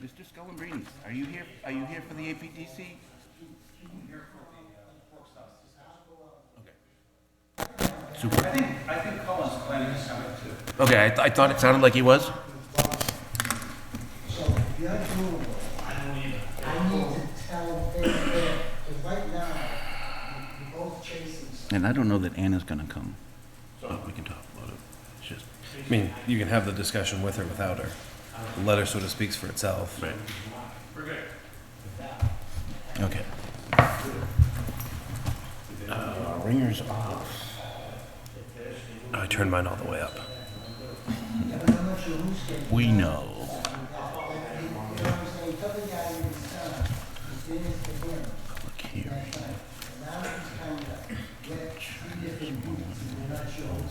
Mr. Scullambrini, are you here for the APDC? Okay. Super. I think Colin's planning to come in too. Okay, I thought it sounded like he was. So, you're doable. I need to tell them that, because right now, you're both chasing. And I don't know that Anna's gonna come, but we can talk about it. It's just, I mean, you can have the discussion with or without her. The letter sort of speaks for itself. right, We're good. okay. Ringer's off. I turned mine all the way up. We know. Public hearing.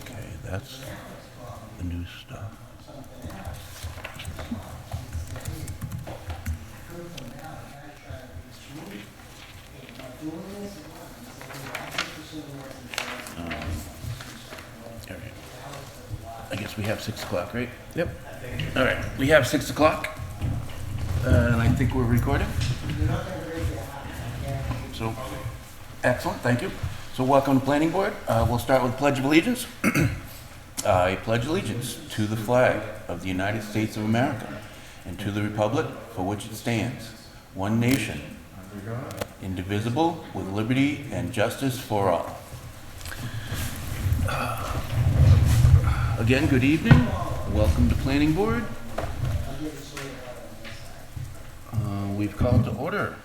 Okay, that's the new stuff. All right. I guess we have 6 o'clock, right? Yep. All right, we have 6 o'clock, and I think we're recording. So, excellent, thank you. So welcome to Planning Board. We'll start with Pledge of Allegiance. I pledge allegiance to the flag of the United States of America and to the republic for which it stands, one nation, indivisible, with liberty and justice for all. Again, good evening. Welcome to Planning Board. We've called to order.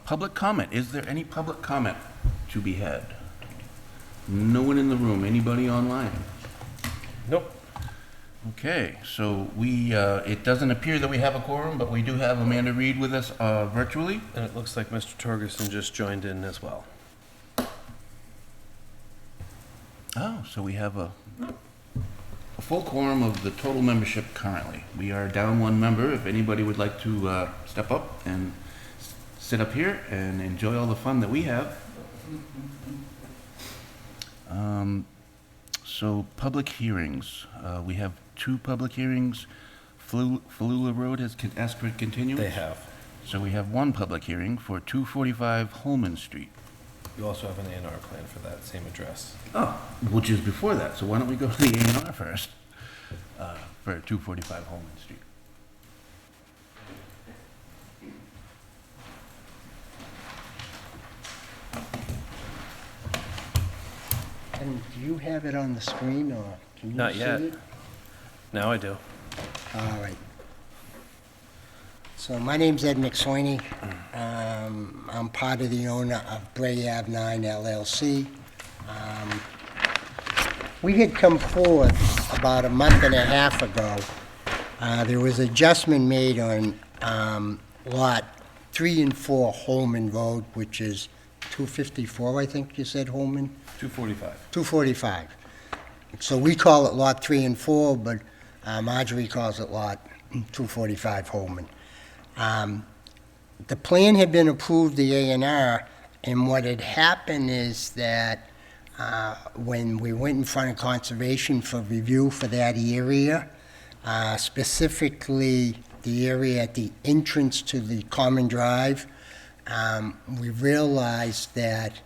Public comment. Is there any public comment to be had? No one in the room. Anybody online? Nope. Okay, so it doesn't appear that we have a quorum, but we do have Amanda Reed with us virtually. And it looks like Mr. Torgerson just joined in as well. Oh, so we have a full quorum of the total membership currently. We are down one member. If anybody would like to step up and sit up here and enjoy all the fun that we have. So public hearings. We have 2 public hearings. Falula Road has asked for continuance. They have. So we have 1 public hearing for 245 Holman Street. You also have an A&R plan for that same address. Oh, which is before that. So why don't we go to the A&R first for 245 Holman Street? And do you have it on the screen, or can you Not see yet. it? Now I do. All right. So my name's Ed McSweeney. I'm part of the owner of Bray Ave 9 LLC. We had come forward about a month and a half ago. There was adjustment made on lot 3 and 4 Holman Road, which is 254, I think you said, Holman? 245. 245. So we call it Lot 3 and 4, but Marjorie calls it Lot 245 Holman. The plan had been approved, the A&R, and what had happened is that when we went in front of Conservation for review for that area, specifically the area at the entrance to the common drive, we realized that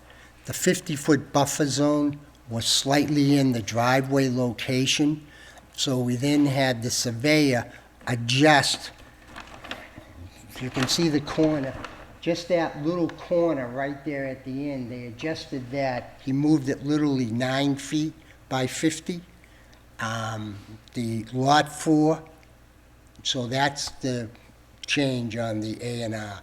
the 50-foot buffer zone was slightly in the driveway location, so we then had the surveyor adjust. If you can see the corner, just that little corner right there at the end, they adjusted that. He moved it literally 9 feet by 50. The lot 4, so that's the change on the A&R.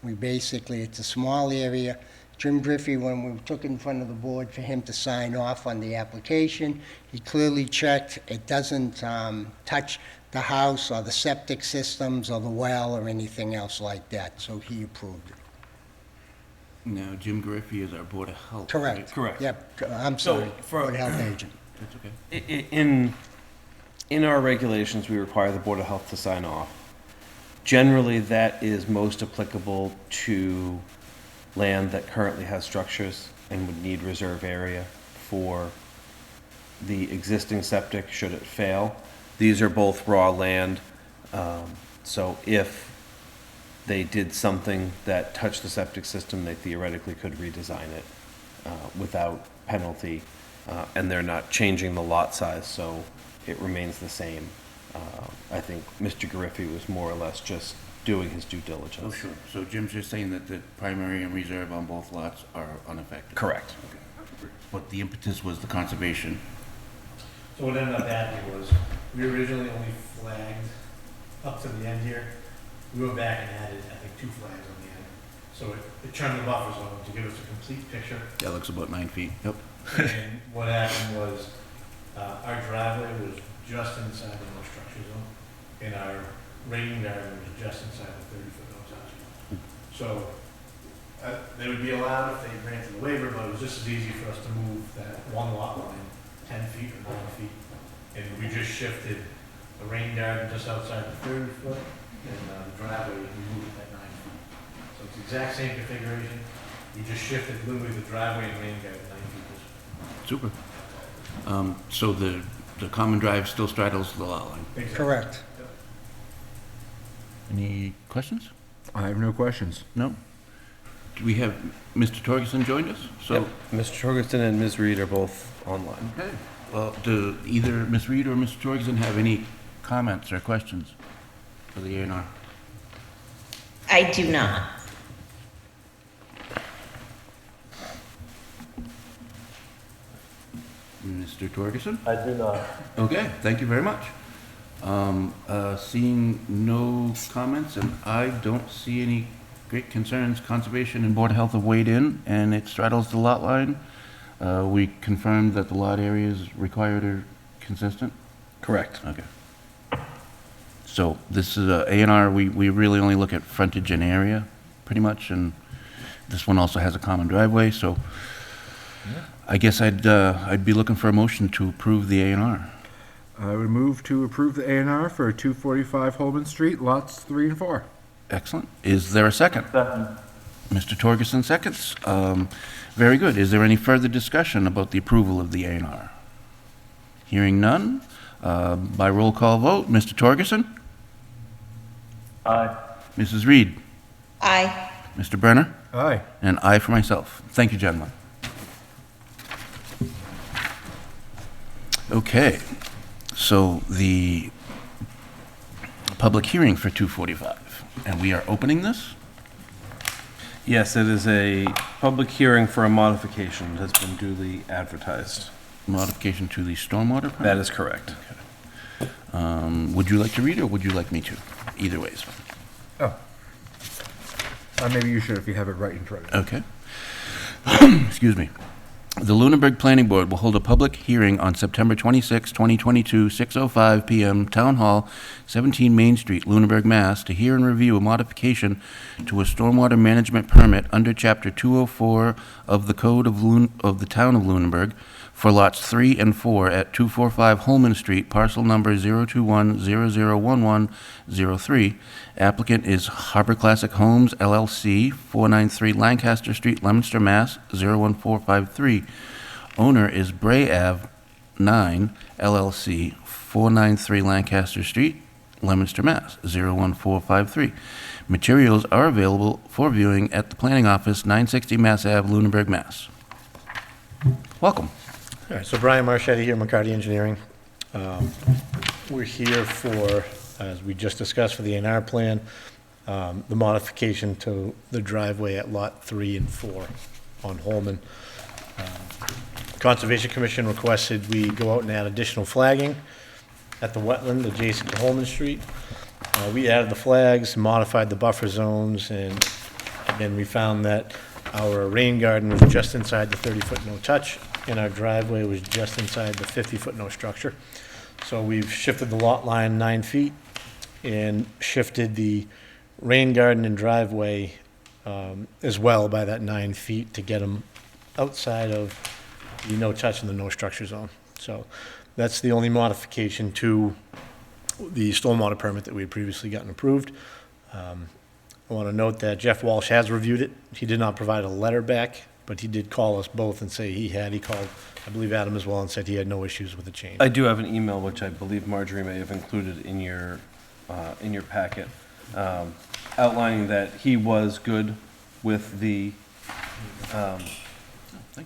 We basically, it's a small area. Jim Griffey, when we took it in front of the board for him to sign off on the application, he clearly checked it doesn't touch the house or the septic systems or the well or anything else like that, so he approved it. Now, Jim Griffey is our Board of Health. Correct. Right? Correct. Yep, I'm sorry, for- Board of Health agent. That's okay. In our regulations, we require the Board of Health to sign off. Generally, that is most applicable to land that currently has structures and would need reserve area for the existing septic should it fail. These are both raw land, so if they did something that touched the septic system, they theoretically could redesign it without penalty, and they're not changing the lot size, so it remains the same. I think Mr. Gariffi was more or less just doing his due diligence. Oh, sure. So Jim's just saying that the primary and reserve on both lots are unaffected? Correct. Okay. But the impetus was the conservation. So what ended up happening was, we originally only flagged up to the end here. We went back and added, I think, 2 flags on the end. So it turned the buffer zone to give us a complete picture. That looks about 9 feet. Yep. And what happened was, our driveway was just inside the no structure zone, and our rain garden was just inside the 30-foot no touch. So, they would be allowed if they granted the waiver, but it was just as easy for us to move that one lot line 10 feet or 9 feet. And we just shifted the rain garden just outside the 30-foot, and the driveway, we moved it at 9 feet. So it's the exact same configuration, we just shifted literally the driveway and rain garden 9 feet this way. Super. So the common drive still straddles the lot line. Exactly. Correct. Any questions? I have no questions. No? Do we have, Mr. Torgerson joined us? So, Yep. Mr. Torgerson and Ms. Reed are both online. okay. Well, do either Ms. Reed or Mr. Torgerson have any comments or questions for the A&R? I do not. Mr. Torgerson? I do not. Okay, thank you very much. Seeing no comments, and I don't see any great concerns, Conservation and Board of Health have weighed in, and it straddles the lot line. We confirmed that the lot areas required are consistent? Correct. Okay. So this is a A&R, we really only look at frontage and area, pretty much, and this one also has a common driveway, so I guess I'd be looking for a motion to approve the A&R. I would move to approve the A&R for 245 Holman Street, lots 3 and 4. Excellent. Is there a second? Second. Mr. Torgerson seconds. Very good. Is there any further discussion about the approval of the A&R? Hearing none, by roll call vote, Mr. Torgerson? Aye. Mrs. Reed? Aye. Mr. Brenner? Aye. And I for myself. Thank you, gentlemen. Okay, so the public hearing for 245, and we are opening this? Yes, it is a public hearing for a modification that has been duly advertised. Modification to the stormwater permit? That is correct. Would you like to read, or would you like me to? Either way is fine. Oh. Maybe you should if you have it right in front of you. Okay. Excuse me. The Lunenburg Planning Board will hold a public hearing on September 26, 2022, 6:05 p.m., Town Hall, 17 Main Street, Lunenburg, Mass., to hear and review a modification to a stormwater management permit under Chapter 204 of the Code of the Town of Lunenburg for lots 3 and 4 at 245 Holman Street, parcel number 021001103. Applicant is Harbor Classic Homes, LLC, 493 Lancaster Street, Leominster, Mass. 01453. Owner is Bray Ave 9, LLC, 493 Lancaster Street, Leominster, Mass. 01453. Materials are available for viewing at the Planning Office, 960 Mass Ave, Lunenburg, Mass. Welcome. All right, so Brian Marchetti here, McCarty Engineering. We're here for, as we just discussed, for the A&R plan, the modification to the driveway at Lot 3 and 4 on Holman. Conservation Commission requested we go out and add additional flagging at the wetland adjacent to Holman Street. We added the flags, modified the buffer zones, and again, we found that our rain garden was just inside the 30-foot no-touch, and our driveway was just inside the 50-foot no structure. So we've shifted the lot line 9 feet and shifted the rain garden and driveway as well by that 9 feet to get them outside of the no-touch and the no-structure zone. So that's the only modification to the stormwater permit that we had previously gotten approved. I want to note that Jeff Walsh has reviewed it. He did not provide a letter back, but he did call us both and say he called, I believe, Adam as well, and said he had no issues with the change. I do have an email, which I believe Marjorie may have included in your packet. outlining that he was good with Thank you.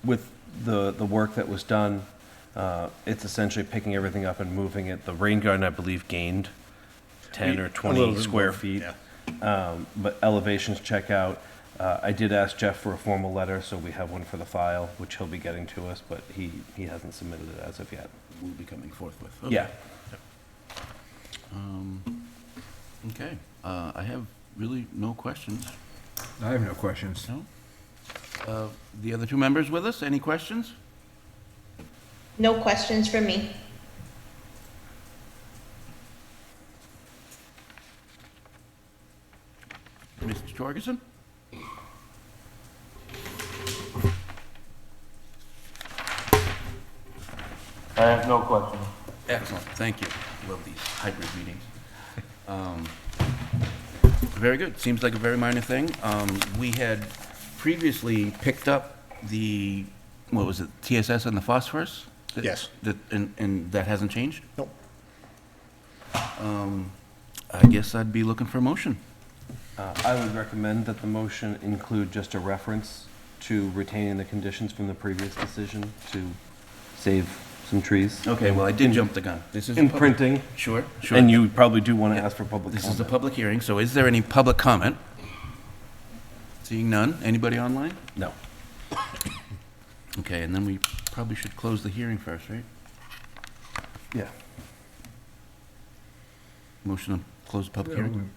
with the work that was done. It's essentially picking everything up and moving it. The rain garden, I believe, gained 10 or A little 20 bit square more, feet. yeah. But elevations check out. I did ask Jeff for a formal letter, so we have one for the file, which he'll be getting to us, but he hasn't submitted it as of yet. Will be coming forthwith. Okay. Yeah. Okay, I have really no questions. I have no questions. No? The other two members with us, any questions? No questions for me. Mr. Torgerson? I have no questions. Excellent, thank you. Love these hybrid meetings. Very good, seems like a very minor thing. We had previously picked up the, what was it, TSS and the phosphorus? Yes. And that hasn't changed? Nope. I guess I'd be looking for a motion. I would recommend that the motion include just a reference to retaining the conditions from the previous decision to save some trees. Okay, well, I did jump the gun. This is a In public- printing, Sure, sure. and you probably do want to ask for public This comment. is a public hearing, so is there any public comment? Seeing none, anybody online? No. Okay, and then we probably should close the hearing first, right? Yeah. Motion to close the public hearing?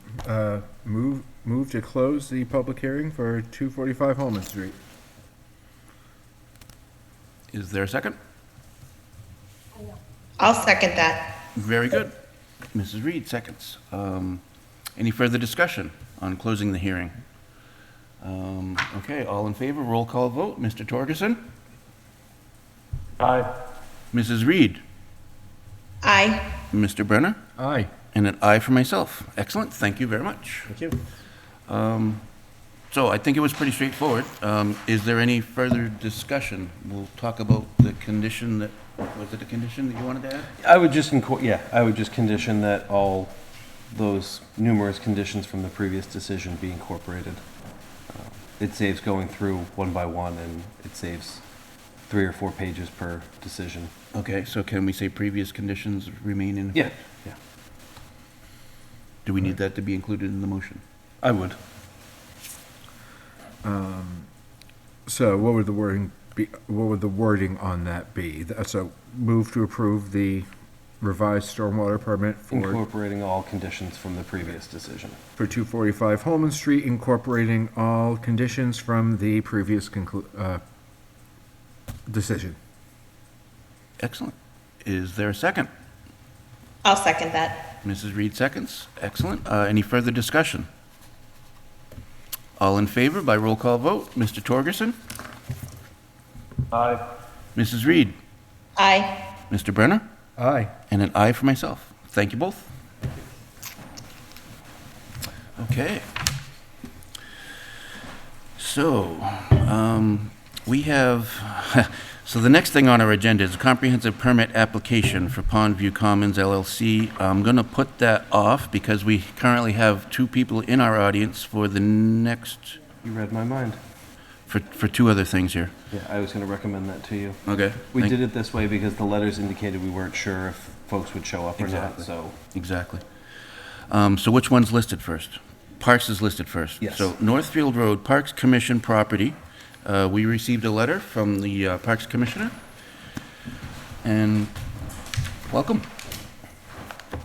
Move to close the public hearing for 245 Holman Street. Is there a second? I'll second that. Very good. Mrs. Reed, seconds. Any further discussion on closing the hearing? Okay, all in favor, roll call vote. Mr. Torgerson? Aye. Mrs. Reed? Aye. Mr. Brenner? Aye. And an aye for myself. Excellent, thank you very much. Thank you. So I think it was pretty straightforward. Is there any further discussion? We'll talk about the condition that, was it a condition that you wanted to add? I would just, I would just condition that all those numerous conditions from the previous decision be incorporated. It saves going through one by one, and it saves 3 or 4 pages per decision. Okay, so can we say previous conditions remain in? Yeah, yeah, Do we need that to be included in the motion? I would. So what would the wording be, what would the wording on that be? So move to approve the revised stormwater permit for Incorporating all conditions from the previous decision. 245 Holman Street, incorporating all conditions from the previous decision. Excellent. Is there a second? I'll second that. Mrs. Reed seconds. Excellent. Any further discussion? All in favor by roll call vote. Mr. Torgerson? Aye. Mrs. Reed? Aye. Mr. Brenner? Aye. And an aye for myself. Thank you both. Okay. So, we have, so the next thing on our agenda is a comprehensive permit application for Pondview Commons LLC. I'm going to put that off because we currently have 2 people in our audience for the next, You read my mind. for 2 other things here. Yeah, I was going to recommend that to you. Okay. We did it this way because the letters indicated we weren't sure if folks would show up or not, Exactly. so. Exactly. So which one's listed first? Parks is listed first. Yes. So Northfield Road, Parks Commission property. We received a letter from the Parks Commissioner. And welcome.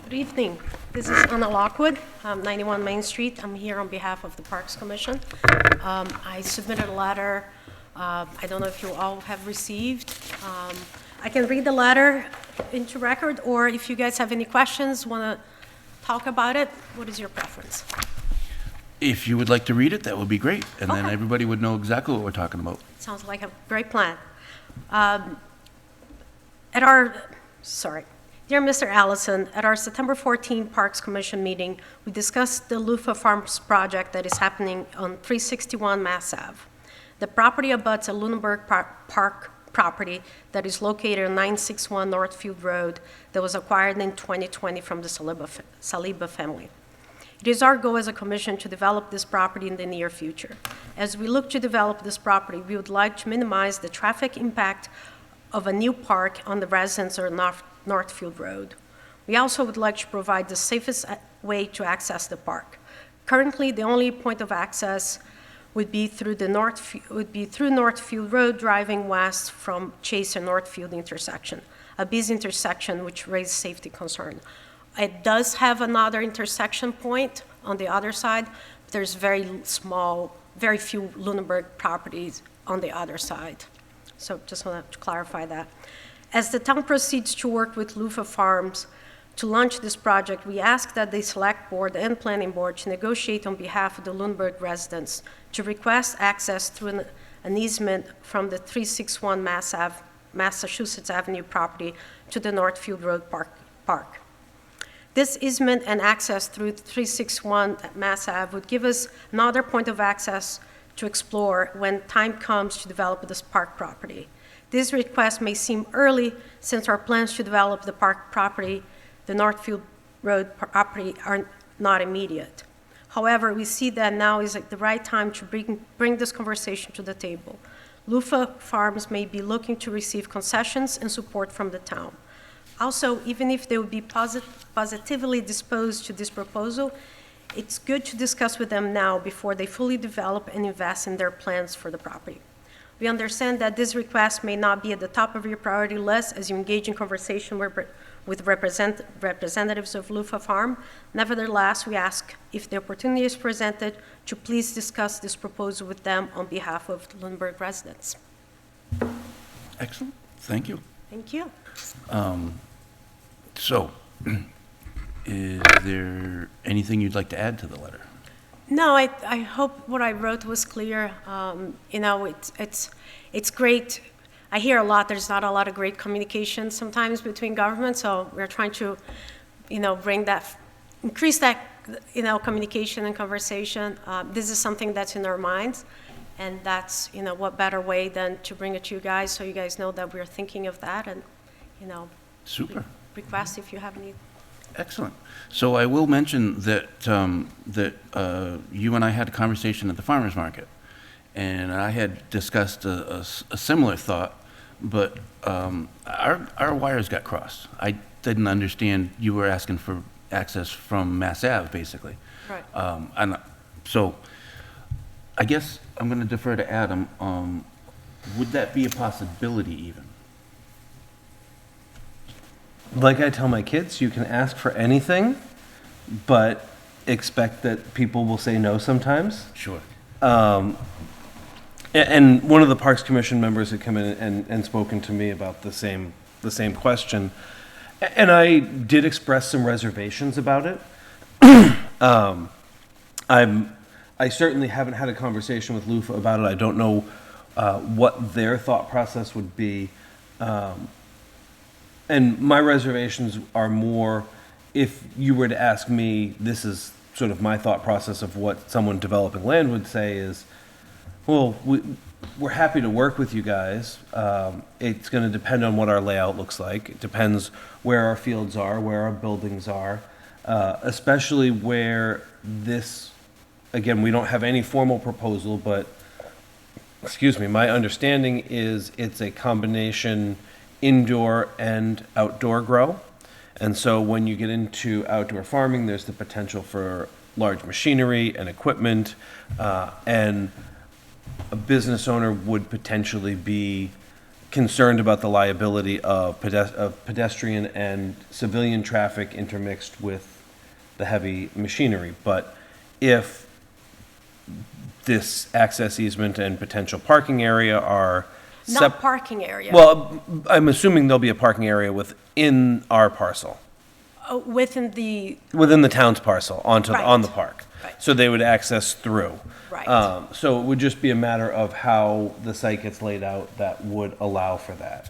Good evening. This is Anna Lockwood, 91 Main Street. I'm here on behalf of the Parks Commission. I submitted a letter. I don't know if you all have received. I can read the letter into record, or if you guys have any questions, want to talk about it, what is your preference? If you would like to read it, that would be great. And then Okay. everybody would know exactly what we're talking about. Sounds like a great plan. Dear Mr. Allison, at our September 14 Parks Commission meeting, we discussed the Loofah Farms project that is happening on 361 Mass Ave. The property abuts a Lunenburg Park property that is located on 961 Northfield Road that was acquired in 2020 from the Saliba family. It is our goal as a commission to develop this property in the near future. As we look to develop this property, we would like to minimize the traffic impact of a new park on the residents or Northfield Road. We also would like to provide the safest way to access the park. Currently, the only point of access would be through Northfield Road, driving west from Chase and Northfield intersection, a busy intersection which raises safety concern. It does have another intersection point on the other side, but there's very few Lunenburg properties on the other side. So just wanted to clarify that. As the town proceeds to work with Loofah Farms to launch this project, we ask that the select board and planning board to negotiate on behalf of the Lunenburg residents to request access through an easement from the 361 Massachusetts Avenue property to the Northfield Road Park. This easement and access through 361 Mass Ave would give us another point of access to explore when time comes to develop this park property. This request may seem early since our plans to develop the park property, the Northfield Road property, are not immediate. However, we see that now is the right time to bring this conversation to the table. Loofah Farms may be looking to receive concessions and support from the town. Also, even if they would be positively disposed to this proposal, it's good to discuss with them now before they fully develop and invest in their plans for the property. We understand that this request may not be at the top of your priority list as you engage in conversation with representatives of Loofah Farm. Nevertheless, we ask, if the opportunity is presented, to please discuss this proposal with them on behalf of Lunenburg residents. Excellent, thank you. Thank you. So, is there anything you'd like to add to the letter? No, I hope what I wrote was clear. You know, it's great. I hear a lot, there's not a lot of great communication sometimes between governments, so we're trying to, you know, increase that, you know, communication and conversation. This is something that's in our minds, and that's, you know, what better way than to bring it to you guys so you guys know that we're thinking of that, and, you know, Super. Request if you have any. Excellent. So I will mention that, you and I had a conversation at the farmer's market, and I had discussed a similar thought, but our wires got crossed. I didn't understand you were asking for access from Mass Ave, basically. Right. And so I guess I'm going to defer to Adam. Would that be a possibility even? Like I tell my kids, you can ask for anything, but expect that people will say no sometimes. Sure. And one of the Parks Commission members had come in and spoken to me about the same question, and I did express some reservations about it. I certainly haven't had a conversation with Loofah about it. I don't know what their thought process would be. And my reservations are more, if you were to ask me, this is sort of my thought process of what someone developing land would say is, well, we're happy to work with you guys. It's going to depend on what our layout looks like. It depends where our fields are, where our buildings are, especially where this, again, we don't have any formal proposal, but, excuse me, my understanding is it's a combination indoor and outdoor grow. And so when you get into outdoor farming, there's the potential for large machinery and equipment, and a business owner would potentially be concerned about the liability of pedestrian and civilian traffic intermixed with the heavy machinery. But if this access easement and potential parking area are Not parking area. well, I'm assuming there'll be a parking area within our parcel, Within the, within the town's parcel, on the Right. park. Right. So they would access through. Right. So it would just be a matter of how the site gets laid out that would allow for that.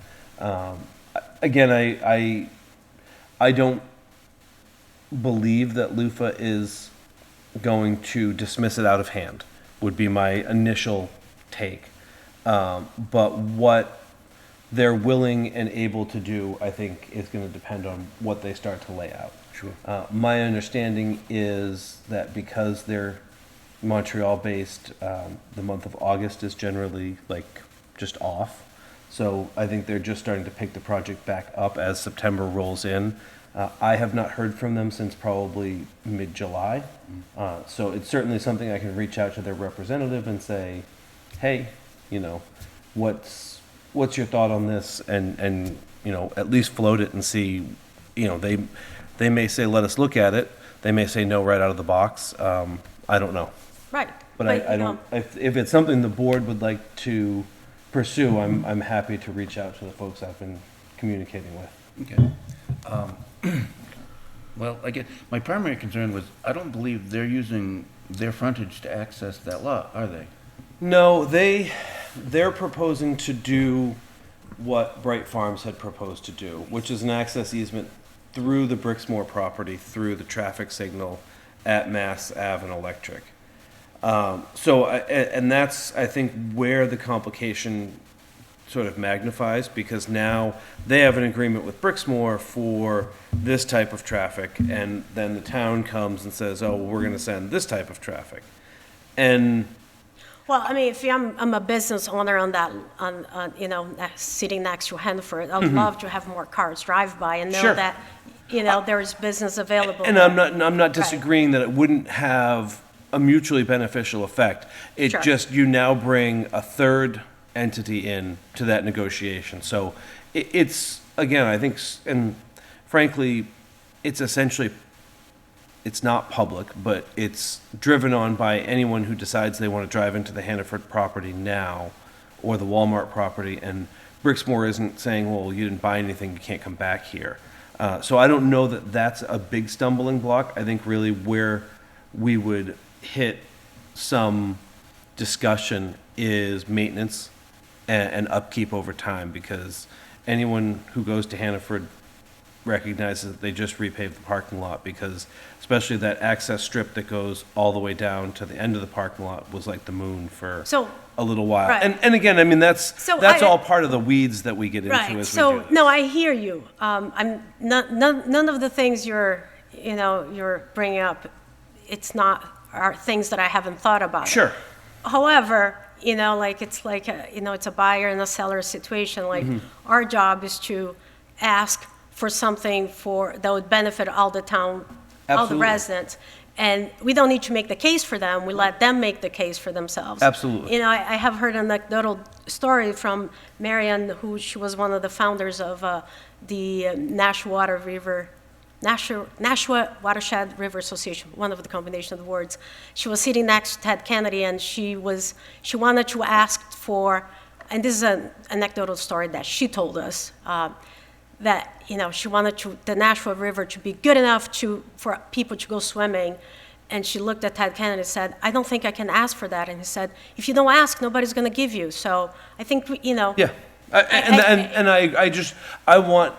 Again, I don't believe that Loofah is going to dismiss it out of hand, would be my initial take. But what they're willing and able to do, I think, is going to depend on what they start to lay out. Sure. My understanding is that because they're Montreal-based, the month of August is generally like just off. So I think they're just starting to pick the project back up as September rolls in. I have not heard from them since probably mid-July. So it's certainly something I can reach out to their representative and say, hey, you know, what's your thought on this? And you know, at least float it and see, you know, they may say, let us look at it. They may say no right out of the box. I don't know. Right. But I don't, if it's something the board would like to pursue, I'm happy to reach out to the folks I've been communicating with. Okay. Well, again, my primary concern was, I don't believe they're using their frontage to access that lot, are they? No, they're proposing to do what Bright Farms had proposed to do, which is an access easement through the Brixmore property, through the traffic signal at Mass Ave and Electric. And that's, I think, where the complication sort of magnifies, because now they have an agreement with Brixmore for this type of traffic, and then the town comes and says, oh, well, we're going to send this type of traffic. And Well, I mean, if I'm a business owner on that, you know, sitting next to Hanford, I would love to have more cars drive by and know Sure. that, you know, there's business available. And I'm not disagreeing that it wouldn't have a mutually beneficial effect. It Sure. just, you now bring a third entity in to that negotiation. So it's, again, I think, and frankly, it's essentially, it's not public, but it's driven on by anyone who decides they want to drive into the Hannaford property now, or the Walmart property, and Brixmore isn't saying, well, you didn't buy anything, you can't come back here. So I don't know that that's a big stumbling block. I think really where we would hit some discussion is maintenance and upkeep over time, because anyone who goes to Hannaford recognizes that they just repaved the parking lot, because especially that access strip that goes all the way down to the end of the parking lot was like the moon for So- a little while. Right. And again, I mean, that's So all part of the weeds that we get into Right, as we do so, this. no, I hear you. I'm, none of the things you're bringing up, are things that I haven't thought about. Sure. However, you know, like, it's like, it's a buyer and a seller situation. Like, our job is to ask for something that would benefit all the town, all the Absolutely. residents. And we don't need to make the case for them, we let them make the case for themselves. Absolutely. You know, I have heard an anecdotal story from Marianne, she was one of the founders of the Nashua Watershed River Association, one of the combination of the words. She was sitting next to Ted Kennedy, and she wanted to ask for, and this is an anecdotal story that she told us, that, you know, she wanted the Nashua River to be good enough for people to go swimming. And she looked at Ted Kennedy and said, I don't think I can ask for that. And he said, if you don't ask, nobody's going to give you. So I think, you know. Yeah, I want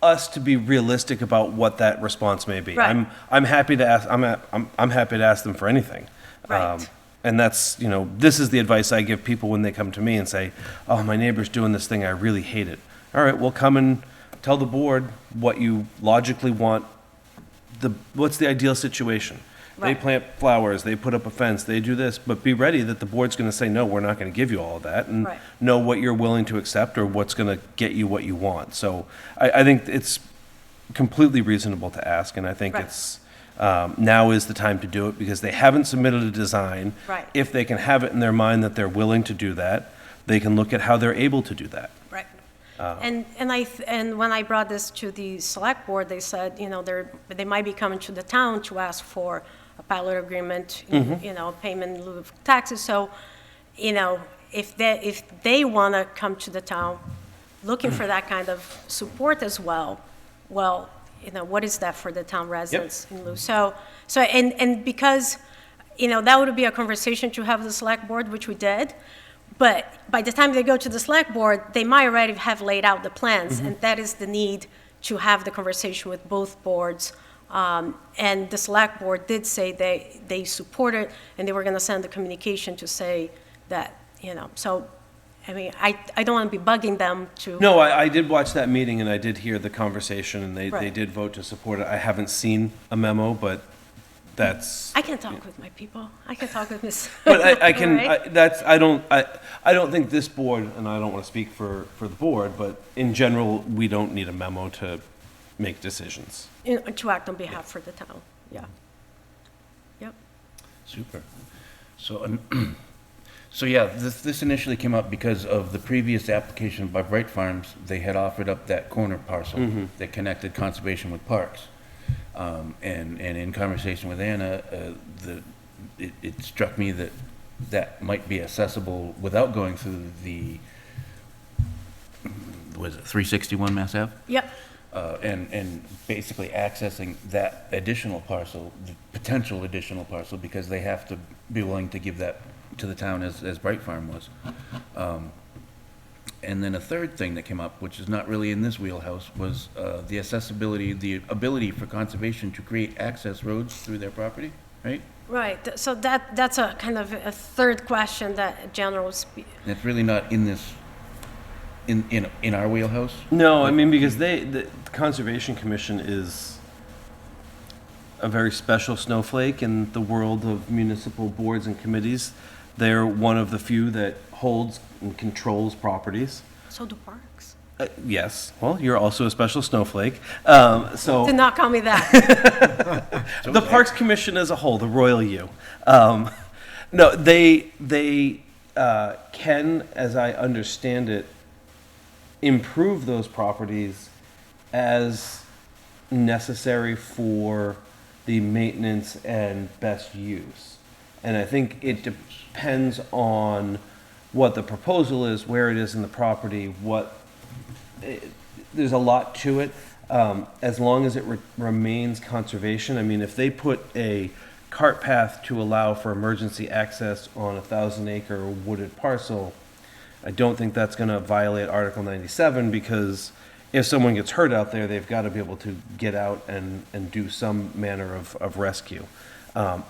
us to be realistic about what that response may be. Right. I'm happy to ask. I'm happy to ask them for anything. Right. And that's, you know, this is the advice I give people when they come to me and say, oh, my neighbor's doing this thing, I really hate it. All right, well, come and tell the board what you logically want. What's the ideal situation? They Right. plant flowers, they put up a fence, they do this, but be ready that the board's going to say, no, we're not going to give you all of that, and Right. know what you're willing to accept or what's going to get you what you want. So I think it's completely reasonable to ask, and I think Right. it's now is the time to do it, because they haven't submitted a design. Right. If they can have it in their mind that they're willing to do that, they can look at how they're able to do that. Right. And when I brought this to the select board, they said, you know, they might be coming to the town to ask for a pilot agreement, you know, payment in lieu of taxes. So, you know, if they want to come to the town looking for that kind of support as well, you know, what is that for the town residents in lieu? So and because, you know, that would be a conversation to have with the select board, which we did. But by the time they go to the select board, they might already have laid out the plans, and that is the need to have the conversation with both boards. And the select board did say they support it, and they were going to send the communication to say that, you know, so, I mean, I don't want to be bugging them to. No, I did watch that meeting and I did hear the conversation and they Right. did vote to support it. I haven't seen a memo, but that's, I can talk with my people. I can talk with Ms. but I can, Right? I don't think this board, and I don't want to speak for the board, but in general, we don't need a memo to make decisions. To act on behalf for the town, yeah. Yep. Super. So, so yeah, this initially came up because of the previous application by Bright Farms. They had offered up that corner parcel that connected conservation with parks. And in conversation with Anna, it struck me that that might be accessible without going through the, was it 361 Mass Ave? Yep, And basically accessing that additional parcel, the potential additional parcel, because they have to be willing to give that to the town as Bright Farm was. And then a third thing that came up, which is not really in this wheelhouse, was the accessibility, the ability for conservation to create access roads through their property, right? right. So that's a kind of a third question that general And it's really not in this, in our wheelhouse. No, I mean, because the Conservation Commission is a very special snowflake in the world of municipal boards and committees. They're one of the few that holds and controls properties. So do parks. Yes, well, you're also a special snowflake. So Did not call me that. the Parks Commission as a whole, the royal you. No, they can, as I understand it, improve those properties as necessary for the maintenance and best use. And I think it depends on what the proposal is, where it is in the property, there's a lot to it. As long as it remains conservation. I mean, if they put a cart path to allow for emergency access on a 1,000-acre wooded parcel, I don't think that's going to violate Article 97, because if someone gets hurt out there, they've got to be able to get out and do some manner of rescue.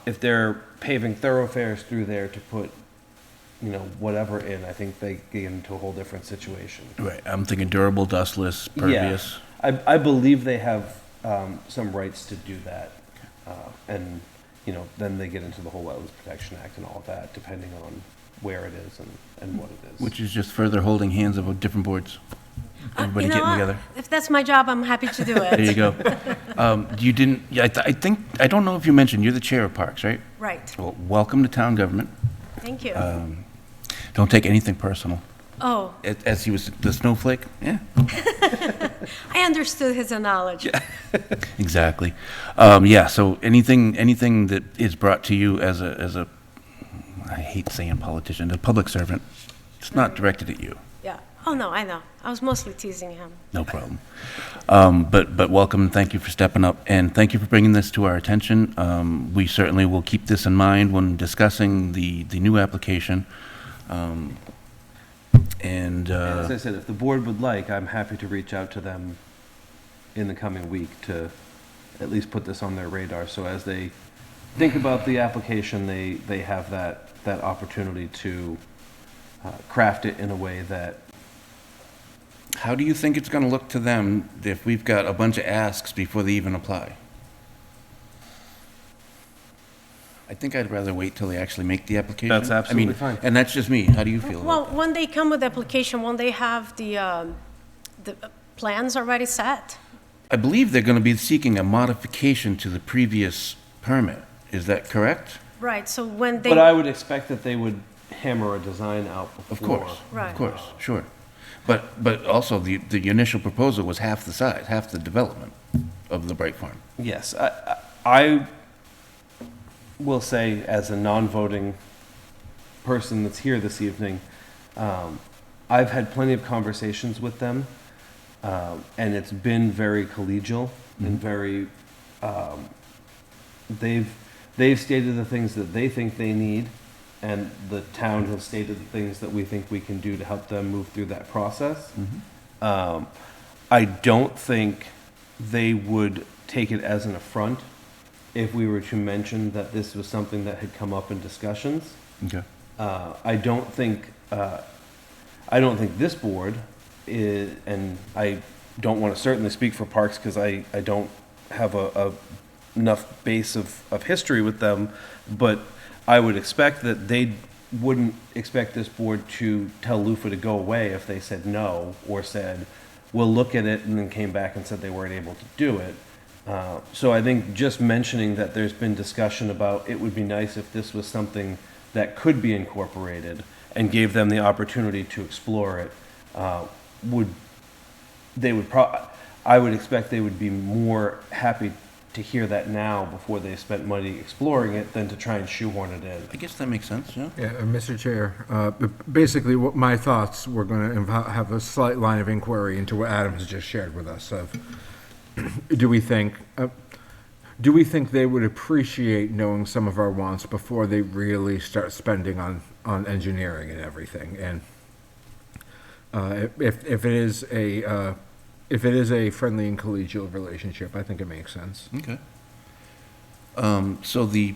If they're paving thoroughfares through there to put, whatever in, I think they get into a whole different situation. Right, I'm thinking durable, dustless, pervious. Yeah, I believe they have some rights to do that. And, then they get into the whole Wetlands Protection Act and all of that, depending on where it is and what it is. Which is just further holding hands of different boards. Everybody You know getting what? together. If that's my job, I'm happy to do it. There you go. You didn't, yeah, I think, I don't know if you mentioned, you're the chair of Parks, right? Right, Well, welcome to town government. thank you. Don't take anything personal. Oh, As he was the snowflake? Yeah, I understood his analogy. exactly. Yeah, so anything that is brought to you as a, I hate saying politician, a public servant, it's not directed at you. Yeah. Oh, no, I know. I was mostly teasing him. No problem. But welcome, and thank you for stepping up, and thank you for bringing this to our attention. We certainly will keep this in mind when discussing the new application. And as I said, if the board would like, I'm happy to reach out to them in the coming week to at least put this on their radar. So as they think about the application, they have that opportunity to craft it in a way that. How do you think it's going to look to them if we've got a bunch of asks before they even apply? I think I'd rather wait till they actually make the application. That's absolutely I mean, fine. And that's just me. How do you feel Well, about that? when they come with the application, when they have the plans already set, I believe they're going to be seeking a modification to the previous permit. Is that correct? right, so when they. But I would expect that they would hammer a design out Of before. course. Right. Of course, sure. But also, the initial proposal was half the size, half the development of the Bright Farm. Yes, I will say, as a non-voting person that's here this evening, I've had plenty of conversations with them, and it's been very collegial and very. They've stated the things that they think they need, and the town has stated the things that we think we can do to help them move through that process. I don't think they would take it as an affront if we were to mention that this was something that had come up in discussions. Okay. I don't think, I don't think this board is, and I don't want to certainly speak for parks because I don't have enough base of history with them, but I would expect that they wouldn't expect this board to tell Loofah to go away if they said no, or said, we'll look at it, and then came back and said they weren't able to do it. So I think just mentioning that there's been discussion about it would be nice if this was something that could be incorporated and gave them the opportunity to explore it, I would expect they would be more happy to hear that now before they spent money exploring it than to try and shoehorn it in. I guess that makes sense, yeah. Yeah, Mr. Chair, basically, what my thoughts were going to have a slight line of inquiry into what Adam has just shared with us of, do we think they would appreciate knowing some of our wants before they really start spending on engineering and everything? And if it is a friendly and collegial relationship, I think it makes sense. Okay. So the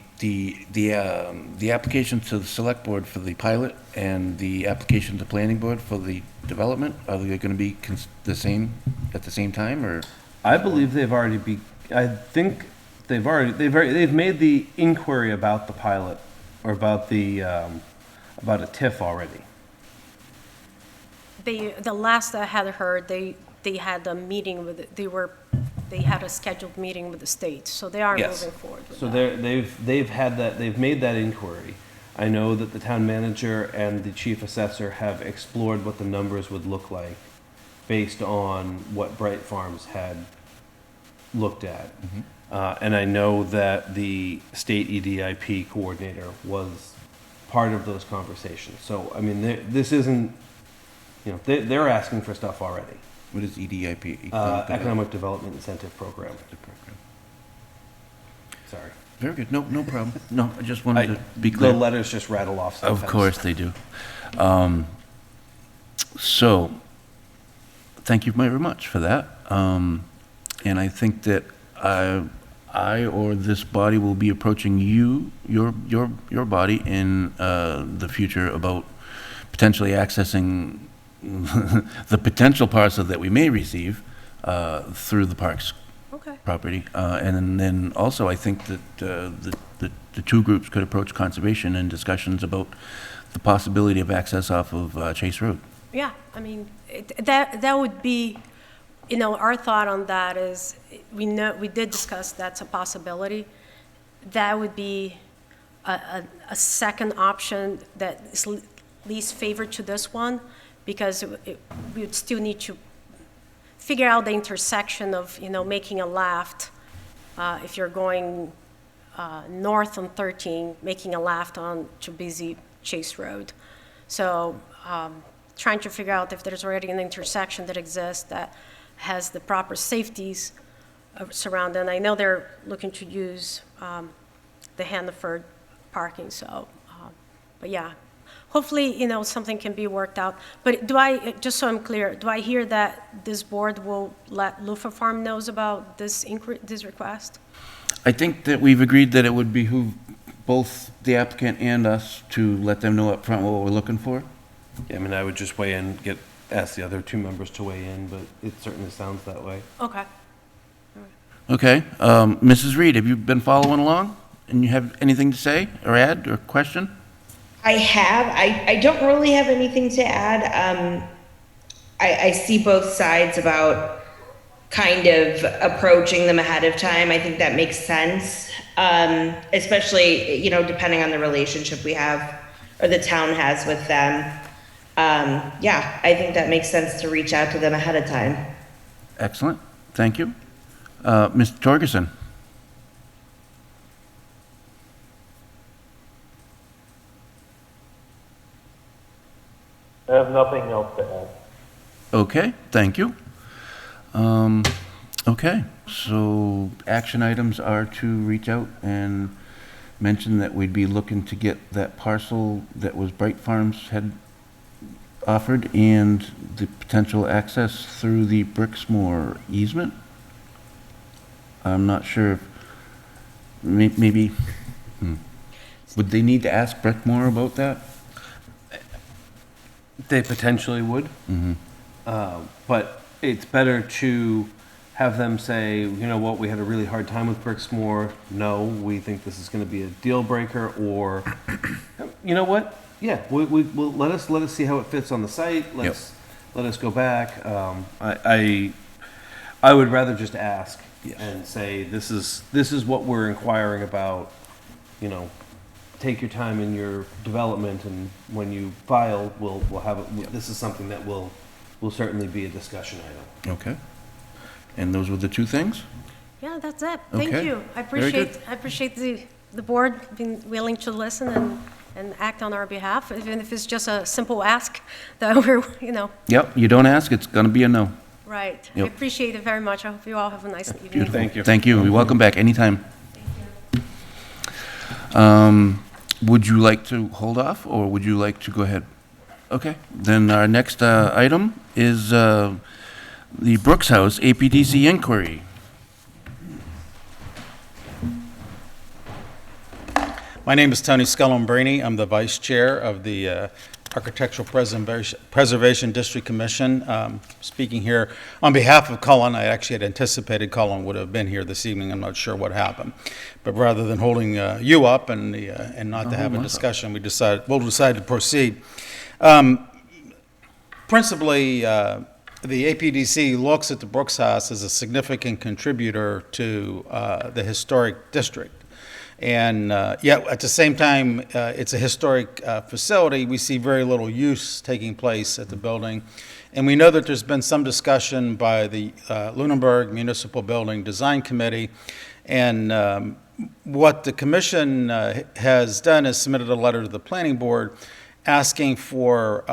application to the select board for the pilot and the application to planning board for the development, are they going to be the same at the same time, or? I believe they've made the inquiry about the pilot, or about a TIF already. The last I had heard, they had a meeting with, they had a scheduled meeting with the state, so they are Yes. moving forward with So that. they've made that inquiry. I know that the town manager and the chief assessor have explored what the numbers would look like based on what Bright Farms had looked at. And I know that the state EDIP coordinator was part of those conversations. So, I mean, this isn't, they're asking for stuff already. What is EDIP? Economic Development Incentive Program. Sorry. Very good. No problem. No, I just wanted to be clear. The letters just rattle off sometimes. Of course they do. So, thank you very much for that. And I think that I or this body will be approaching your body in the future about potentially accessing the potential parcel that we may receive through the parks Okay. property. And then also, I think that the two groups could approach conservation in discussions about the possibility of access off of Chase Road. Yeah, I mean, that would be, our thought on that is, we did discuss that's a possibility. That would be a second option that is least favored to this one, because we would still need to figure out the intersection of, making a left, if you're going north on 13, making a left on to busy Chase Road. So trying to figure out if there's already an intersection that exists that has the proper safeties surrounding. I know they're looking to use the Hannaford parking, so, but yeah. Hopefully, something can be worked out. But just so I'm clear, do I hear that this board will let Loofah Farm knows about this request? I think that we've agreed that it would behoove both the applicant and us to let them know up front what we're looking for. Yeah, I mean, I would just weigh in, ask the other two members to weigh in, but it certainly sounds that way. Okay. Okay, Mrs. Reed, have you been following along? And you have anything to say or add or question? I have. I don't really have anything to add. I see both sides about kind of approaching them ahead of time. I think that makes sense, especially, depending on the relationship we have or the town has with them. Yeah, I think that makes sense to reach out to them ahead of time. Excellent, thank you. Mr. Torgerson? I have nothing else to add. Okay, thank you. Okay, so action items are to reach out and mention that we'd be looking to get that parcel that was Bright Farms had offered and the potential access through the Brixmore easement. I'm not sure if, maybe, would they need to ask Brixmore about that? They potentially would. But it's better to have them say, you know what, we had a really hard time with Brixmore. No, we think this is going to be a deal breaker. Or, you know what? Yeah, we'll let us see how it fits on the site. Let us go back. I would rather just ask and say this is what we're inquiring about. You know, take your time in your development, and when you file, we'll have it. This is something that will certainly be a discussion item. Okay. And those were the two things? Yeah, that's it. Thank Okay. you. I Very good. appreciate the board being willing to listen and act on our behalf, even if it's just a simple ask that we're, Yep, you don't ask, it's gonna be a no. right. I Yep. appreciate it very much. I hope you all have a nice evening. Beautiful. Thank you. Thank you. You're welcome back anytime. Would you like to hold off, or would you like to go ahead? Okay, then our next item is the Brooks House APDC inquiry. My name is Tony Scullombrini. I'm the Vice Chair of the Architectural Preservation District Commission. Speaking here on behalf of Cullen. I actually had anticipated Cullen would have been here this evening. I'm not sure what happened. But rather than holding you up and not to have a discussion, we'll decide to proceed. Principally, the APDC looks at the Brooks House as a significant contributor to the historic district. And yet, at the same time, it's a historic facility. We see very little use taking place at the building. And we know that there's been some discussion by the Lunenburg Municipal Building Design Committee. And what the commission has done is submitted a letter to the planning board asking for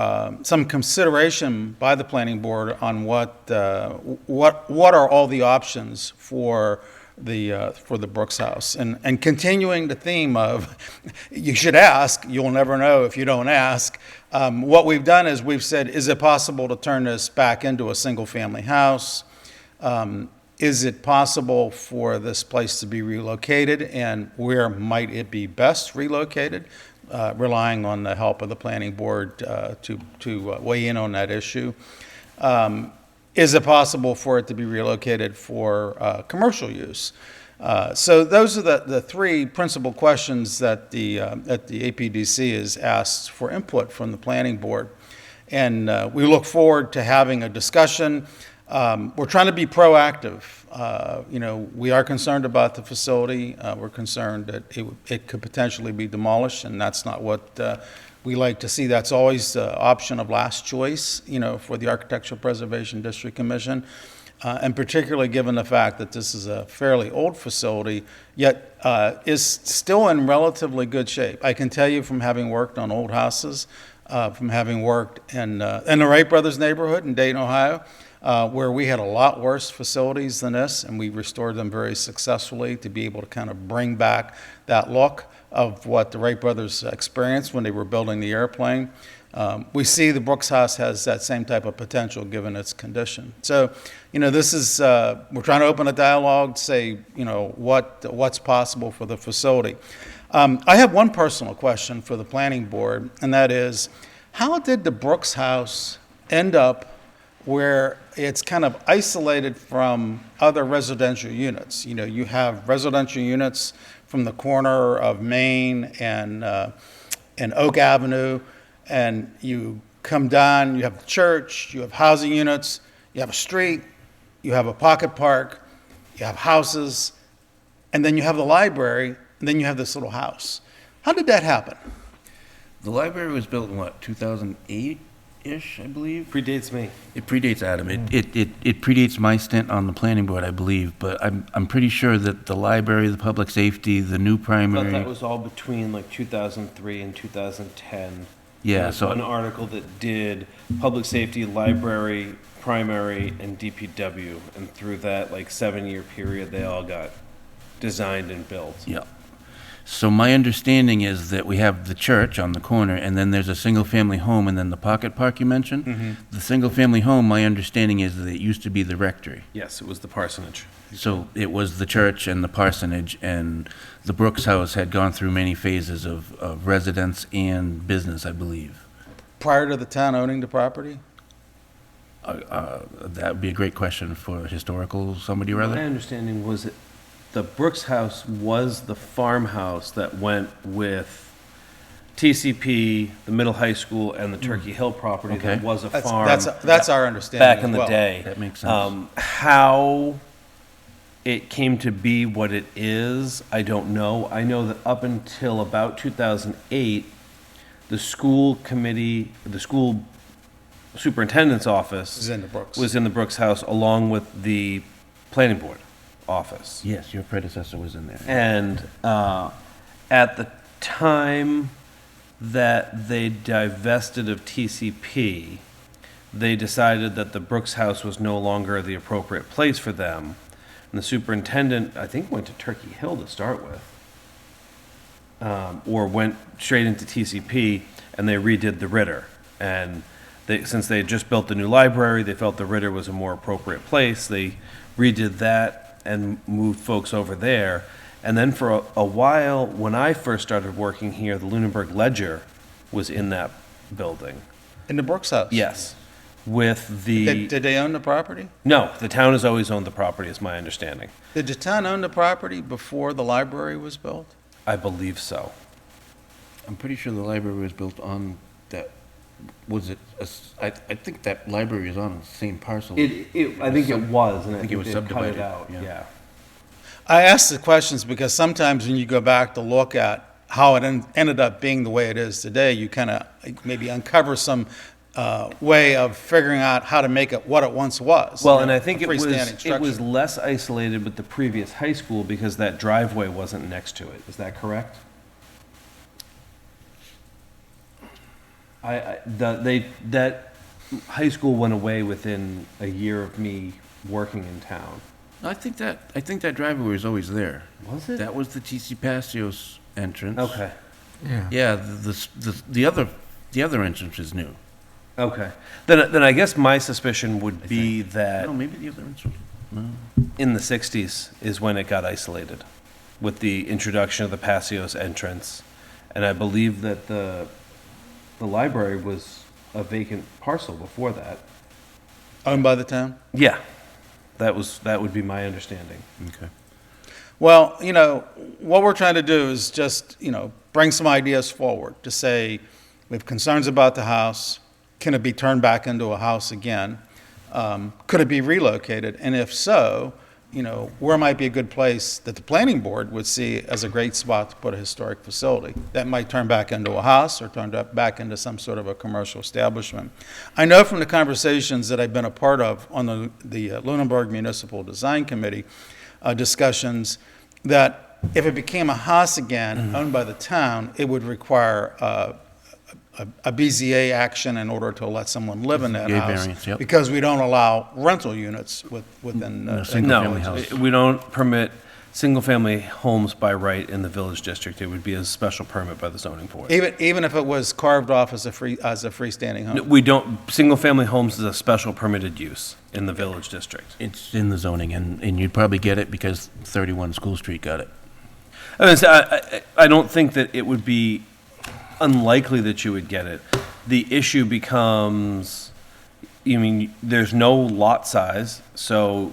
some consideration by the planning board on what are all the options for the Brooks House, and continuing the theme of you should ask, you'll never know if you don't ask. What we've done is we've said, is it possible to turn this back into a single-family house? Is it possible for this place to be relocated, and where might it be best relocated? Relying on the help of the planning board to weigh in on that issue. Is it possible for it to be relocated for commercial use? So those are the three principal questions that the APDC has asked for input from the planning board. And we look forward to having a discussion. We're trying to be proactive. We are concerned about the facility. We're concerned that it could potentially be demolished, and that's not what we like to see. That's always the option of last choice, for the Architectural Preservation District Commission, and particularly given the fact that this is a fairly old facility, yet is still in relatively good shape. I can tell you from having worked on old houses, from having worked in the Wright Brothers neighborhood in Dayton, Ohio, where we had a lot worse facilities than this, and we restored them very successfully to be able to kind of bring back that look of what the Wright brothers experienced when they were building the airplane. We see the Brooks House has that same type of potential given its condition. So, this is, we're trying to open a dialogue to say, what's possible for the facility. I have one personal question for the planning board, and that is, how did the Brooks House end up where it's kind of isolated from other residential units? You have residential units from the corner of Main and Oak Avenue, and you come down, you have the church, you have housing units, you have a street, you have a pocket park, you have houses, and then you have the library, and then you have this little house. How did that happen? The library was built in what, 2008-ish, I believe? Predates me. It predates Adam. It predates my stint on the planning board, I believe, but I'm pretty sure that the library, the public safety, the new I thought primary. that was all between like 2003 and 2010. Yeah, There was so an article that did public safety, library, primary, and DPW, and through that like 7-year period, they all got designed and built. yeah. So my understanding is that we have the church on the corner, and then there's a single-family home, and then the pocket park you mentioned. Mm-hmm. The single-family home, my understanding is that it used to be the rectory. Yes, it was the parsonage. So it was the church and the parsonage, and the Brooks House had gone through many phases of residence and business, I believe. prior to the town owning the property? That would be a great question for historical, somebody or My other. understanding was that the Brooks House was the farmhouse that went with TCP, the middle high school, and the Turkey Hill property that Okay. was a That's, farm. that's our understanding Back as in the well. day. That makes sense. How it came to be what it is, I don't know. I know that up until about 2008, the school committee, the school superintendent's office Is in the Brooks. was in the Brooks House along with the planning board office. Yes, your predecessor was in there. And at the time that they divested of TCP, they decided that the Brooks House was no longer the appropriate place for them. And the superintendent, I think, went to Turkey Hill to start with, or went straight into TCP, and they redid the Ritter. And since they had just built the new library, they felt the Ritter was a more appropriate place. They redid that and moved folks over there. And then for a while, when I first started working here, the Lunenburg Ledger was in that building. In the Brooks House? Yes. With the, Did they own the property? no, the town has always owned the property, is my understanding. Did the town own the property before the library was built? I believe so. I'm pretty sure the library was built on that, was it, I think that library is on the same parcel. I think it was, and I think it was they cut subdivided, out, yeah. yeah. I ask the questions because sometimes when you go back to look at how it ended up being the way it is today, you kind of maybe uncover some way of figuring out how to make it what it once was. Well, you and know, I think a it was freestanding less isolated with the previous high school because that driveway wasn't next to it. Is that correct? That high school went away within a year of me working in town. I think that driveway was always there. Was it? That was the TC Passios entrance. Okay. Yeah. Yeah, the other entrance is new. Okay. Then I guess my suspicion would be that No, maybe the other entrance. No. in the 60s is when it got isolated with the introduction of the Passios entrance. And I believe that the library was a vacant parcel before that. Owned by the town? Yeah. That would be my understanding. Okay. Well, you know, what we're trying to do is just, you know, bring some ideas forward to say, we have concerns about the house. Can it be turned back into a house again? Could it be relocated? And if so, you know, where might be a good place that the planning board would see as a great spot to put a historic facility that might turn back into a house or turn back into some sort of a commercial establishment? I know from the conversations that I've been a part of on the Lunenburg Municipal Design Committee discussions that if it became a house again owned by the town, it would require a BZA action in order to let someone live in that BZA house. variance, yep. Because we don't allow rental units within. No, the single-family village. house. We don't permit single-family homes by right in the village district. It would be a special permit by the zoning board. Even if it was carved off as a freestanding home. We don't, single-family homes is a special permitted use in the village district. It's in the zoning, and you'd probably get it because 31 School Street got it. I don't think that it would be unlikely that you would get it. The issue becomes, there's no lot size, so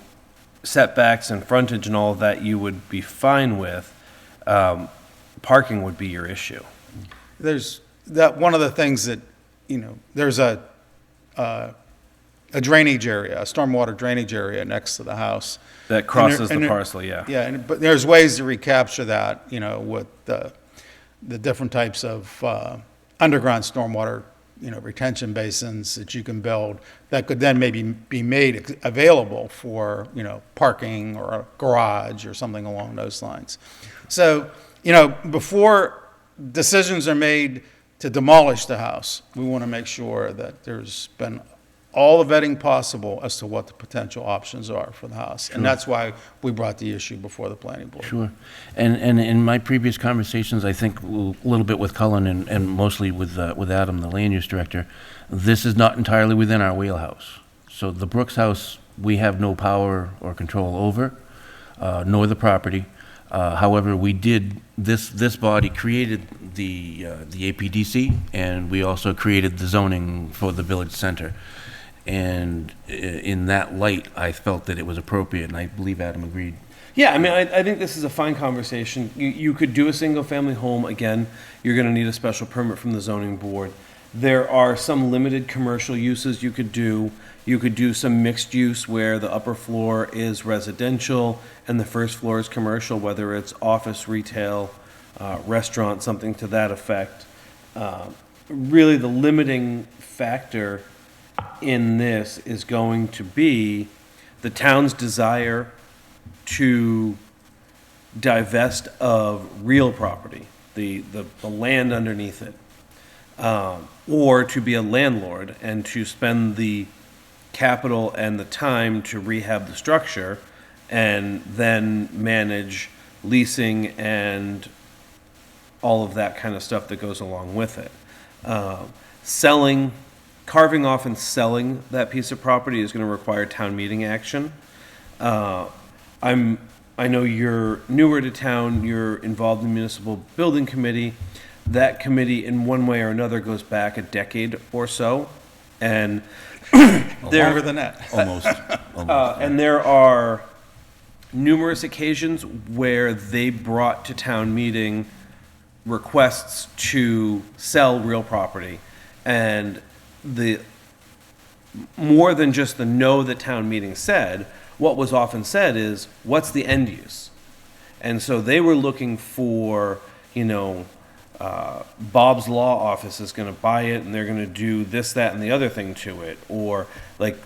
setbacks and frontage and all of that you would be fine with. Parking would be your issue. There's one of the things that, you know, there's a drainage area, a stormwater drainage area next to the house. That crosses And the there- parcel, yeah. Yeah, but there's ways to recapture that, you know, with the different types of underground stormwater, you know, retention basins that you can build that could then maybe be made available for, you know, parking or a garage or something along those lines. So, you know, before decisions are made to demolish the house, we want to make sure that there's been all the vetting possible as to what the potential options are for the house. And that's why we brought the issue before the planning board. Sure. And in my previous conversations, I think a little bit with Cullen and mostly with Adam, the land use director, this is not entirely within our wheelhouse. So the Brooks House, we have no power or control over, nor the property. However, we did, this body created the APDC, and we also created the zoning for the village center. And in that light, I felt that it was appropriate, and I believe Adam agreed. Yeah, I mean, I think this is a fine conversation. You could do a single-family home. Again, you're going to need a special permit from the zoning board. There are some limited commercial uses you could do. You could do some mixed use where the upper floor is residential and the first floor is commercial, whether it's office, retail, restaurant, something to that effect. Really, the limiting factor in this is going to be the town's desire to divest of real property, the land underneath it, or to be a landlord and to spend the capital and the time to rehab the structure and then manage leasing and all of that kind of stuff that goes along with it. Carving off and selling that piece of property is going to require town meeting action. I know you're newer to town, you're involved in the municipal building committee. That committee, in one way or another, goes back a decade or so, and Longer than that. Almost. and there are numerous occasions where they brought to town meeting requests to sell real property, and the more than just the no that town meeting said, what was often said is, what's the end use? And so they were looking for, Bob's Law Office is going to buy it and they're going to do this, that, and the other thing to it. Or, like,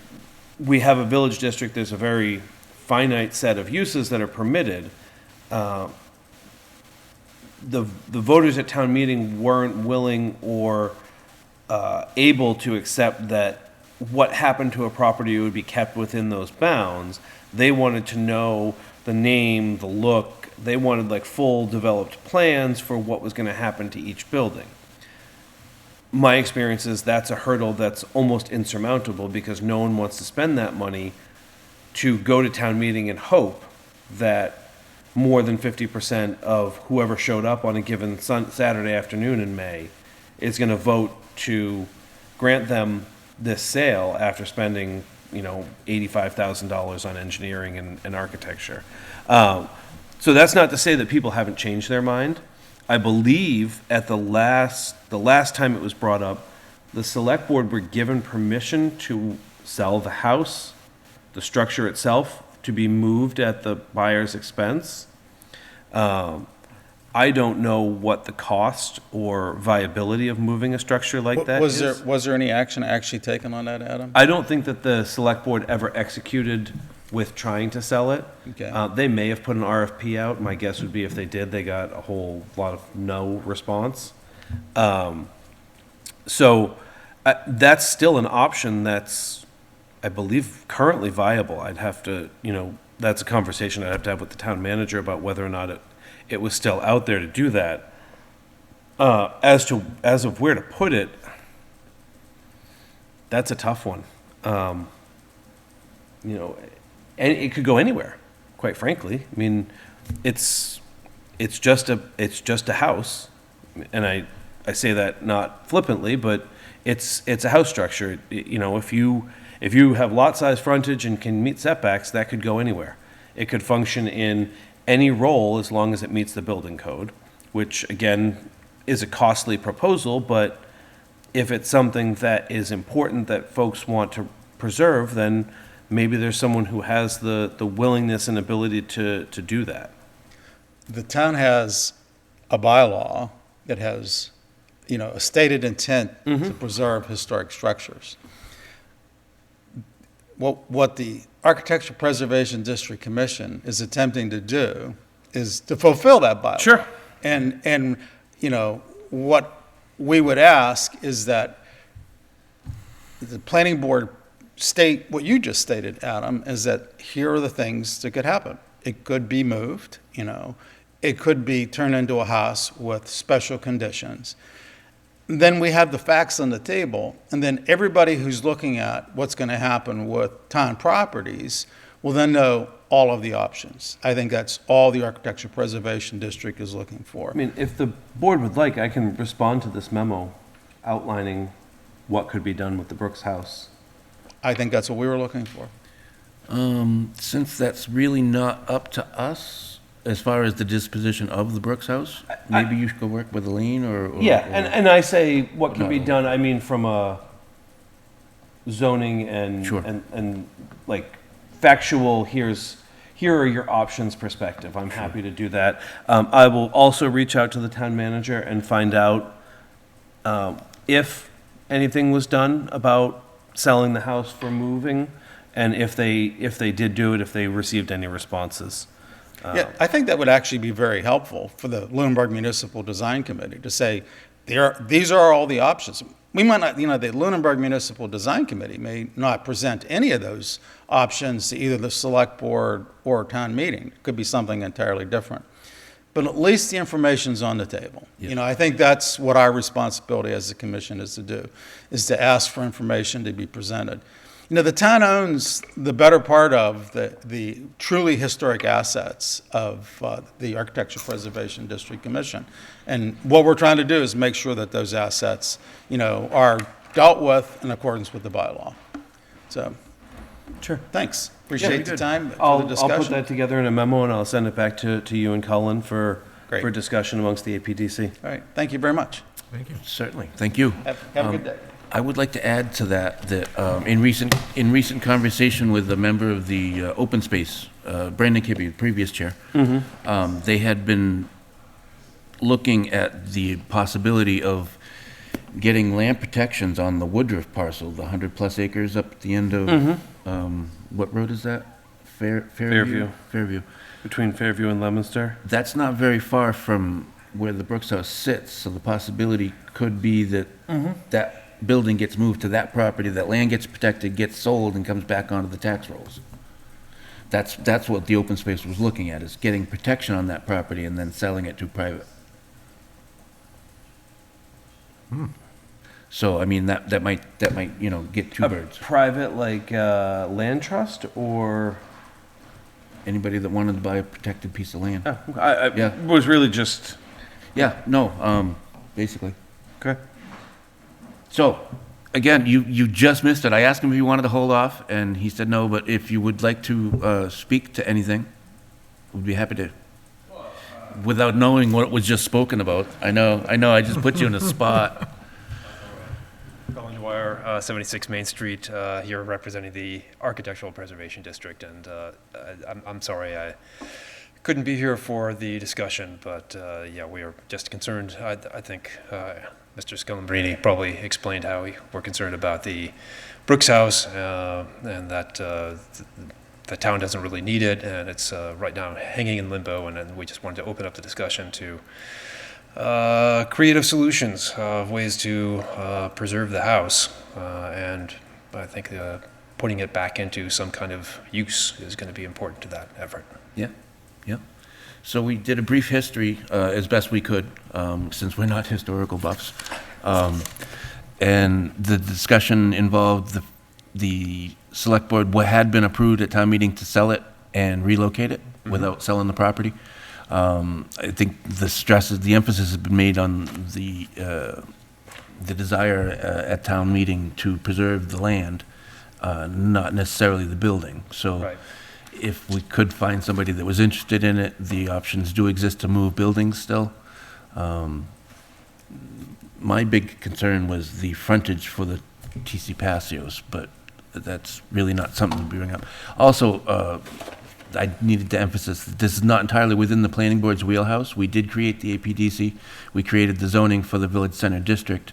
we have a village district, there's a very finite set of uses that are permitted. The voters at town meeting weren't willing or able to accept that what happened to a property would be kept within those bounds. They wanted to know the name, the look. They wanted like full developed plans for what was going to happen to each building. My experience is that's a hurdle that's almost insurmountable because no one wants to spend that money to go to town meeting and hope that more than 50% of whoever showed up on a given Saturday afternoon in May is going to vote to grant them this sale after spending, $85,000 on engineering and architecture. So that's not to say that people haven't changed their mind. I believe at the last time it was brought up, the select board were given permission to sell the house, the structure itself, to be moved at the buyer's expense. I don't know what the cost or viability of moving a structure like that is. Was there any action actually taken on that, Adam? I don't think that the select board ever executed with trying to sell it. Okay. They may have put an RFP out. My guess would be if they did, they got a whole lot of no response. So that's still an option that's, I believe, currently viable. I'd have to, that's a conversation I'd have to have with the town manager about whether or not it was still out there to do that. As of where to put it, that's a tough one. And it could go anywhere, quite frankly. I mean, it's just a house, and I say that not flippantly, but it's a house structure. If you have lot size frontage and can meet setbacks, that could go anywhere. It could function in any role as long as it meets the building code, which again is a costly proposal, but if it's something that is important that folks want to preserve, then maybe there's someone who has the willingness and ability to do that. The town has a bylaw that has, a stated intent to preserve historic structures. What the Architecture Preservation District Commission is attempting to do is to fulfill that bylaw. Sure. And what we would ask is that the planning board state what you just stated, Adam, is that here are the things that could happen. It could be moved, it could be turned into a house with special conditions. Then we have the facts on the table, and then everybody who's looking at what's going to happen with town properties will then know, all of the options. I think that's all the Architecture Preservation District is looking for. I mean, if the board would like, I can respond to this memo outlining what could be done with the Brooks house. I think that's what we were looking for. Since that's really not up to us, as far as the disposition of the Brooks house, maybe you should go work with Elaine or. Yeah, and I say what can be No. done, I mean, from a zoning and, Sure. and like factual, here are your options perspective. I'm happy to do that. I will also reach out to the town manager and find out if anything was done about selling the house for moving, and if they did do it, if they received any responses. Yeah, I think that would actually be very helpful for the Lunenburg Municipal Design Committee to say, these are all the options. We might not, the Lunenburg Municipal Design Committee may not present any of those options to either the select board or town meeting. It could be something entirely different. But at least the information's on the table. Yeah. I think that's what our responsibility as a commission is to do, is to ask for information to be presented. The town owns the better part of the truly historic assets of the Architecture Preservation District Commission. And what we're trying to do is make sure that those assets, are dealt with in accordance with the bylaw. So, Sure. thanks. Appreciate the time for the I'll discussion. put that together in a memo and I'll send it back to you and Cullen for Great. discussion amongst the APDC. All right, thank you very much. Thank you. Certainly, thank you. Have a good day. I would like to add to that, in recent conversation with a member of the Open Space, Brandon Kibbe, the previous chair, they had been looking at the possibility of getting land protections on the Woodruff parcel, the 100-plus acres up at the end of, what road is that? Fairview. Fairview. Between Fairview and Leominster? That's not very far from where the Brooks House sits, so the possibility could be that that building gets moved to that property, that land gets protected, gets sold, and comes back onto the tax rolls. That's what the open space was looking at, is getting protection on that property and then selling it to private. So, I mean, that might, get two birds. Private, like, land trust or? Anybody that wanted to buy a protected piece of land. I Yeah. was really just, Yeah, no, basically. okay. So, again, you just missed it. I asked him if he wanted to hold off, and he said no, but if you would like to speak to anything, we'd be happy to. Without knowing what was just spoken about. I know, I just put you in a spot. Colin Dwyer, 76 Main Street, here representing the Architectural Preservation District, and I'm sorry I couldn't be here for the discussion, but yeah, we are just concerned. I think Mr. Scalambrini probably explained how we're concerned about the Brooks house, and that the town doesn't really need it, and it's right now hanging in limbo, and then we just wanted to open up the discussion to creative solutions of ways to preserve the house, and I think putting it back into some kind of use is going to be important to that effort. Yeah, yeah. So we did a brief history as best we could, since we're not historical buffs. And the discussion involved the select board, what had been approved at town meeting to sell it and relocate it without selling the property. I think the emphasis has been made on the desire at town meeting to preserve the land, not necessarily the building. So Right. if we could find somebody that was interested in it, the options do exist to move buildings still. My big concern was the frontage for the TC Passios, but that's really not something to bring up. Also, I needed to emphasize that this is not entirely within the planning board's wheelhouse. We did create the APDC. We created the zoning for the Village Center District.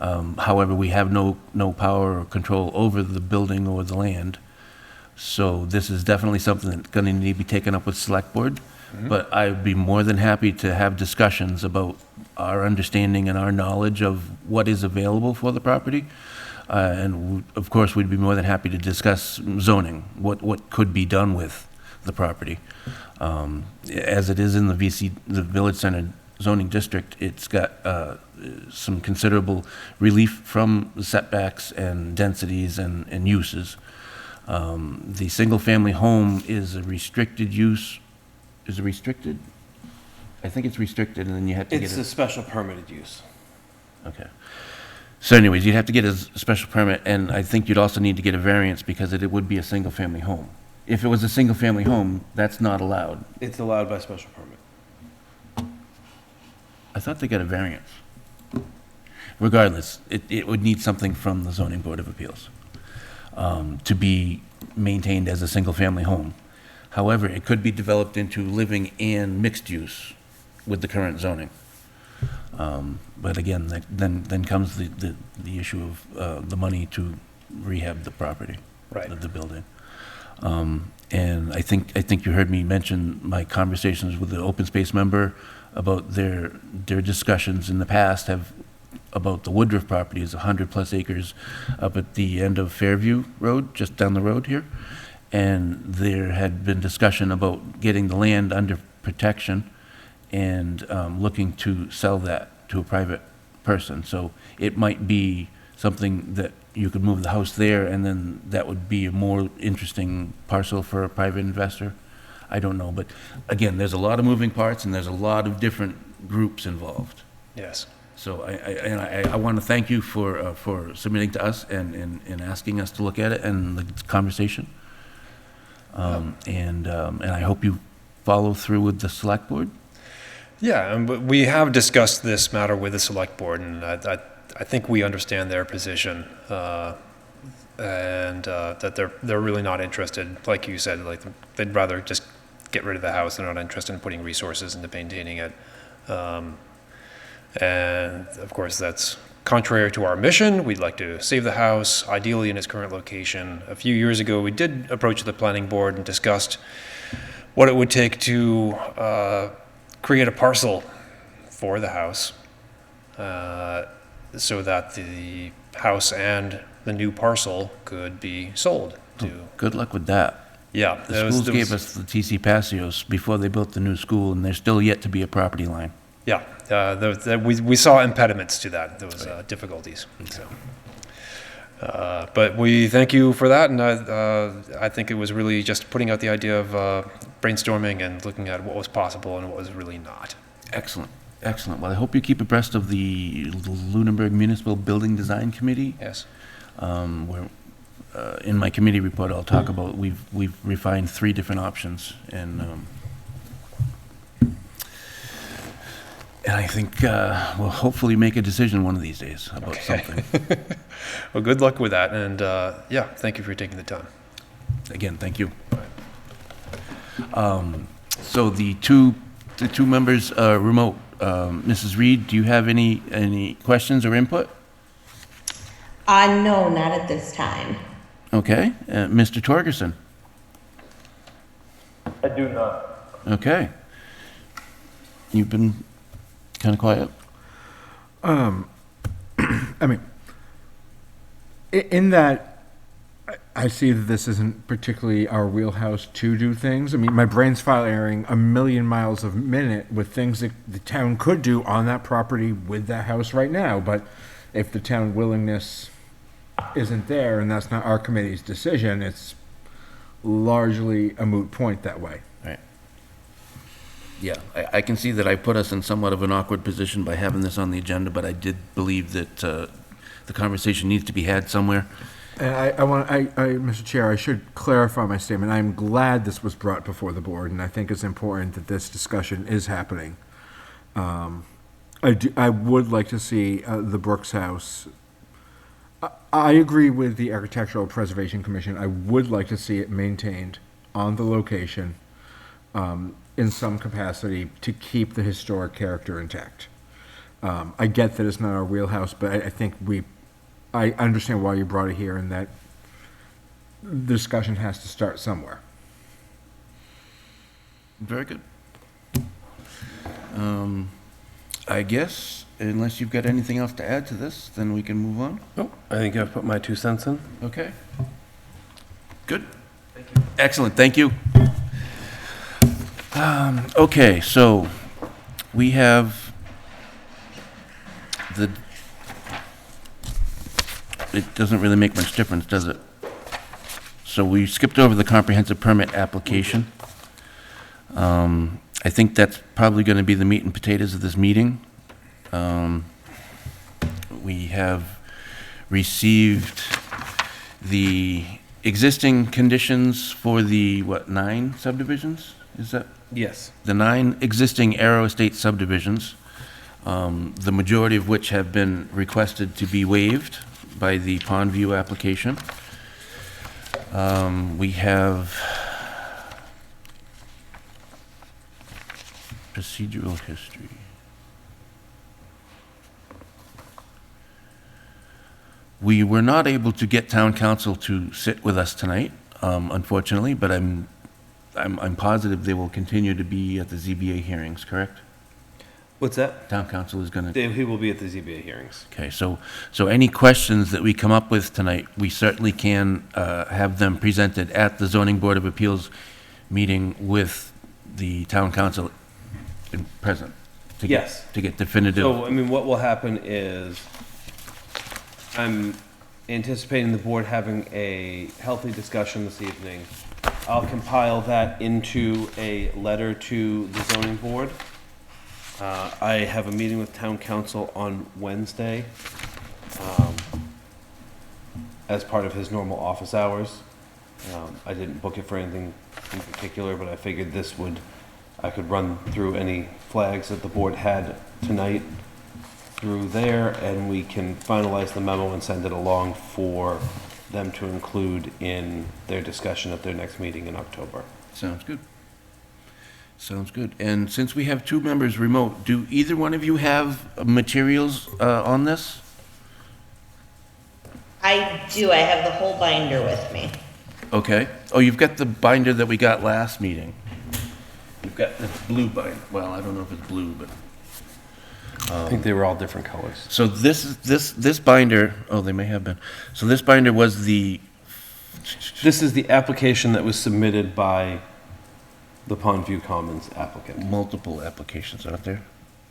However, we have no power or control over the building or the land. So this is definitely something that's going to need to be taken up with select board. But I'd be more than happy to have discussions about our understanding and our knowledge of what is available for the property. And of course, we'd be more than happy to discuss zoning, what could be done with the property. As it is in the Village Center zoning district, it's got some considerable relief from the setbacks and densities and uses. The single-family home is a restricted use, is it restricted? I think it's restricted, and then you have to get It's a special permitted use. Okay. So anyways, you'd have to get a special permit, and I think you'd also need to get a variance because it would be a single-family home. If it was a single-family home, that's not allowed. It's allowed by special permit. I thought they got a variance. Regardless, it would need something from the zoning board of appeals to be maintained as a single-family home. However, it could be developed into living and mixed use with the current zoning. But again, then comes the issue of the money to rehab the property. Right. Of the building. And I think you heard me mention my conversations with the open space member about their discussions in the past about the Woodruff property is 100+ acres up at the end of Fairview Road, just down the road here. And there had been discussion about getting the land under protection and looking to sell that to a private person. So it might be something that you could move the house there, and then that would be a more interesting parcel for a private investor. I don't know, but again, there's a lot of moving parts, and there's a lot of different groups involved. Yes. So I want to thank you for submitting to us and asking us to look at it and the conversation. And I hope you follow through with the select board. Yeah, and we have discussed this matter with the select board, and I think we understand their position, and that they're really not interested, like you said, like they'd rather just get rid of the house. They're not interested in putting resources into maintaining it. And of course, that's contrary to our mission. We'd like to save the house, ideally in its current location. A few years ago, we did approach the planning board and discussed what it would take to create a parcel for the house, so that the house and the new parcel could be sold to. Good luck with that. Yeah. The schools gave us the TC Passios before they built the new school, and there's still yet to be a property line. Yeah, we saw impediments to that. There was difficulties. So. But we thank you for that, and I think it was really just putting out the idea of brainstorming and looking at what was possible and what was really not. Excellent, excellent. Well, I hope you keep abreast of the Lunenburg Municipal Building Design Committee. Yes. Where in my committee report, I'll talk about we've refined 3 different options, and I think we'll hopefully make a decision one of these days about something. Well, good luck with that, and yeah, thank you for taking the time. Again, thank you. So the two members remote. Mrs. Reed, do you have any questions or input? No, not at this time. Okay. Mr. Torgerson? I do not. Okay. You've been kind of quiet. I mean, in that, I see that this isn't particularly our wheelhouse to do things. I mean, my brain's firing a million miles a minute with things that the town could do on that property with that house right now. But if the town willingness isn't there, and that's not our committee's decision, it's largely a moot point that way. Right. Yeah, I can see that I put us in somewhat of an awkward position by having this on the agenda, but I did believe that the conversation needs to be had somewhere. And Mr. Chair, I should clarify my statement. I'm glad this was brought before the board, and I think it's important that this discussion is happening. I would like to see the Brooks House. I agree with the Architectural Preservation Commission. I would like to see it maintained on the location in some capacity to keep the historic character intact. I get that it's not our wheelhouse, but I think I understand why you brought it here, and that the discussion has to start somewhere. Very good. I guess, unless you've got anything else to add to this, then we can move on. Nope, I think I've put my 2 cents in. Okay. Good. Thank you. Excellent, thank you. Okay, so we have it doesn't really make much difference, does it? So we skipped over the comprehensive permit application. I think that's probably going to be the meat and potatoes of this meeting. We have received the existing conditions for the, 9 subdivisions? Is that? Yes. The 9 existing Arrow Estate subdivisions, the majority of which have been requested to be waived by the Pond View application. We have procedural history. We were not able to get town council to sit with us tonight, unfortunately, but I'm positive they will continue to be at the ZBA hearings, correct? What's that? Town council is going to... He will be at the ZBA hearings. Okay, so any questions that we come up with tonight, we certainly can have them presented at the Zoning Board of Appeals meeting with the town council present. Yes. To get definitive... So, I mean, what will happen is, I'm anticipating the board having a healthy discussion this evening. I'll compile that into a letter to the zoning board. I have a meeting with town council on Wednesday, as part of his normal office hours. I didn't book it for anything in particular, but I figured I could run through any flags that the board had tonight through there, and we can finalize the memo and send it along for them to include in their discussion at their next meeting in October. Sounds good. Sounds good. And since we have 2 members remote, do either one of you have materials on this? I do. I have the whole binder with me. Okay. Oh, you've got the binder that we got last meeting. You've got the blue binder. Well, I don't know if it's blue, but... I think they were all different colors. So this binder, oh, they may have been. So this binder was the... This is the application that was submitted by the Pondview Commons applicant. Multiple applications out there.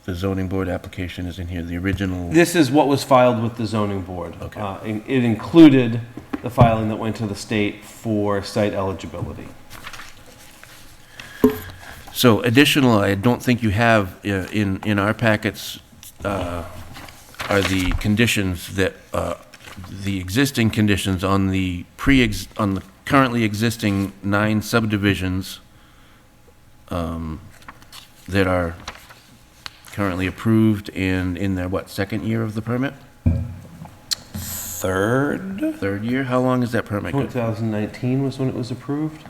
The zoning board application is in here, the original... This is what was filed with the zoning board. Okay. It included the filing that went to the state for site eligibility. So additional, I don't think you have in our packets are the conditions that, the existing conditions on the currently existing 9 subdivisions that are currently approved and in their, second year of the permit? Third year? How long is that permit good? 2019 was when it was approved?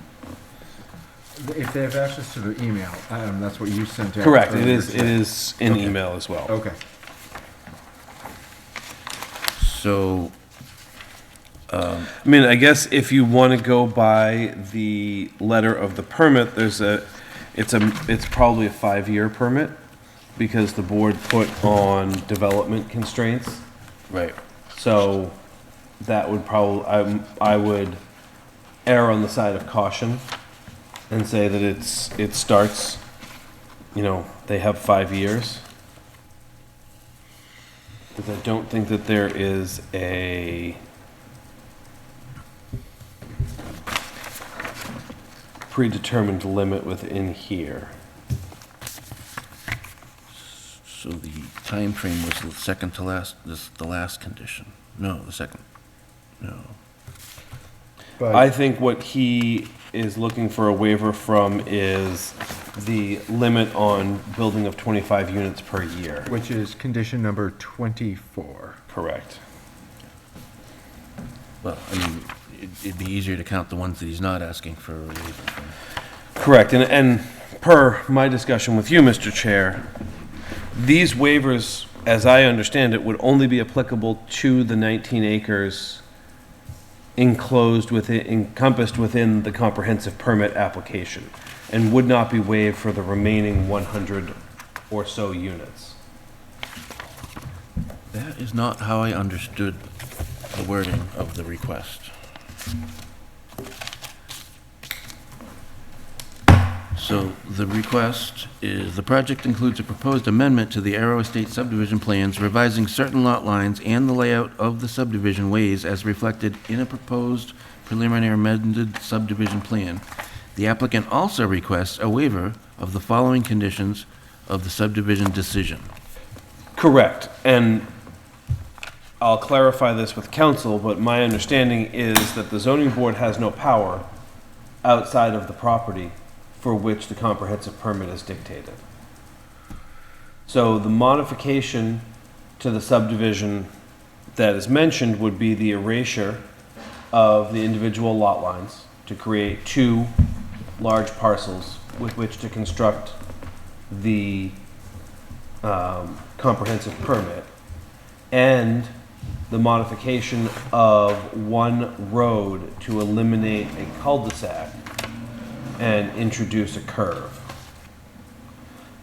If they have access to the email, that's what you sent out. Correct, earlier it today. is in email as well. Okay. So, I mean, I guess if you want to go by the letter of the permit, it's probably a 5-year permit because the board put on development constraints. right. So that would I would err on the side of caution and say that it starts, they have 5 years. Because I don't think that there is a predetermined limit within here. So the time frame was the second to last, the last condition. No, the second. No. But I think what he is looking for a waiver from is the limit on building of 25 units per year. which is condition number 24. Correct. Well, I mean, it'd be easier to count the ones that he's not asking for a waiver from. Correct, and per my discussion with you, Mr. Chair, these waivers, as I understand it, would only be applicable to the 19 acres encompassed within the comprehensive permit application, and would not be waived for the remaining 100 or so units. That is not how I understood the wording of the request. So the request is, the project includes a proposed amendment to the Arrow Estate subdivision plans, revising certain lot lines and the layout of the subdivision ways as reflected in a proposed preliminary amended subdivision plan. The applicant also requests a waiver of the following conditions of the subdivision decision. Correct, and I'll clarify this with council, but my understanding is that the zoning board has no power outside of the property for which the comprehensive permit is dictated. So the modification to the subdivision that is mentioned would be the erasure of the individual lot lines to create two large parcels with which to construct the comprehensive permit, and the modification of one road to eliminate a cul-de-sac and introduce a curve.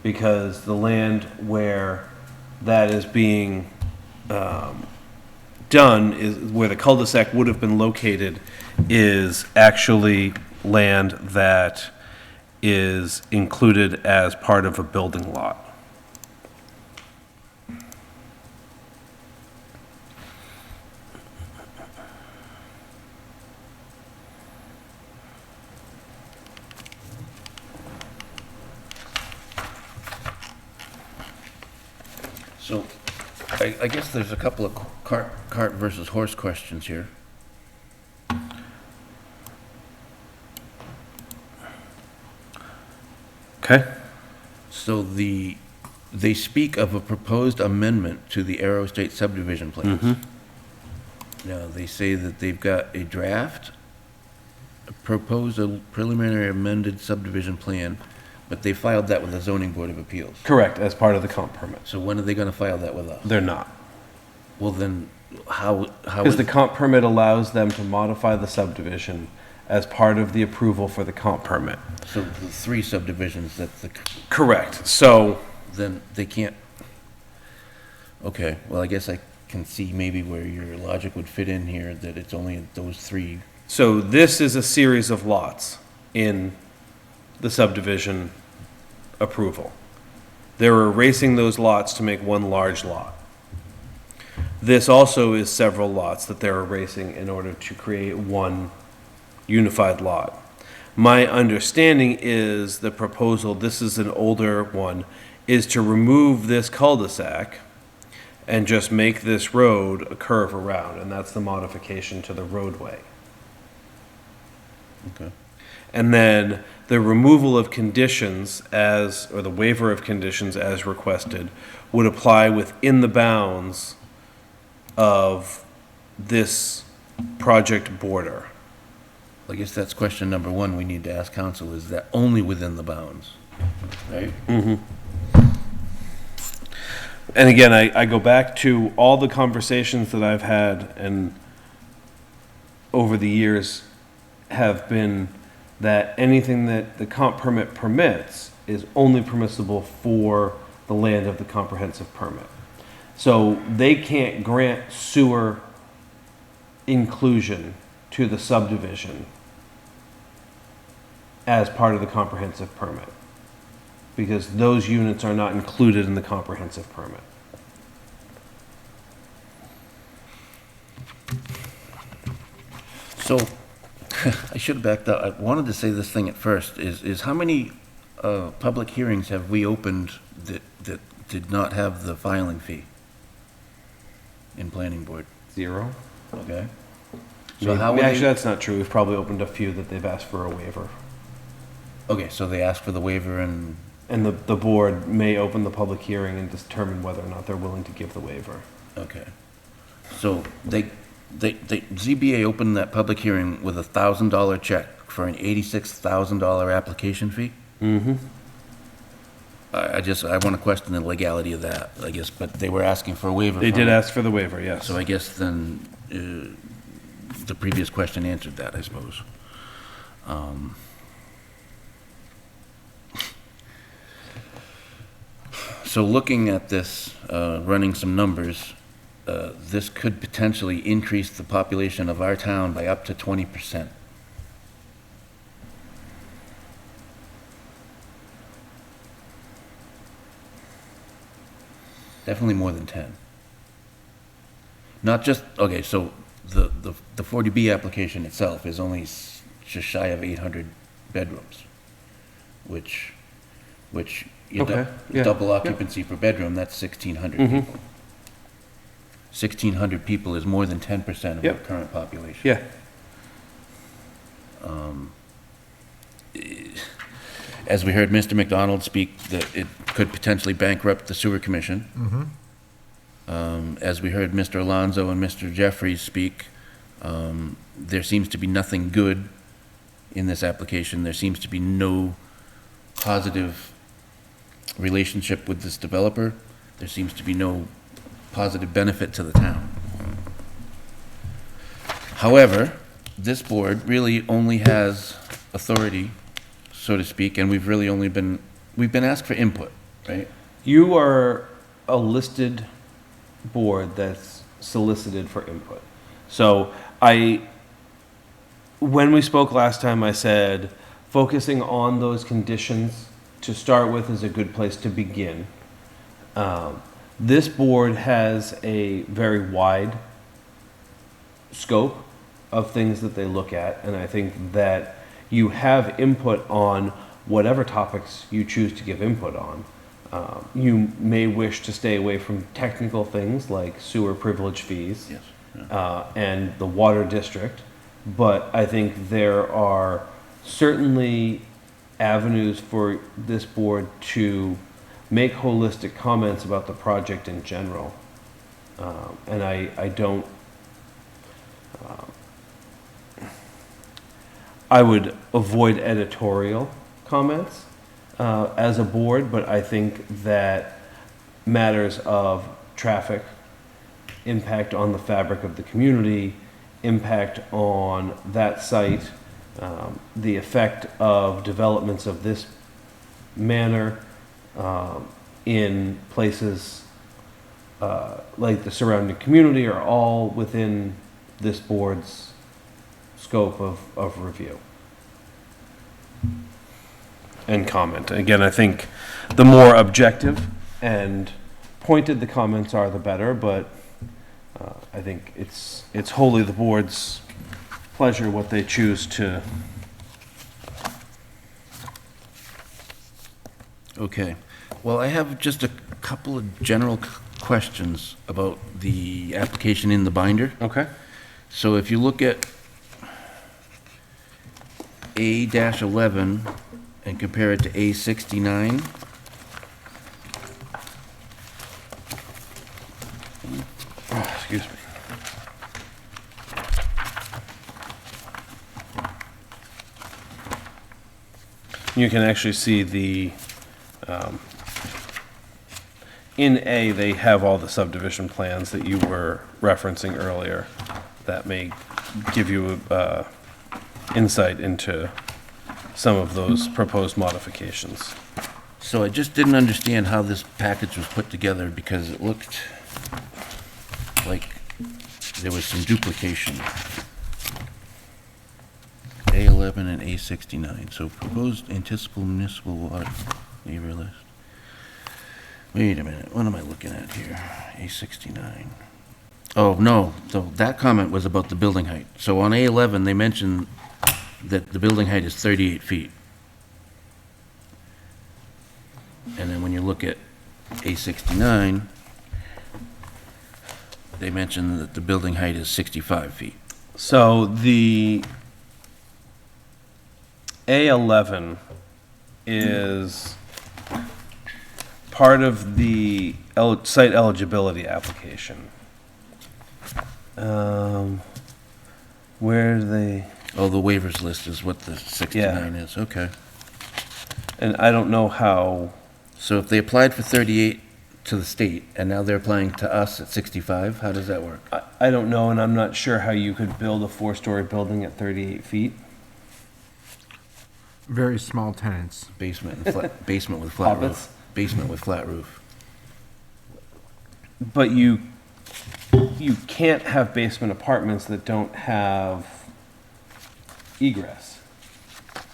Because the land where that is being done is where the cul-de-sac would have been located is actually land that is included as part of a building lot. So, I guess there's a couple of cart versus horse questions here. Okay. So they speak of a proposed amendment to the Arrow State subdivision plans. Now, they say that they've got a draft, proposed a preliminary amended subdivision plan, but they filed that with the zoning board of appeals. Correct, as part of the comp permit. So when are they gonna file that with us? They're not. Well, then, how Because is, the comp permit allows them to modify the subdivision as part of the approval for the comp permit. so the three subdivisions that Correct. So, then they can't, okay, well, I guess I can see maybe where your logic would fit in here, that it's only those three. so this is a series of lots in the subdivision approval. They're erasing those lots to make one large lot. This also is several lots that they're erasing in order to create one unified lot. My understanding is the proposal, this is an older one, is to remove this cul-de-sac and just make this road a curve around, and that's the modification to the roadway. Okay. And then the removal of conditions or the waiver of conditions as requested would apply within the bounds of this project border. I guess that's question number one we need to ask council, is that only within the bounds, right? And again, I go back to all the conversations that I've had and over the years have been that anything that the comp permit permits is only permissible for the land of the comprehensive permit. So they can't grant sewer inclusion to the subdivision as part of the comprehensive permit, because those units are not included in the comprehensive permit. So, I should have backed up. I wanted to say this thing at first, is how many public hearings have we opened that did not have the filing fee in planning board? 0. Okay. So So how would actually, they, that's not true. We've probably opened a few that they've asked for a waiver. okay, so they asked for the waiver and, And the board may open the public hearing and determine whether or not they're willing to give the waiver. okay. So they ZBA opened that public hearing with $1,000 check for an $86,000 application fee? Mm-hmm. I want to question the legality of that, I guess, but they were asking for a waiver. They from did it. ask for the waiver, yes. So I guess then, the previous question answered that, I suppose. So looking at this, running some numbers, this could potentially increase the population of our town by up to 20%. Definitely more than 10. Not just, okay, so the 40B application itself is only just shy of 800 bedrooms, which you Okay, yeah, double occupancy per bedroom, that's 1,600 Mhm. people. 1,600 people is more than 10% of our Yep. current population. Yeah. As we heard Mr. McDonald speak, that it could potentially bankrupt the sewer commission. As we heard Mr. Alonso and Mr. Jeffries speak, there seems to be nothing good in this application. There seems to be no positive relationship with this developer. There seems to be no positive benefit to the town. However, this board really only has authority, so to speak, and we've been asked for input, right? You are a listed board that's solicited for input. So when we spoke last time, I said, focusing on those conditions to start with is a good place to begin. This board has a very wide scope of things that they look at, and I think that you have input on whatever topics you choose to give input on. You may wish to stay away from technical things like sewer privilege fees. Yes. And the water district, but I think there are certainly avenues for this board to make holistic comments about the project in general. And I don't, I would avoid editorial comments as a board, but I think that matters of traffic, impact on the fabric of the community, impact on that site, the effect of developments of this manner in places like the surrounding community are all within this board's scope of review and comment. Again, I think the more objective and pointed the comments are, the better, but I think it's wholly the board's pleasure what they choose to. Okay. Well, I have just a couple of general questions about the application in the binder. Okay. So if you look at A-11 and compare it to A69, Excuse me. You can actually see the, in A, they have all the subdivision plans that you were referencing earlier. That may give you insight into some of those proposed modifications. so I just didn't understand how this package was put together because it looked like there was some duplication. A11 and A69, so proposed anticipable municipal water waiver list. Wait a minute, what am I looking at here? A69. Oh, no, so that comment was about the building height. So on A11, they mentioned that the building height is 38 feet. And then when you look at A69, they mentioned that the building height is 65 feet. So the A11 is part of the site eligibility application. Where do they, Oh, the waivers list is what the 69 is, okay. and I don't know how, So if they applied for 38 to the state, and now they're applying to us at 65, how does that work? I don't know, and I'm not sure how you could build a 4-story building at 38 feet. Very small tenants. Basement and flat, basement with flat Hobbits. roof. Basement with flat roof. But you can't have basement apartments that don't have egress.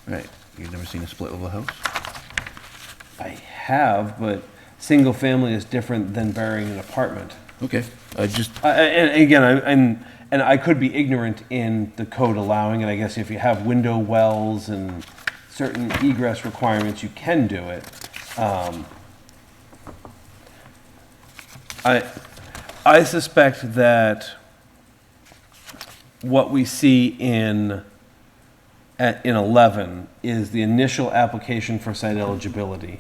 Right, you've never seen a split level house? I have, but single family is different than burying an apartment. Okay, I just, And again, and I could be ignorant in the code allowing it. I guess if you have window wells and certain egress requirements, you can do it. I suspect that what we see in 11 is the initial application for site eligibility.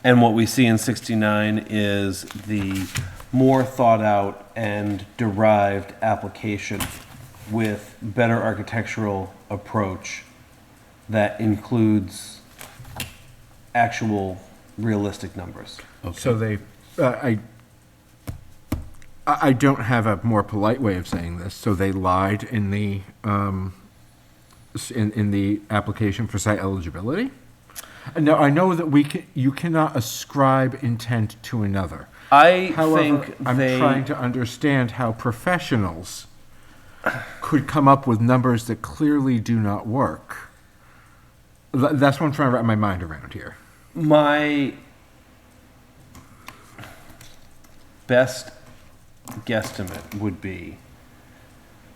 And what we see in 69 is the more thought out and derived application with better architectural approach that includes actual realistic numbers. So they, I don't have a more polite way of saying this, so they lied in the, in the application for site eligibility? Now, I know that you cannot ascribe intent to another. However, think I'm trying to understand how professionals could come up with numbers that clearly do not work. That's what I'm trying to wrap my mind around here. My best guesstimate would be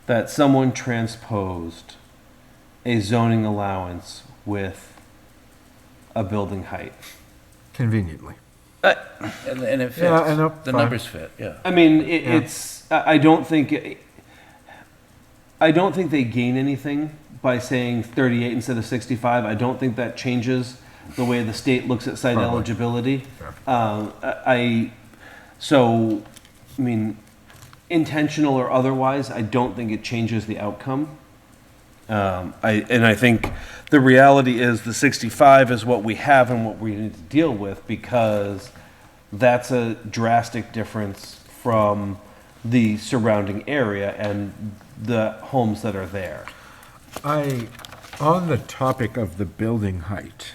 that someone transposed a zoning allowance with a building height. Conveniently. And it fits. Yeah, I know. The Fine. numbers fit, yeah. I mean, I don't think they gain anything by saying 38 instead of 65. I don't think that changes the way the state looks at site Probably. eligibility. Fair. So, I mean, intentional or otherwise, I don't think it changes the outcome. I think the reality is the 65 is what we have and what we need to deal with, because that's a drastic difference from the surrounding area and the homes that are there. On the topic of the building height,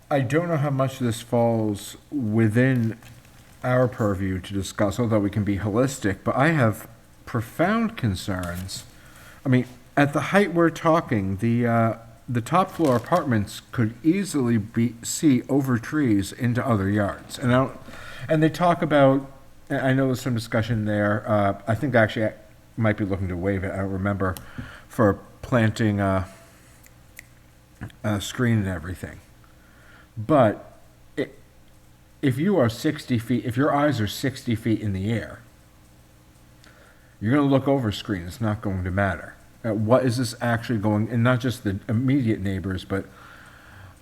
I don't know how much this falls within our purview to discuss, although we can be holistic, but I have profound concerns. I mean, at the height we're talking, the top floor apartments could easily see over trees into other yards. And they talk about, I know there's some discussion there, I think actually I might be looking to waive it, I don't remember, for planting a screen and everything. But if you are 60 feet, if your eyes are 60 feet in the air, you're going to look over screen. It's not going to matter. What is this actually going, and not just the immediate neighbors, but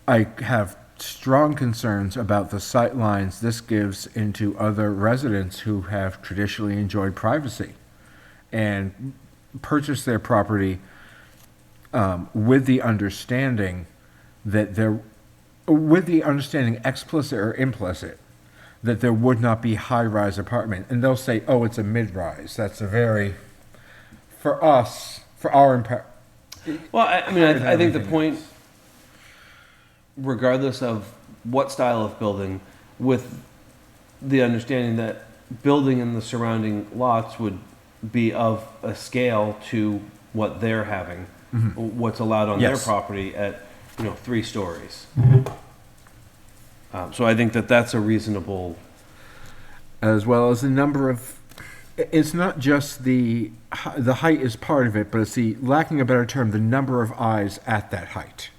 I have strong concerns about the sight lines this gives into other residents who have traditionally enjoyed privacy and purchased their property with the understanding that with the understanding, explicit or implicit, that there would not be high-rise apartment. And they'll say, oh, it's a mid-rise. That's a very, for us, for our impact. Well, I think the point, regardless of what style of building, with the understanding that building in the surrounding lots would be of a scale to what they're having, what's allowed on their Yes. property at 3 stories. So I think that that's a reasonable. As well as the number of, it's not just the height is part of it, but it's the, lacking a better term, the number of eyes at that height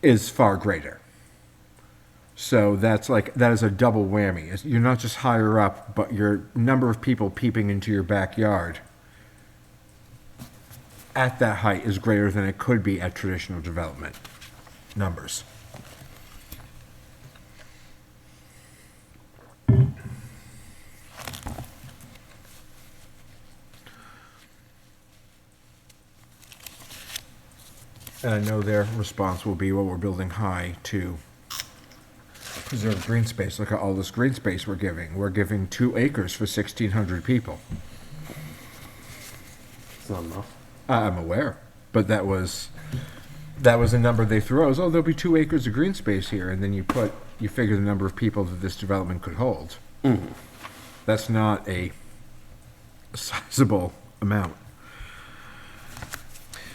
is far greater. So that is a double whammy. You're not just higher up, but your number of people peeping into your backyard at that height is greater than it could be at traditional development numbers. And I know their response will be, well, we're building high to preserve green space. Look at all this green space we're giving. We're giving 2 acres for 1,600 people. It's not enough. I'm aware, but that was a number they threw out. There'll be 2 acres of green space here, and then you figure the number of people that this development could hold. That's not a sizable amount.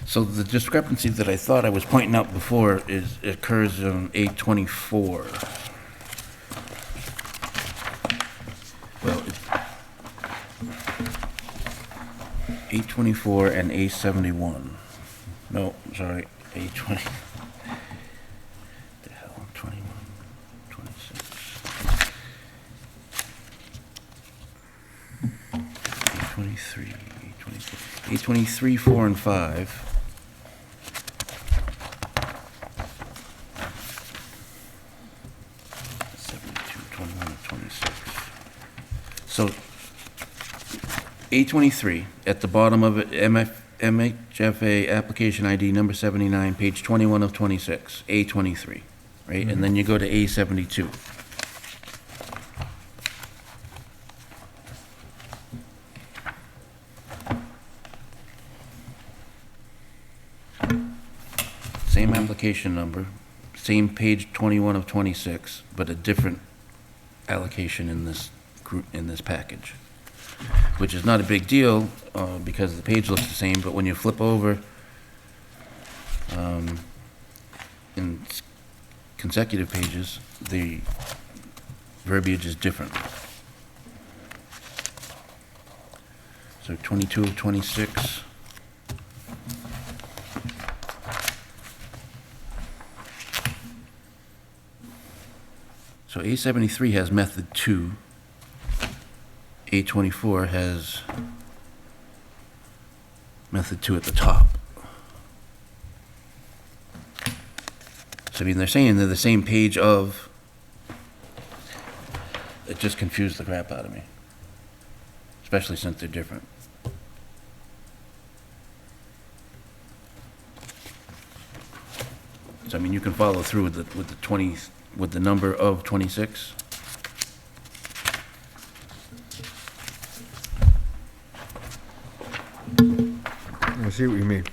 So the discrepancy that I thought I was pointing out before occurs on 824. Well, 824 and A71. No, sorry, A20. The hell, 21, 26. 823, 824. 823, 4, and 5. So, A23, at the bottom of it, MHFA application ID number 79, page 21 of 26, A23, right? And then you go to A72. Same application number, same page 21 of 26, but a different allocation in this group, in this package, which is not a big deal because the page looks the same, but when you flip over in consecutive pages, the verbiage is different. So 22 of 26. So A73 has method 2. A24 has method 2 at the top. So I mean, they're saying they're the same page of, it just confused the crap out of me, especially since they're different. So I mean, you can follow through with the 20, with the number of 26. I see what you mean.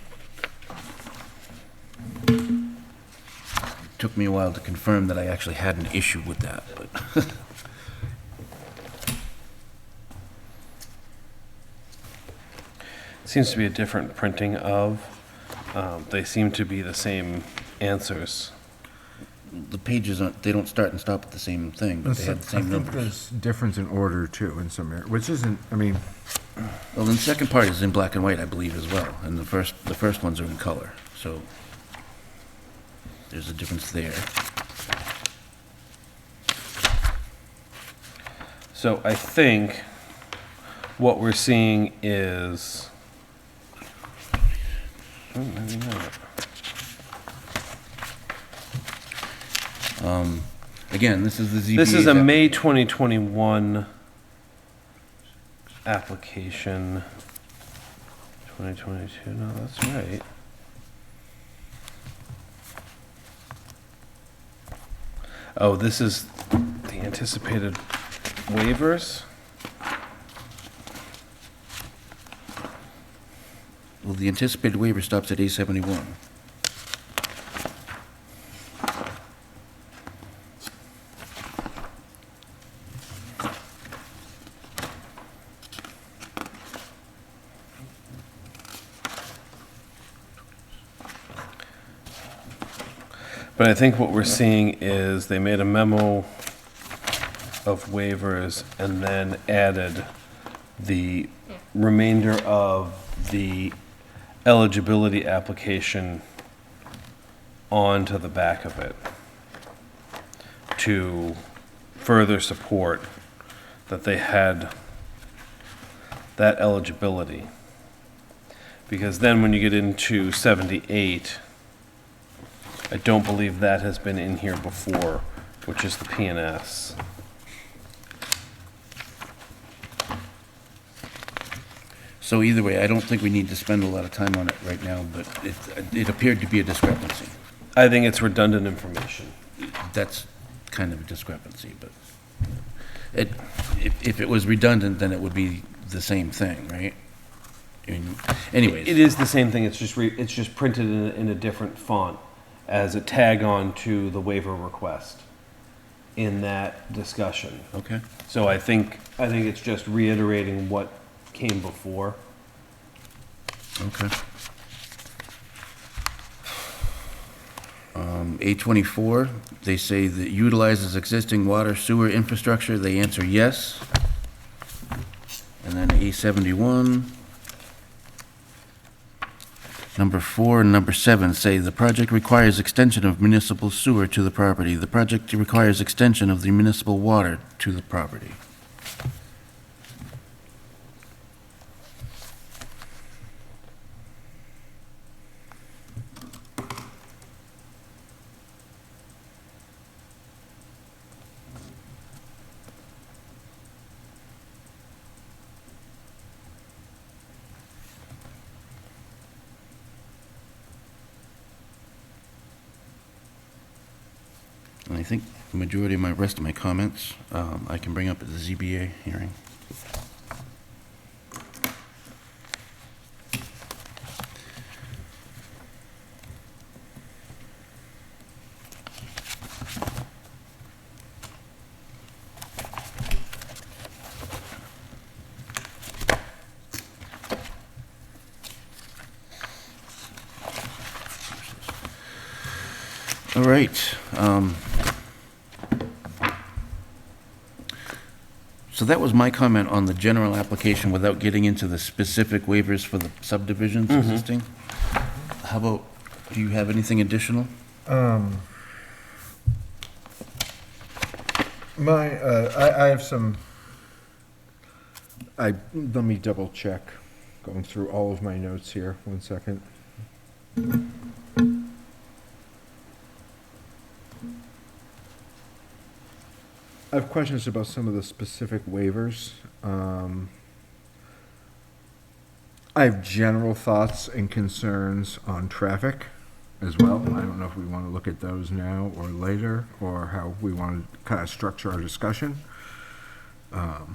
Took me a while to confirm that I actually had an issue with that, but Seems to be a different printing of, they seem to be the same answers. the pages aren't, they don't start and stop at the same thing, but they have the I same think numbers. there's difference in order too in some areas, which isn't, I mean, Well, then the second part is in black and white, I believe, as well, and the first ones are in color, so there's a difference there. So I think what we're seeing is, oh, maybe not. Again, this is the ZBA. This is a May 2021 application. 2022, no, that's right. Oh, this is the anticipated waivers? Well, the anticipated waiver stops at A71. But I think what we're seeing is they made a memo of waivers and then added the remainder of the eligibility application onto the back of it to further support that they had that eligibility. Because then when you get into 78, I don't believe that has been in here before, which is the PNS. So either way, I don't think we need to spend a lot of time on it right now, but it appeared to be a discrepancy. I think it's redundant information. That's kind of a discrepancy, but if it was redundant, then it would be the same thing, right? I mean, anyways. It is the same thing, it's just printed in a different font as a tag on to the waiver request in that discussion. Okay. So I think it's just reiterating what came before. Okay. A24, they say that utilizes existing water sewer infrastructure, they answer yes. And then A71, Number 4 and number 7 say the project requires extension of municipal sewer to the property. The project requires extension of the municipal water to the property. And I think the majority of rest of my comments, I can bring up at the ZBA hearing. All right. So that was my comment on the general application without getting into the specific waivers for the subdivisions existing. How about, do you have anything additional? I have some, let me double check, going through all of my notes here, 1 second. I have questions about some of the specific waivers. I have general thoughts and concerns on traffic as well. I don't know if we want to look at those now or later, or how we want to kind of structure our discussion. Well,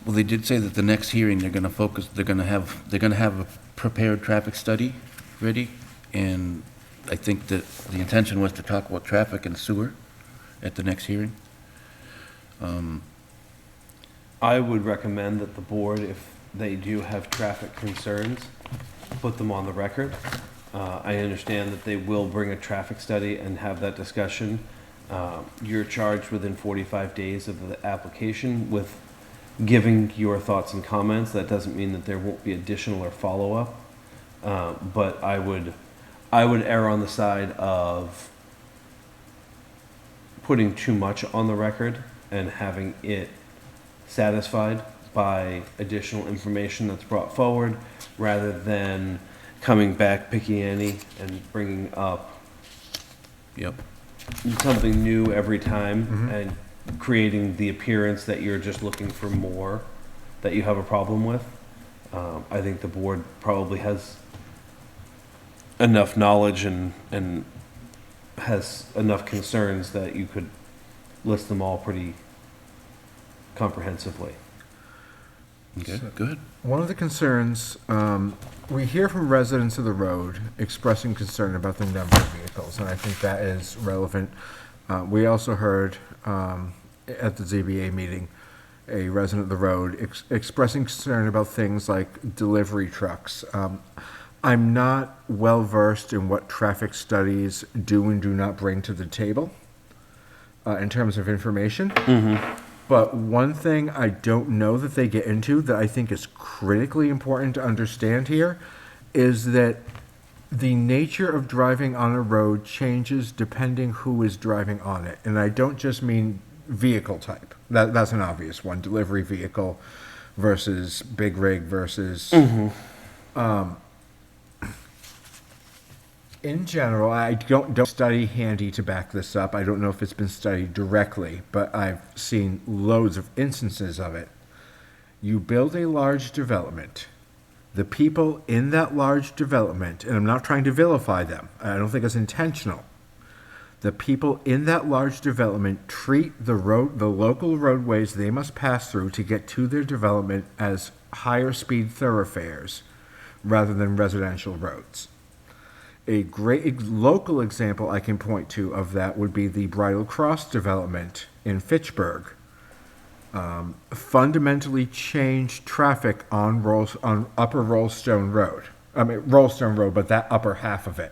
they did say that the next hearing, they're gonna focus, they're gonna have a prepared traffic study ready, and I think that the intention was to talk about traffic and sewer at the next hearing. I would recommend that the board, if they do have traffic concerns, put them on the record. I understand that they will bring a traffic study and have that discussion. You're charged within 45 days of the application with giving your thoughts and comments. That doesn't mean that there won't be additional or follow-up. But I would err on the side of putting too much on the record and having it satisfied by additional information that's brought forward, rather than coming back picky Annie and bringing up Yep. something new every time and creating the appearance that you're just looking for more that you have a problem with. I think the board probably has enough knowledge and has enough concerns that you could list them all pretty comprehensively. Okay, good. One of the concerns, we hear from residents of the road expressing concern about the number of vehicles, and I think that is relevant. We also heard at the ZBA meeting, a resident of the road expressing concern about things like delivery trucks. I'm not well-versed in what traffic studies do and do not bring to the table in terms of information. But one thing I don't know that they get into that I think is critically important to understand here is that the nature of driving on a road changes depending who is driving on it. And I don't just mean vehicle type. That's an obvious one. Delivery vehicle versus big rig versus... In general, I don't study handy to back this up. I don't know if it's been studied directly, but I've seen loads of instances of it. You build a large development. The people in that large development, and I'm not trying to vilify them, I don't think it's intentional. The people in that large development treat the local roadways they must pass through to get to their development as higher speed thoroughfares rather than residential roads. A great local example I can point to of that would be the Bridle Cross development in Fitchburg. Fundamentally changed traffic on Upper Rollstone Road. I mean, Rollstone Road, but that upper half of it,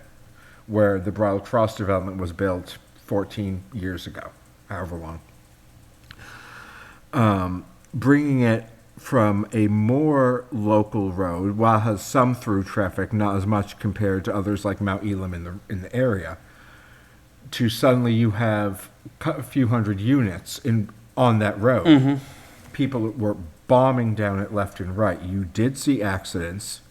where the Bridle Cross development was built 14 years ago, however long. Bringing it from a more local road, while it has some through traffic, not as much compared to others like Mount Elam in the area, to suddenly you have a few hundred units on that road. People were bombing down it left and right. You did see accidents.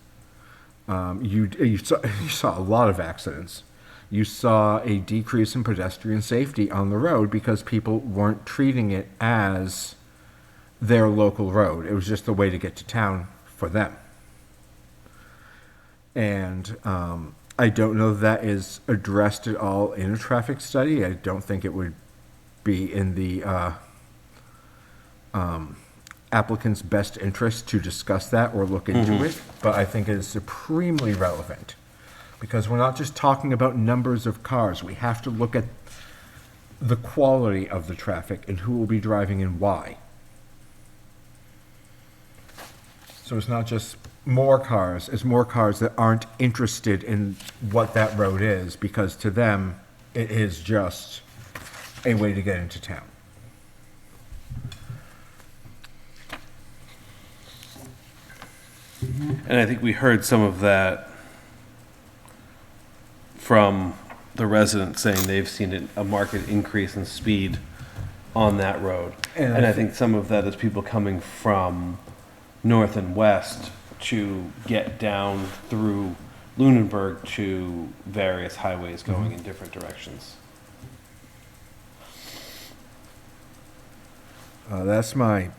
You saw a lot of accidents. You saw a decrease in pedestrian safety on the road because people weren't treating it as their local road. It was just the way to get to town for them. And I don't know if that is addressed at all in a traffic study. I don't think it would be in the applicant's best interest to discuss that or look into it, but I think it is supremely relevant because we're not just talking about numbers of cars. We have to look at the quality of the traffic and who will be driving and why. So it's not just more cars, it's more cars that aren't interested in what that road is because to them it is just a way to get into town. And I think we heard some of that from the residents saying they've seen a marked increase in speed on that road. And I think some of that is people coming from north and west to get down through Lunenburg to various highways going in different directions. That's my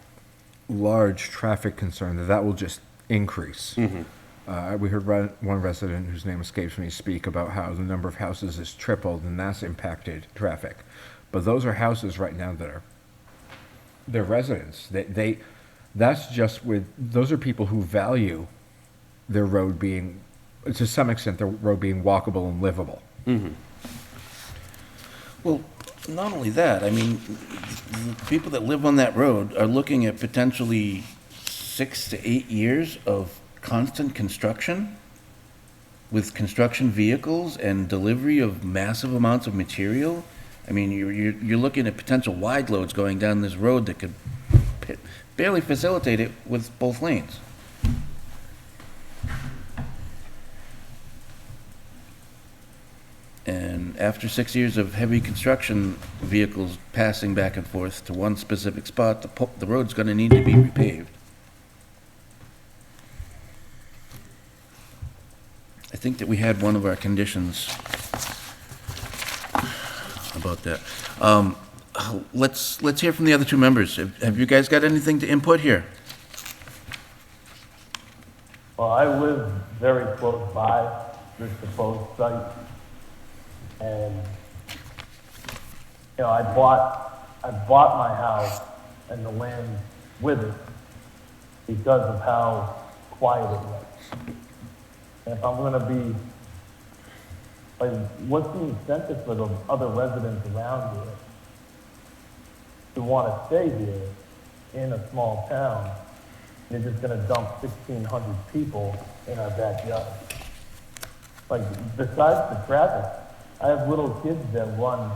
large traffic concern, that will just increase. We heard one resident whose name escapes me speak about how the number of houses has tripled and that's impacted traffic. But those are houses right now that they're residents. That's just those are people who value their road being, to some extent, their road being walkable and livable. Well, not only that, I mean, the people that live on that road are looking at potentially 6 to 8 years of constant construction with construction vehicles and delivery of massive amounts of material. I mean, you're looking at potential wide loads going down this road that could barely facilitate it with both lanes. And after 6 years of heavy construction vehicles passing back and forth to one specific spot, the road's gonna need to be repaved. I think that we had one of our conditions about that. Let's hear from the other two members. Have you guys got anything to input here? Well, I live very close by this proposed site. And, you know, I bought my house and the land with it because of how quiet it was. And if I'm gonna be, like, what's the incentive for the other residents around here to wanna stay here in a small town? You're just gonna dump 1,600 people in our backyard. Like, besides the traffic, I have little kids that run,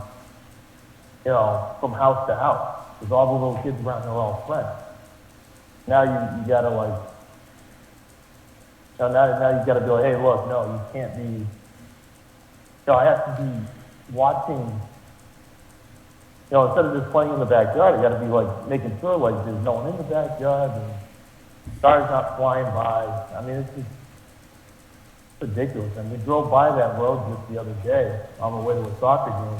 you know, from house to house, because all the little kids around are all friends. Now you gotta like, now you gotta be like, hey, look, no, you can't be, you know, I have to be watching, you know, instead of just playing in the backyard, I gotta be like making sure like there's no one in the backyard and cars not flying by. I mean, it's just ridiculous. And we drove by that road just the other day on the way to a soccer game,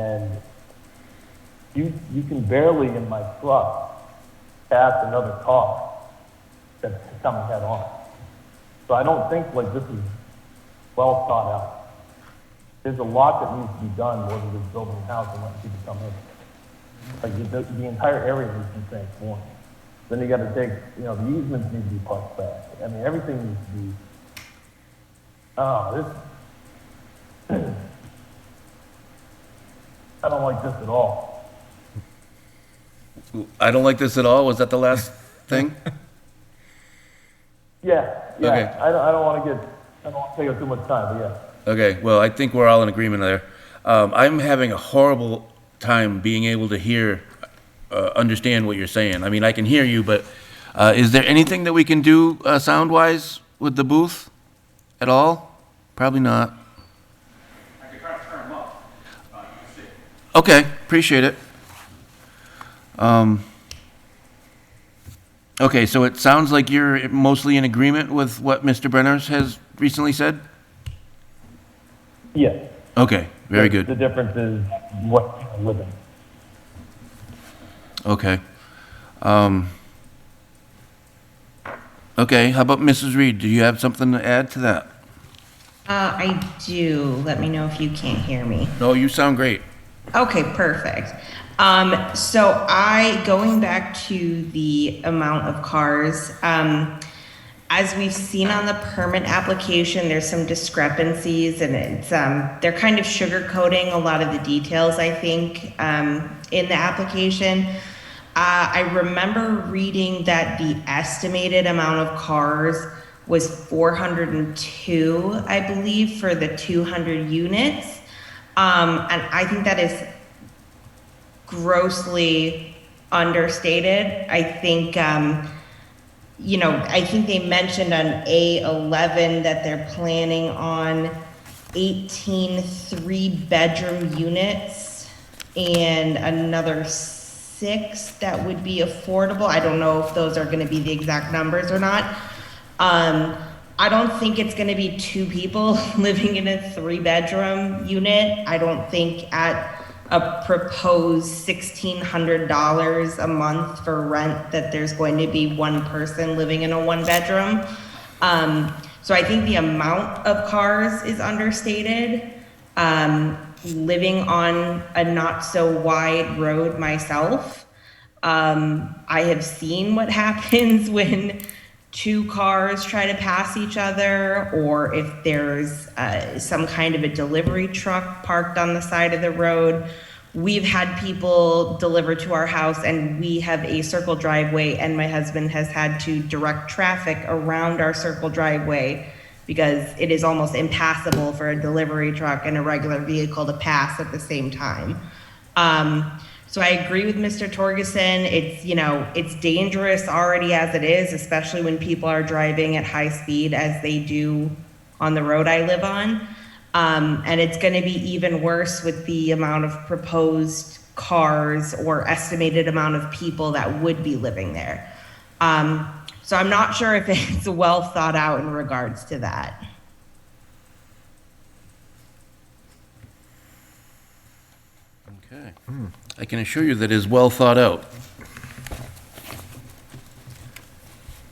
and you can barely in my truck pass another car that's coming head on. So I don't think like this is well thought out. There's a lot that needs to be done more than just building a house and letting people come in. Like the entire area needs to be transformed. Then you got to take, you know, the easements need to be pushed back. I mean, everything needs to be. This, I don't like this at all. I don't like this at all. Was that the last thing? Yeah. Okay. I don't want to take up too much time, but yeah. Okay, well, I think we're all in agreement there. I'm having a horrible time being able to understand what you're saying. I mean, I can hear you, but Is there anything that we can do sound-wise with the booth at all? Probably not. I could try to turn them up. Okay, appreciate it. Okay, so it sounds like you're mostly in agreement with what Mr. Brenners has recently said? Yes. Okay, very The good. difference is what you're living. Okay. Okay, how about Mrs. Reed? Do you have something to add to that? I do. Let me know if you can't hear me. No, you sound great. Okay, perfect. So going back to the amount of cars, as we've seen on the permit application, there's some discrepancies and it's, they're kind of sugarcoating a lot of the details, I think, in the application. I remember reading that the estimated amount of cars was 402, I believe, for the 200 units. And I think that is grossly understated. I think, I think they mentioned on A11 that they're planning on 18 three-bedroom units and another 6 that would be affordable. I don't know if those are going to be the exact numbers or not. I don't think it's going to be 2 people living in a 3-bedroom unit. I don't think at a proposed $1,600 a month for rent that there's going to be 1 person living in a 1-bedroom. So I think the amount of cars is understated. Living on a not so wide road myself, I have seen what happens when 2 cars try to pass each other, or if there's some kind of a delivery truck parked on the side of the road. We've had people deliver to our house and we have a circle driveway, and my husband has had to direct traffic around our circle driveway because it is almost impassable for a delivery truck and a regular vehicle to pass at the same time. So I agree with Mr. Torgerson. It's dangerous already as it is, especially when people are driving at high speed as they do on the road I live on. And it's going to be even worse with the amount of proposed cars or estimated amount of people that would be living there. So I'm not sure if it's well thought out in regards to that. Okay. I can assure you that it is well thought out.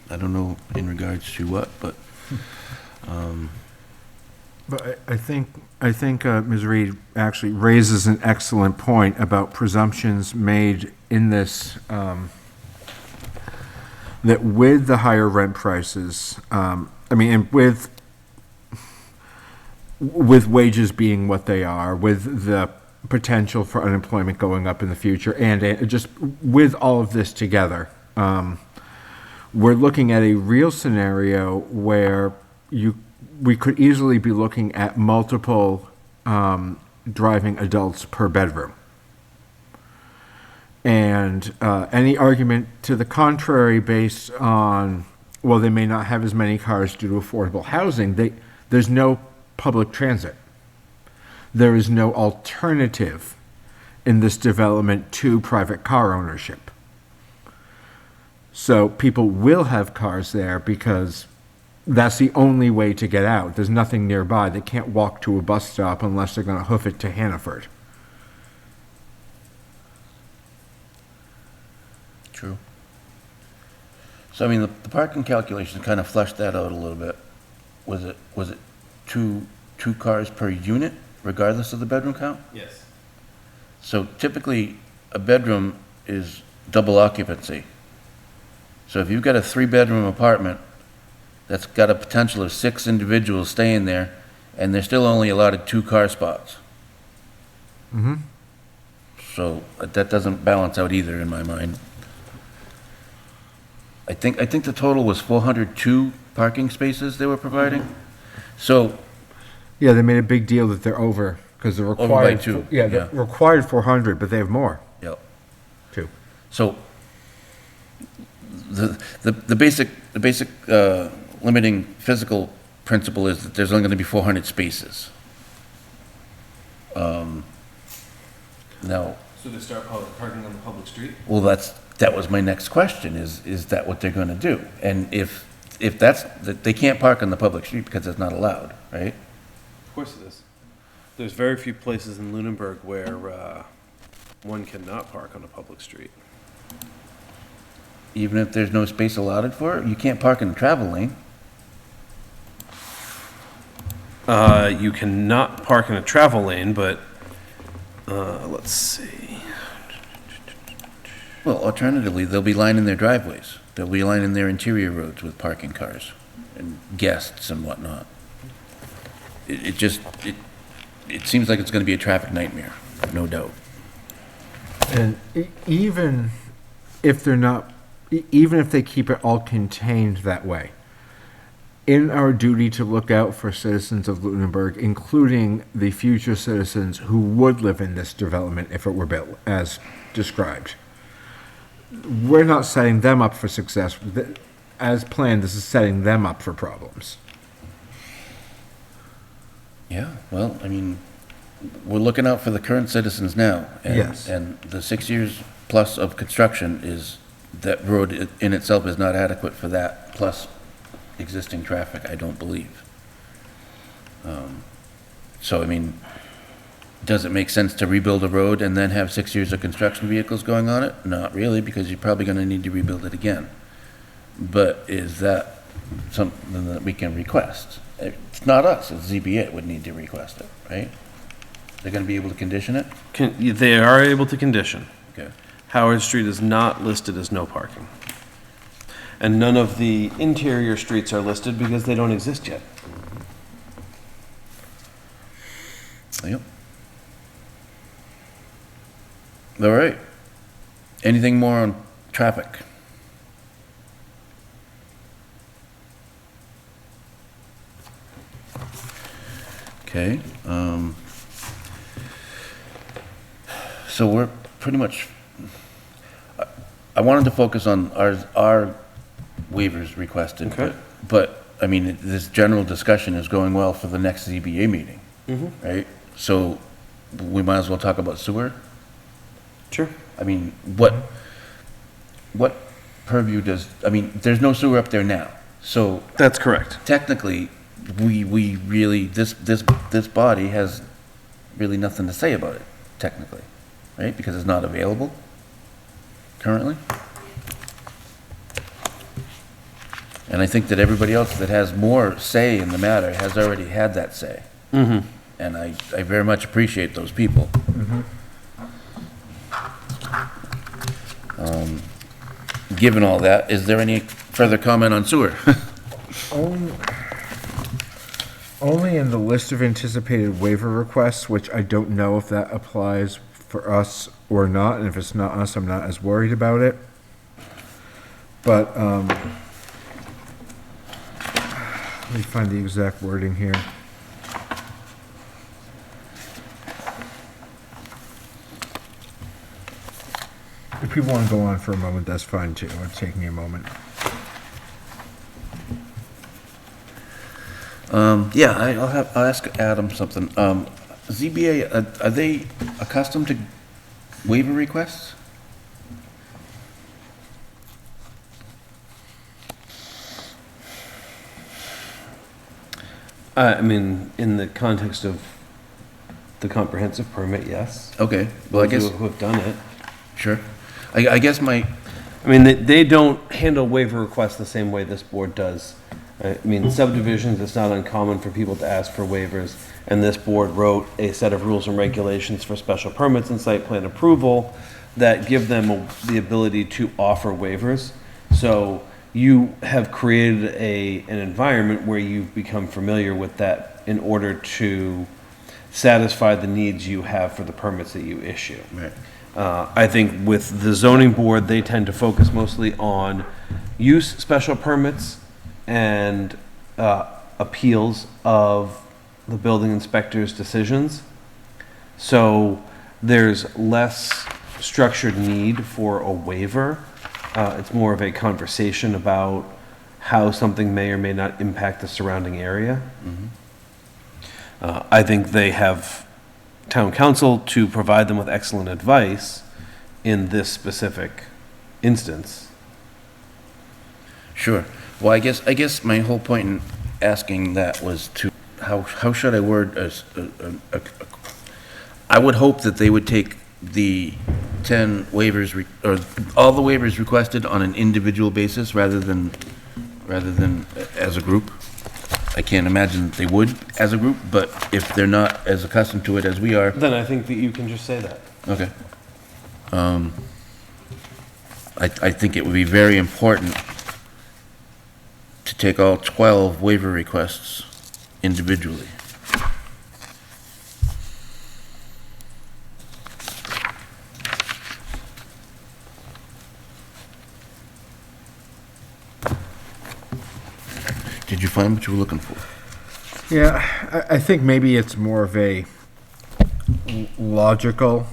I don't know in regards to what, but, But I think Ms. Reed actually raises an excellent point about presumptions made in this, that with the higher rent prices, and with wages being what they are, with the potential for unemployment going up in the future, and just with all of this together, we're looking at a real scenario where we could easily be looking at multiple driving adults per bedroom. And any argument to the contrary based on, well, they may not have as many cars due to affordable housing, there's no public transit. There is no alternative in this development to private car ownership. So people will have cars there because that's the only way to get out. There's nothing nearby. They can't walk to a bus stop unless they're going to hoof it to Hannaford. true. So, I mean, the parking calculation kind of fleshed that out a little bit. Was it two cars per unit, regardless of the bedroom count? Yes. So typically, a bedroom is double occupancy. So if you've got a 3-bedroom apartment that's got a potential of 6 individuals staying there, and they're still only allotted 2 car spots. Mm-hmm. So that doesn't balance out either in my mind. I think the total was 402 parking spaces they were providing. So, Yeah, they made a big deal that they're over, because they're by required. 2, Yeah, they're required 400, but they have more, yeah. too. So the basic limiting physical principle is that there's only gonna be 400 spaces. Now, So they start parking on the public street? well, that was my next question, is that what they're gonna do? And if that they can't park on the public street because it's not allowed, right? Of course it is. There's very few places in Lunenburg where one cannot park on a public street. Even if there's no space allotted for it, you can't park in the travel lane. You cannot park in a travel lane, but, let's see. Well, alternatively, they'll be lining their driveways. They'll be lining their interior roads with parking cars and guests and whatnot. It seems like it's gonna be a traffic nightmare, no doubt. And even if they're not, even if they keep it all contained that way, in our duty to look out for citizens of Lunenburg, including the future citizens who would live in this development if it were built as described, we're not setting them up for success. As planned, this is setting them up for problems. Yeah, well, I mean, we're looking out for the current citizens now. Yes. And the 6 years plus of construction that road in itself is not adequate for that, plus existing traffic, I don't believe. So, I mean, does it make sense to rebuild a road and then have 6 years of construction vehicles going on it? Not really, because you're probably gonna need to rebuild it again. But is that something that we can request? It's not us, it's ZBA would need to request it, right? They're gonna be able to condition it? They are able to condition. Okay. Howard Street is not listed as no parking. And none of the interior streets are listed because they don't exist yet. Yep. All right. Anything more on traffic? Okay, so we're pretty much, I wanted to focus on our waivers requested. Okay. But, I mean, this general discussion is going well for the next ZBA meeting, right? So we might as well talk about sewer. Sure. I mean, what purview I mean, there's no sewer up there now, so That's correct. technically, we really, this body has really nothing to say about it, technically, right? Because it's not available currently. And I think that everybody else that has more say in the matter has already had that say. Mm-hmm. And I very much appreciate those people. Given all that, is there any further comment on sewer? Only in the list of anticipated waiver requests, which I don't know if that applies for us or not, and if it's not us, I'm not as worried about it. But, let me find the exact wording here. If people want to go on for a moment, that's fine too. It's taking me a moment. Yeah, I'll ask Adam something. ZBA, are they accustomed to waiver requests? I mean, in the context of the comprehensive permit, yes. Okay, well, I guess, Those who have done it. sure. I guess I mean, they don't handle waiver requests the same way this board does. I mean, subdivisions, it's not uncommon for people to ask for waivers, and this board wrote a set of rules and regulations for special permits and site plan approval that give them the ability to offer waivers. So you have created an environment where you've become familiar with that in order to satisfy the needs you have for the permits that you issue. Right. I think with the zoning board, they tend to focus mostly on use special permits and appeals of the building inspector's decisions. So there's less structured need for a waiver It's more of a conversation about how something may or may not impact the surrounding area. I think they have town council to provide them with excellent advice in this specific instance. Sure. Well, I guess my whole point in asking that was to, how should I word I would hope that they would take the 10 waivers, or all the waivers requested on an individual basis rather than as a group. I can't imagine that they would as a group, but if they're not as accustomed to it as we are. Then I think that you can just say that. Okay. I think it would be very important to take all 12 waiver requests individually. Did you find what you were looking for? Yeah, I think maybe it's more of a logical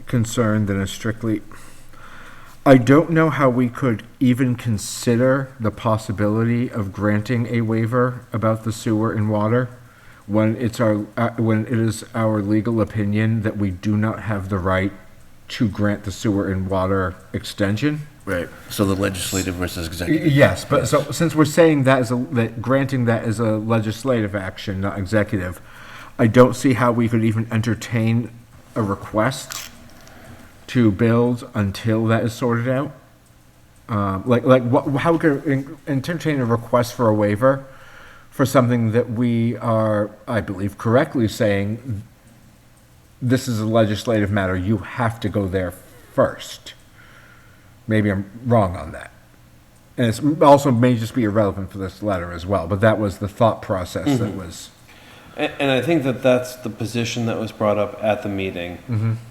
concern than a strictly... I don't know how we could even consider the possibility of granting a waiver about the sewer and water when it is our legal opinion that we do not have the right to grant the sewer and water extension. Right. So the legislative versus executive. Yes, but so since we're saying that that granting that is a legislative action, not executive, I don't see how we could even entertain a request to build until that is sorted out. How could we entertain a request for a waiver for something that we are, I believe, correctly saying this is a legislative matter, you have to go there first. Maybe I'm wrong on that. And it's also may just be irrelevant for this letter as well, but that was the thought process that was... And I think that that's the position that was brought up at the meeting.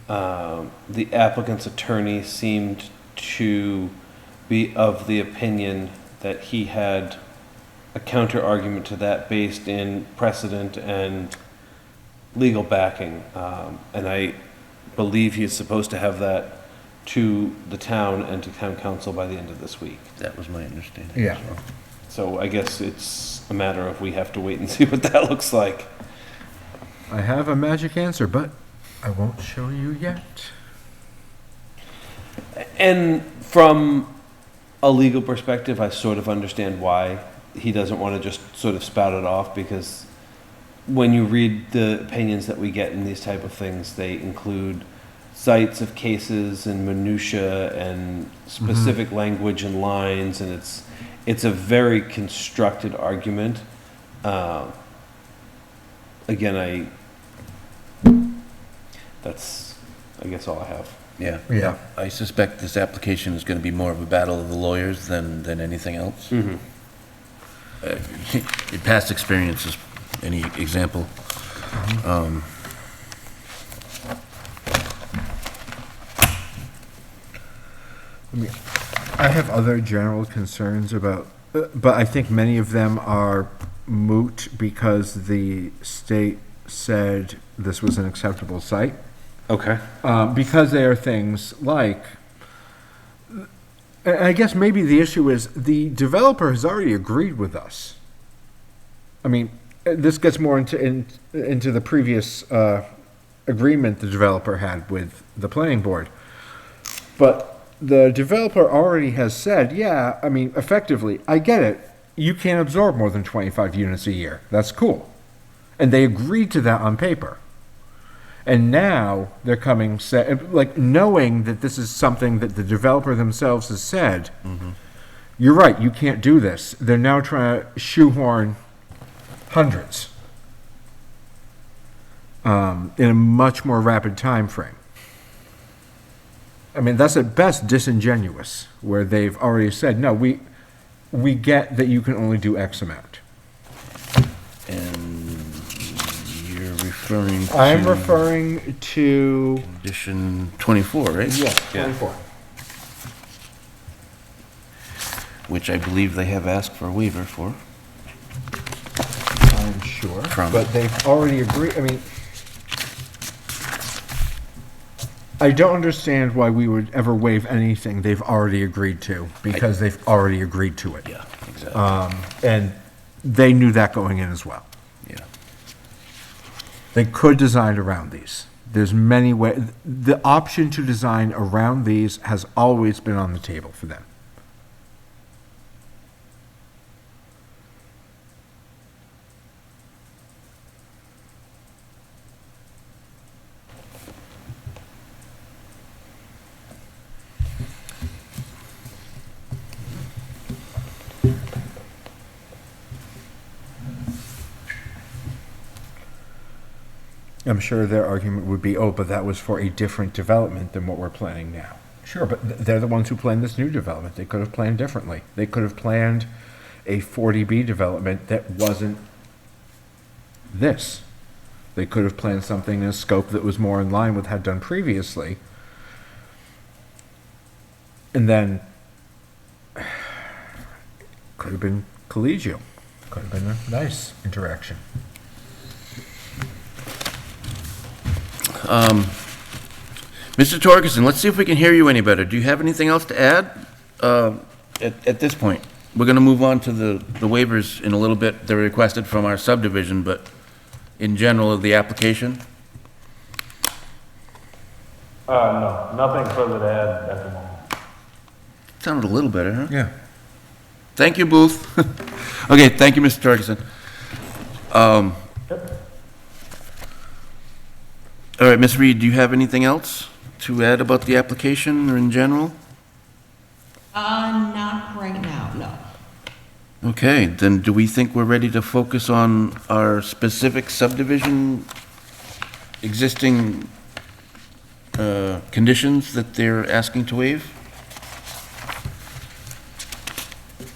The applicant's attorney seemed to be of the opinion that he had a counter argument to that based in precedent and legal backing. And I believe he is supposed to have that to the town and to town council by the end of this week. That was my understanding. Yeah. So I guess it's a matter of we have to wait and see what that looks like. I have a magic answer, but I won't show you yet. And from a legal perspective, I sort of understand why he doesn't want to just sort of spout it off, because when you read the opinions that we get in these type of things, they include cites of cases and minutia and specific language and lines, and it's a very constructed argument. Again, that's, I guess, all I have. Yeah. Yeah. I suspect this application is going to be more of a battle of the lawyers than anything else. Your past experience is any example. I have other general concerns about, but I think many of them are moot because the state said this was an acceptable site. Okay. Because they are things like, I guess maybe the issue is the developer has already agreed with us. I mean, this gets more into the previous agreement the developer had with the planning board. But the developer already has said, yeah, I mean, effectively, I get it. You can't absorb more than 25 units a year. That's cool. And they agreed to that on paper. And now they're coming, like, knowing that this is something that the developer themselves has said, you're right, you can't do this. They're now trying to shoehorn hundreds in a much more rapid time frame. I mean, that's at best disingenuous, where they've already said, no, we get that you can only do X amount. And you're referring to... I'm referring to... Condition 24, right? Yes, 24. Which I believe they have asked for a waiver for. I'm sure, From- but they've already agreed, I mean... I don't understand why we would ever waive anything they've already agreed to, because they've already agreed to it. Yeah, exactly. And they knew that going in as well. Yeah. They could design around these. There's many ways. The option to design around these has always been on the table for them. I'm sure their argument would be, oh, but that was for a different development than what we're planning now. Sure, but they're the ones who planned this new development. They could have planned differently. They could have planned a 40B development that wasn't this. They could have planned something in a scope that was more in line with had done previously. And then could have been collegial. Could have been a nice interaction. Mr. Torgerson, let's see if we can hear you any better. Do you have anything else to add at this point? We're going to move on to the waivers in a little bit. They're requested from our subdivision, but in general of the application? No, nothing further to add at the moment. Sounded a little better, huh? Yeah. Thank you, Booth. Okay, thank you, Mr. Torgerson. All right, Ms. Reed, do you have anything else to add about the application or in general? Not right now, no. Okay, then do we think we're ready to focus on our specific subdivision existing conditions that they're asking to waive?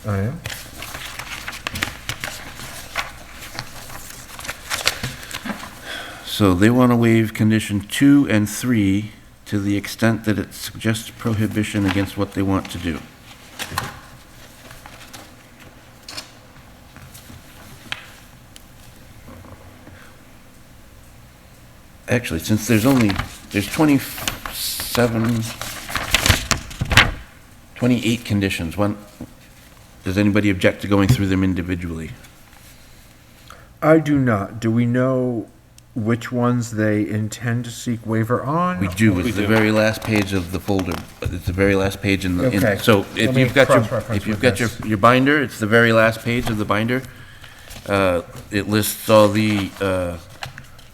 I am. So they want to waive condition 2 and 3 to the extent that it suggests prohibition against what they want to do. Actually, since there's 28 conditions, does anybody object to going through them individually? I do not. Do we know which ones they intend to seek waiver on? We do, it's the very last page of the folder. It's the very last page in the, Okay. so Let if me you've got cross-reference with this. your binder, it's the very last page of the binder. It lists all the,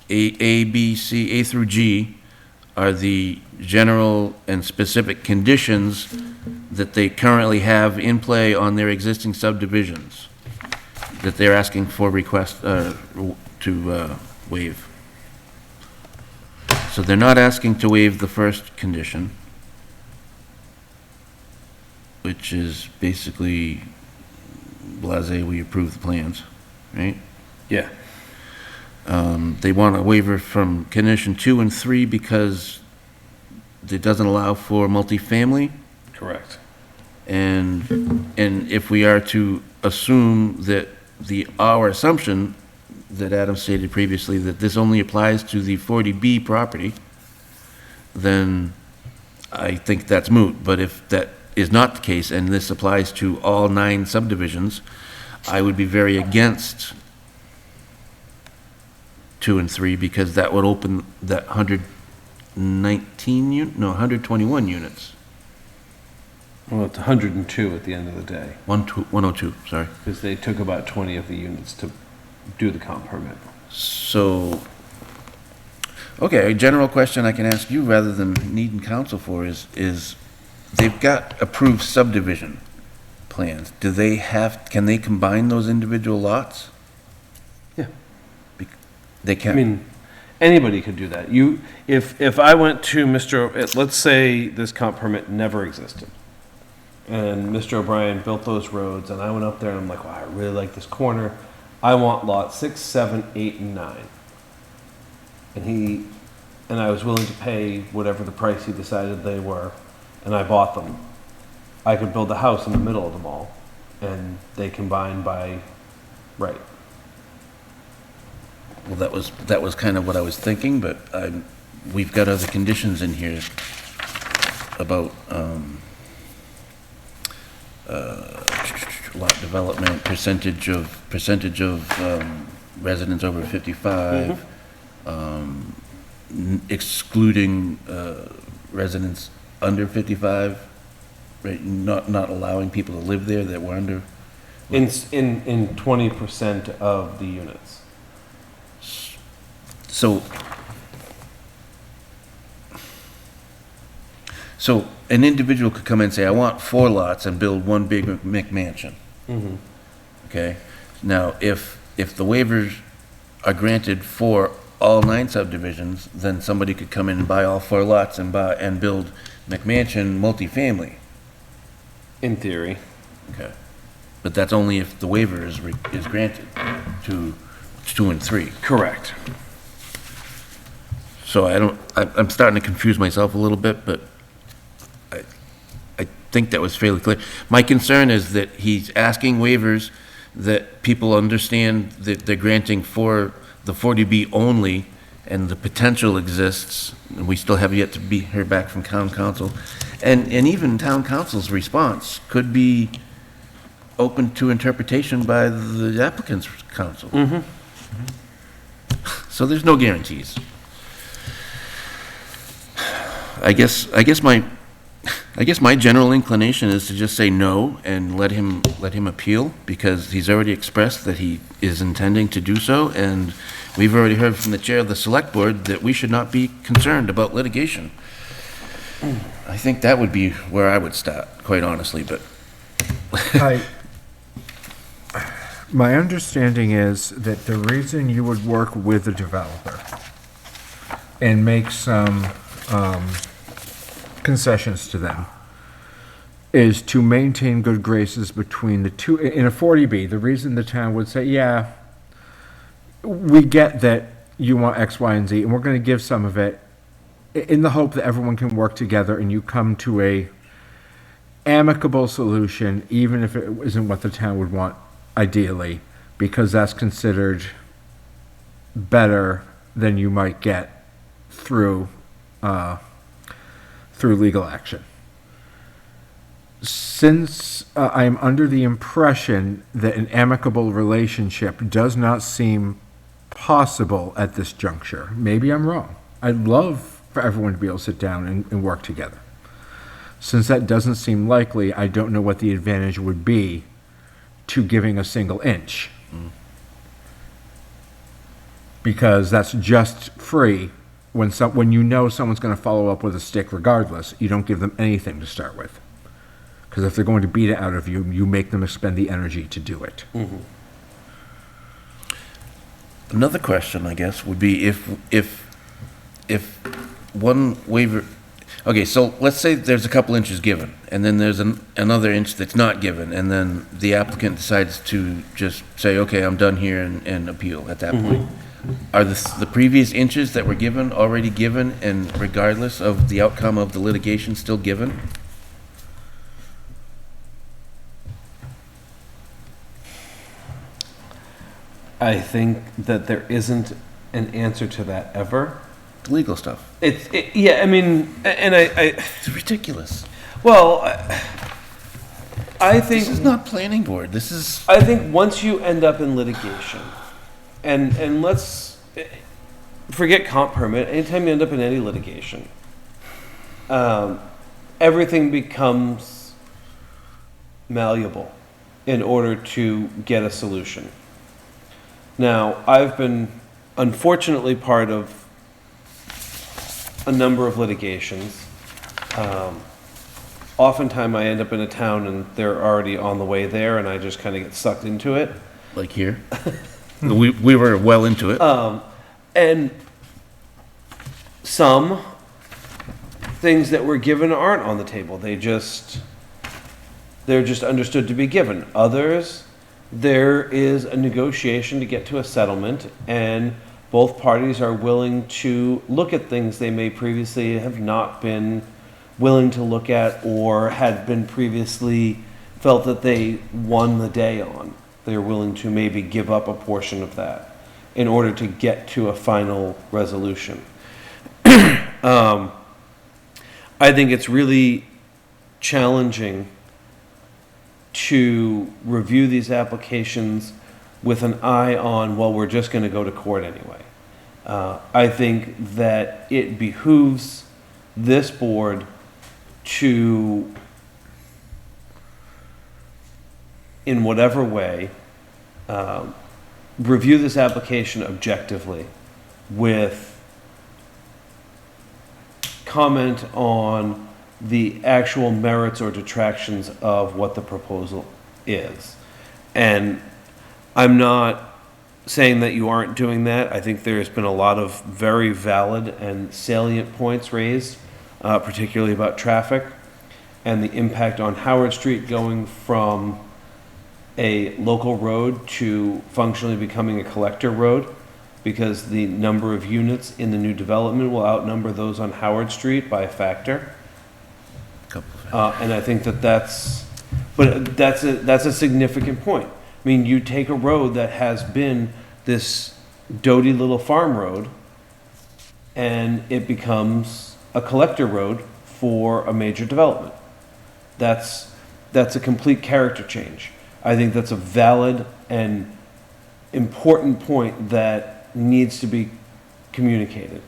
A, B, C, A through G are the general and specific conditions that they currently have in play on their existing subdivisions that they're asking for to waive. So they're not asking to waive the first condition, which is basically blasé, we approve the plans, right? Yeah. They want a waiver from condition 2 and 3 because it doesn't allow for multifamily. Correct. And if we are to assume that our assumption that Adam stated previously, that this only applies to the 40B property, then I think that's moot. But if that is not the case, and this applies to all 9 subdivisions, I would be very against 2 and 3, because that would open that 121 units. Well, it's 102 at the end of the day, 102, sorry. because they took about 20 of the units to do the comp permit. So, okay, a general question I can ask you rather than needing counsel for is they've got approved subdivision plans. Can they combine those individual lots? Yeah. They I can? mean, anybody could do that. If I went to let's say this comp permit never existed, and Mr. O'Brien built those roads, and I went up there and I'm like, wow, I really like this corner. I want lot 6, 7, 8, and 9. And I was willing to pay whatever the price he decided they were, and I bought them. I could build a house in the middle of them all, and they combine by right. Well, that was kind of what I was thinking, but we've got other conditions in here about, lot development, percentage of, residents over 55, excluding, residents under 55, right, not allowing people to live there that were under. In 20% of the units. So an individual could come in and say, I want 4 lots and build one big McMansion. Okay? Now, if the waivers are granted for all 9 subdivisions, then somebody could come in and buy all 4 lots and build McMansion multifamily. In theory. Okay. But that's only if the waiver is granted to 2 and 3. Correct. So I'm starting to confuse myself a little bit, but I think that was fairly clear. My concern is that he's asking waivers that people understand that they're granting for the 40B only, and the potential exists, and we still have yet to be heard back from town council. And even town council's response could be open to interpretation by the applicant's counsel. So there's no guarantees. I guess my general inclination is to just say no and let him appeal, because he's already expressed that he is intending to do so, and we've already heard from the chair of the select board that we should not be concerned about litigation. I think that would be where I would start, quite honestly, but My understanding is that the reason you would work with a developer and make some concessions to them is to maintain good graces between the two. In a 40B, the reason the town would say, yeah, we get that you want X, Y, and Z, and we're going to give some of it in the hope that everyone can work together and you come to a amicable solution, even if it isn't what the town would want ideally, because that's considered better than you might get through legal action. Since I'm under the impression that an amicable relationship does not seem possible at this juncture, maybe I'm wrong. I'd love for everyone to be able to sit down and work together. Since that doesn't seem likely, I don't know what the advantage would be to giving a single inch. Because that's just free. When you know someone's going to follow up with a stick regardless, you don't give them anything to start with. Because if they're going to beat it out of you, you make them expend the energy to do it. another question, I guess, would be if one waiver, okay, so let's say there's a couple inches given, and then there's another inch that's not given, and then the applicant decides to just say, okay, I'm done here, and appeal at that point. Are the previous inches that were given already given, and regardless of the outcome of the litigation, still given? I think that there isn't an answer to that ever. Legal stuff. Yeah, I mean, and I It's ridiculous. well, I think This is not planning board. This is. I think once you end up in litigation, and let's forget comp permit, anytime you end up in any litigation, everything becomes malleable in order to get a solution. Now, I've been unfortunately part of a number of litigations. Oftentimes I end up in a town and they're already on the way there and I just kind of get sucked into it. Like here. we were well into it. And some things that were given aren't on the table. They're just understood to be given. Others, there is a negotiation to get to a settlement, and both parties are willing to look at things they may previously have not been willing to look at, or had been previously felt that they won the day on. They're willing to maybe give up a portion of that in order to get to a final resolution. I think it's really challenging to review these applications with an eye on, well, we're just going to go to court anyway. I think that it behooves this board to, in whatever way, review this application objectively with comment on the actual merits or detractions of what the proposal is. And I'm not saying that you aren't doing that. I think there's been a lot of very valid and salient points raised, particularly about traffic and the impact on Howard Street going from a local road to functionally becoming a collector road, because the number of units in the new development will outnumber those on Howard Street by a factor. And I think that's a significant point. I mean, you take a road that has been this doty little farm road, and it becomes a collector road for a major development. That's a complete character change. I think that's a valid and important point that needs to be communicated.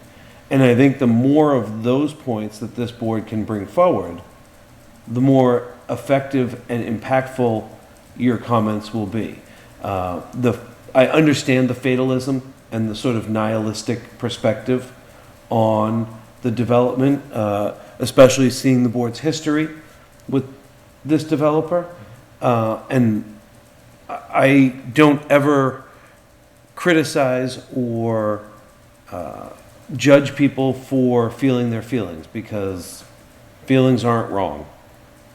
And I think the more of those points that this board can bring forward, the more effective and impactful your comments will be. I understand the fatalism and the sort of nihilistic perspective on the development, especially seeing the board's history with this developer. And I don't ever criticize or judge people for feeling their feelings, because feelings aren't wrong,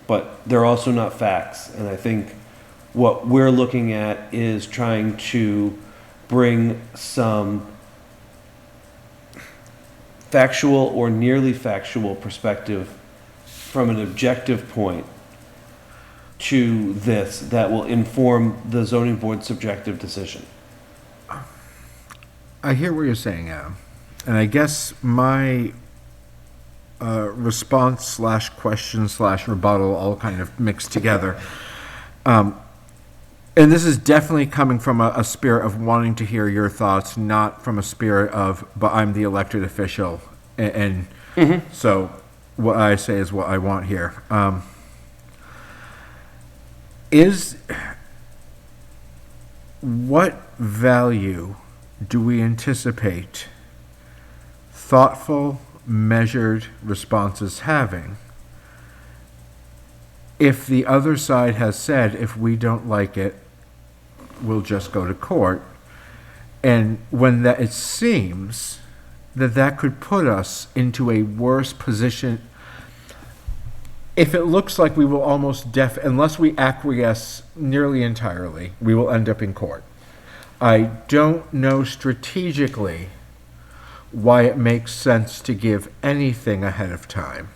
but they're also not facts. And I think what we're looking at is trying to bring some factual or nearly factual perspective from an objective point to this that will inform the zoning board's subjective decision. I hear what you're saying, Adam. And I guess my response slash question slash rebuttal all kind of mixed together. And this is definitely coming from a spirit of wanting to hear your thoughts, not from a spirit of, but I'm the elected official. And so what I say is what I want here. What value do we anticipate thoughtful, measured responses having if the other side has said, if we don't like it, we'll just go to court? And when that, it seems that could put us into a worse position. If it looks like we will almost unless we acquiesce nearly entirely, we will end up in court. I don't know strategically why it makes sense to give anything ahead of time.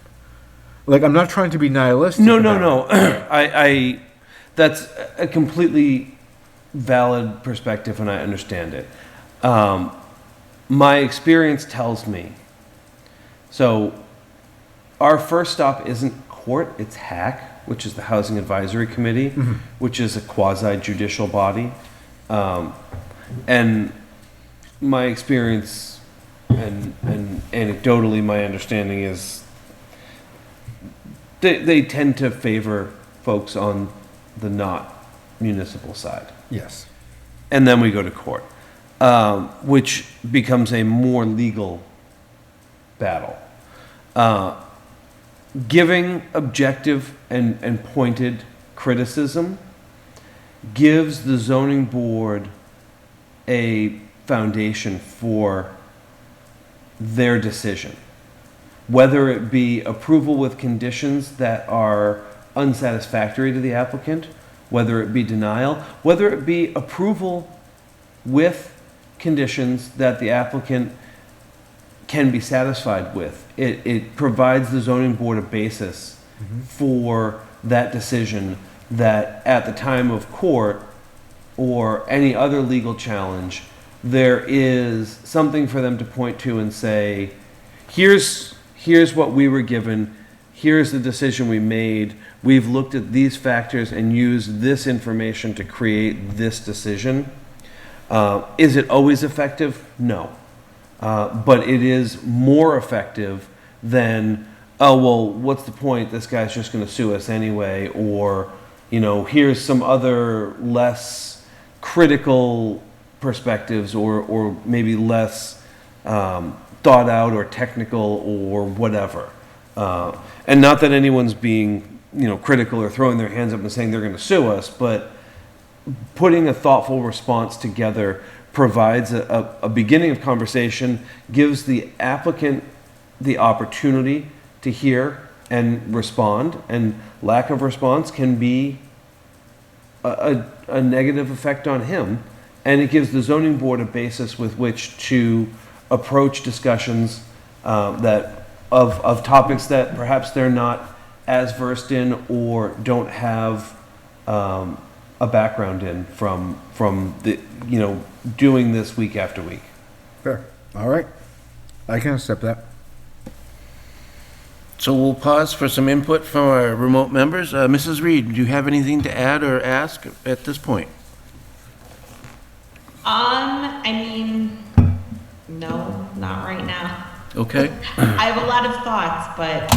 Like, I'm not trying to be nihilistic. No. I that's a completely valid perspective, and I understand it. My experience tells me, so our first stop isn't court, it's HAC, which is the Housing Advisory Committee, which is a quasi-judicial body. And my experience and anecdotally my understanding is they tend to favor folks on the not municipal side. Yes. And then we go to court, which becomes a more legal battle. Giving objective and pointed criticism gives the zoning board a foundation for their decision. Whether it be approval with conditions that are unsatisfactory to the applicant, whether it be denial, whether it be approval with conditions that the applicant can be satisfied with. It provides the zoning board a basis for that decision, that at the time of court or any other legal challenge, there is something for them to point to and say, here's what we were given, here's the decision we made, we've looked at these factors and used this information to create this decision. Is it always effective? No. But it is more effective than, oh, well, what's the point? This guy's just going to sue us anyway. Or, here's some other less critical perspectives or maybe less thought out or technical or whatever. And not that anyone's being, critical or throwing their hands up and saying they're going to sue us, but putting a thoughtful response together provides a beginning of conversation, gives the applicant the opportunity to hear and respond, and lack of response can be a negative effect on him, and it gives the zoning board a basis with which to approach discussions of topics that perhaps they're not as versed in or don't have a background in from the doing this week after week. Fair. All right. I can accept that. So we'll pause for some input from our remote members. Mrs. Reed, do you have anything to add or ask at this point? No, not right now. Okay. I have a lot of thoughts, but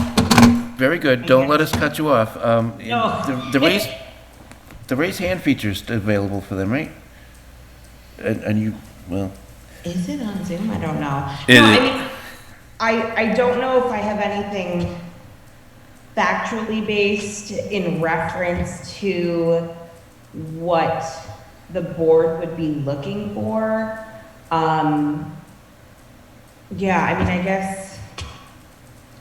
Very good. Don't let us cut you off. No. The raise hand feature's available for them, right? And you, well, is it on Zoom? I don't know. It No, is. I don't know if I have anything factually based in reference to what the board would be looking for. I guess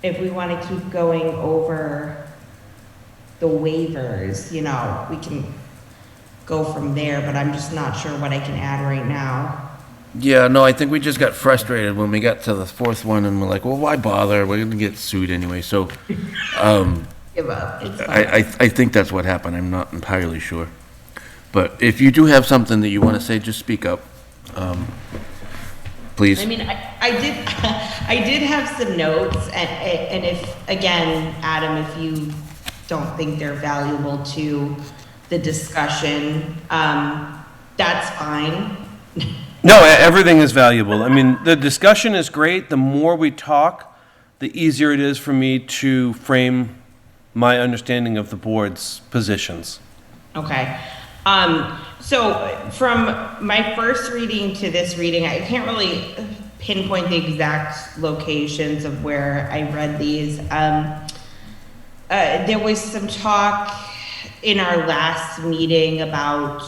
if we want to keep going over the waivers, we can go from there, but I'm just not sure what I can add right now. yeah, no, I think we just got frustrated when we got to the fourth one and we're like, well, why bother? We're gonna get sued anyway, so, Give up. It's fine. I think that's what happened. I'm not entirely sure. But if you do have something that you want to say, just speak up. Please. I did have some notes, and if, again, Adam, if you don't think they're valuable to the discussion, that's fine. No, everything is valuable. The discussion is great. The more we talk, the easier it is for me to frame my understanding of the board's positions. Okay. So from my first reading to this reading, I can't really pinpoint the exact locations of where I read these. There was some talk in our last meeting about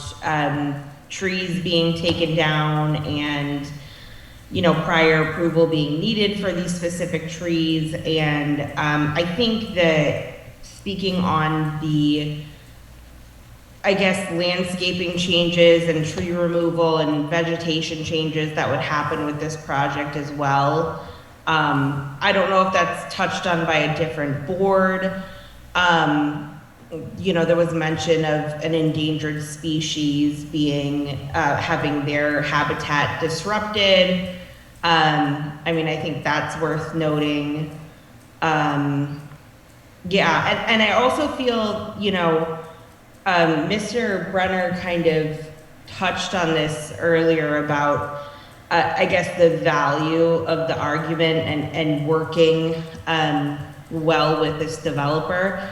trees being taken down and, prior approval being needed for these specific trees. And I think that speaking on the landscaping changes and tree removal and vegetation changes that would happen with this project as well. I don't know if that's touched on by a different board. There was mention of an endangered species being, having their habitat disrupted. I think that's worth noting. And I also feel, Mr. Brenner kind of touched on this earlier about, the value of the argument and working well with this developer.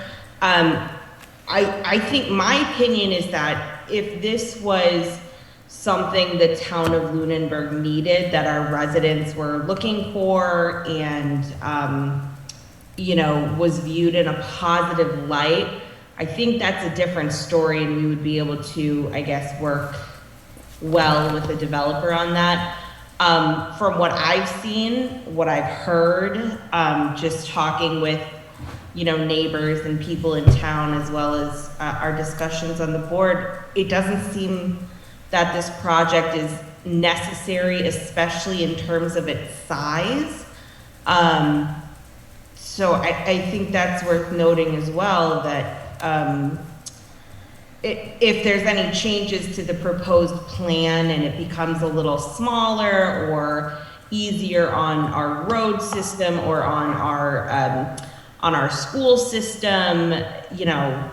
I think my opinion is that if this was something the town of Lunenburg needed, that our residents were looking for and, was viewed in a positive light, I think that's a different story, and we would be able to, work well with the developer on that. From what I've seen, what I've heard, just talking with, neighbors and people in town, as well as our discussions on the board, it doesn't seem that this project is necessary, especially in terms of its size. So I think that's worth noting as well, that if there's any changes to the proposed plan and it becomes a little smaller, or easier on our road system or on our school system, you know,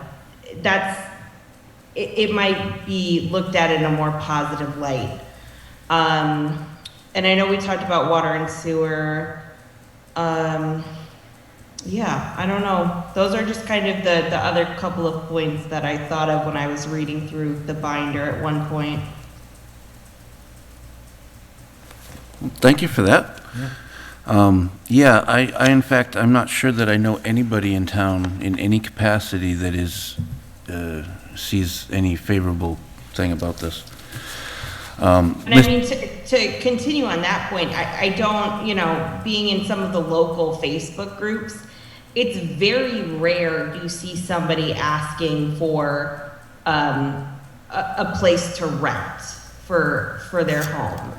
it might be looked at in a more positive light. And I know we talked about water and sewer. Yeah, I don't know. Those are just kind of the other couple of points that I thought of when I was reading through the binder at one point. Thank you for that. Yeah, I in fact, I'm not sure that I know anybody in town in any capacity that is, sees any favorable thing about this. And I mean, to continue on that point, I don't, you know, being in some of the local Facebook groups, it's very rare you see somebody asking for a place to rent for their home.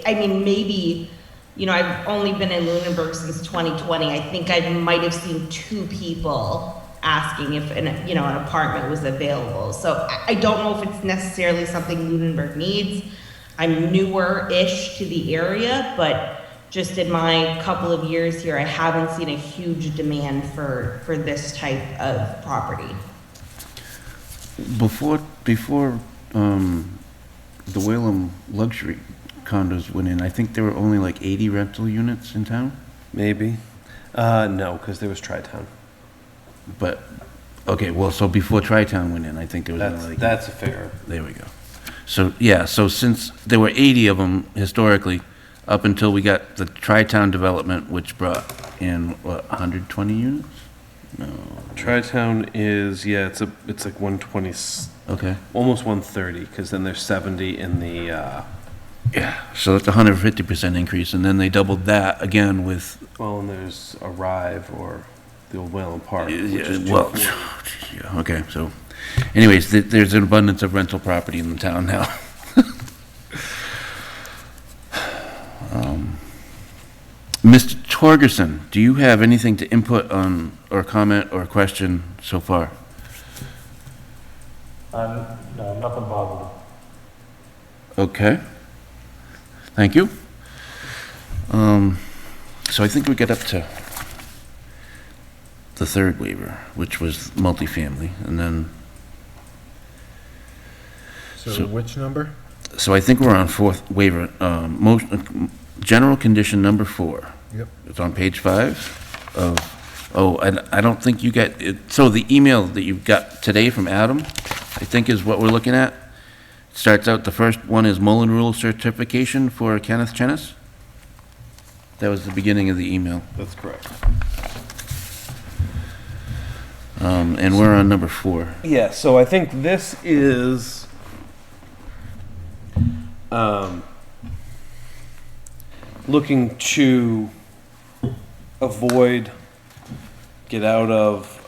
I mean, maybe, you know, I've only been in Lunenburg since 2020. I think I might have seen 2 people asking if an apartment was available. So I don't know if it's necessarily something Lunenburg needs. I'm newer-ish to the area, but just in my couple of years here, I haven't seen a huge demand for this type of property. Before the Whalum luxury condos went in, I think there were only like 80 rental units in town. Maybe. No, because there was Tri-Town. But, okay, well, so before Tri-Town went in, I think there was only like... That's a fair. There we go. So, yeah, so since there were 80 of them historically, up until we got the Tri-Town development, which brought in, what, 120 units? No. Tri-Town is, yeah, it's like 120, Okay. almost 130, because then there's 70 in the, Yeah, so that's a 150% increase, and then they doubled that again with... well, and there's Arrive or the old Whalen Park, which Yeah, is well, 240. yeah, okay, so, anyways, there's an abundance of rental property in the town now. Mr. Torgerson, do you have anything to input on, or comment, or question so far? No, nothing positive. Okay. Thank you. So I think we get up to the third waiver, which was multifamily, and then, So which number? so I think we're on fourth waiver, general condition number 4. Yep. It's on page 5 of, oh, I don't think you got, so the email that you got today from Adam, I think is what we're looking at. Starts out, the first one is Mullen Rule certification for Kenneth Chenis. That was the beginning of the email. That's correct. And we're on number 4. Yeah, so I think this is looking to avoid, get out of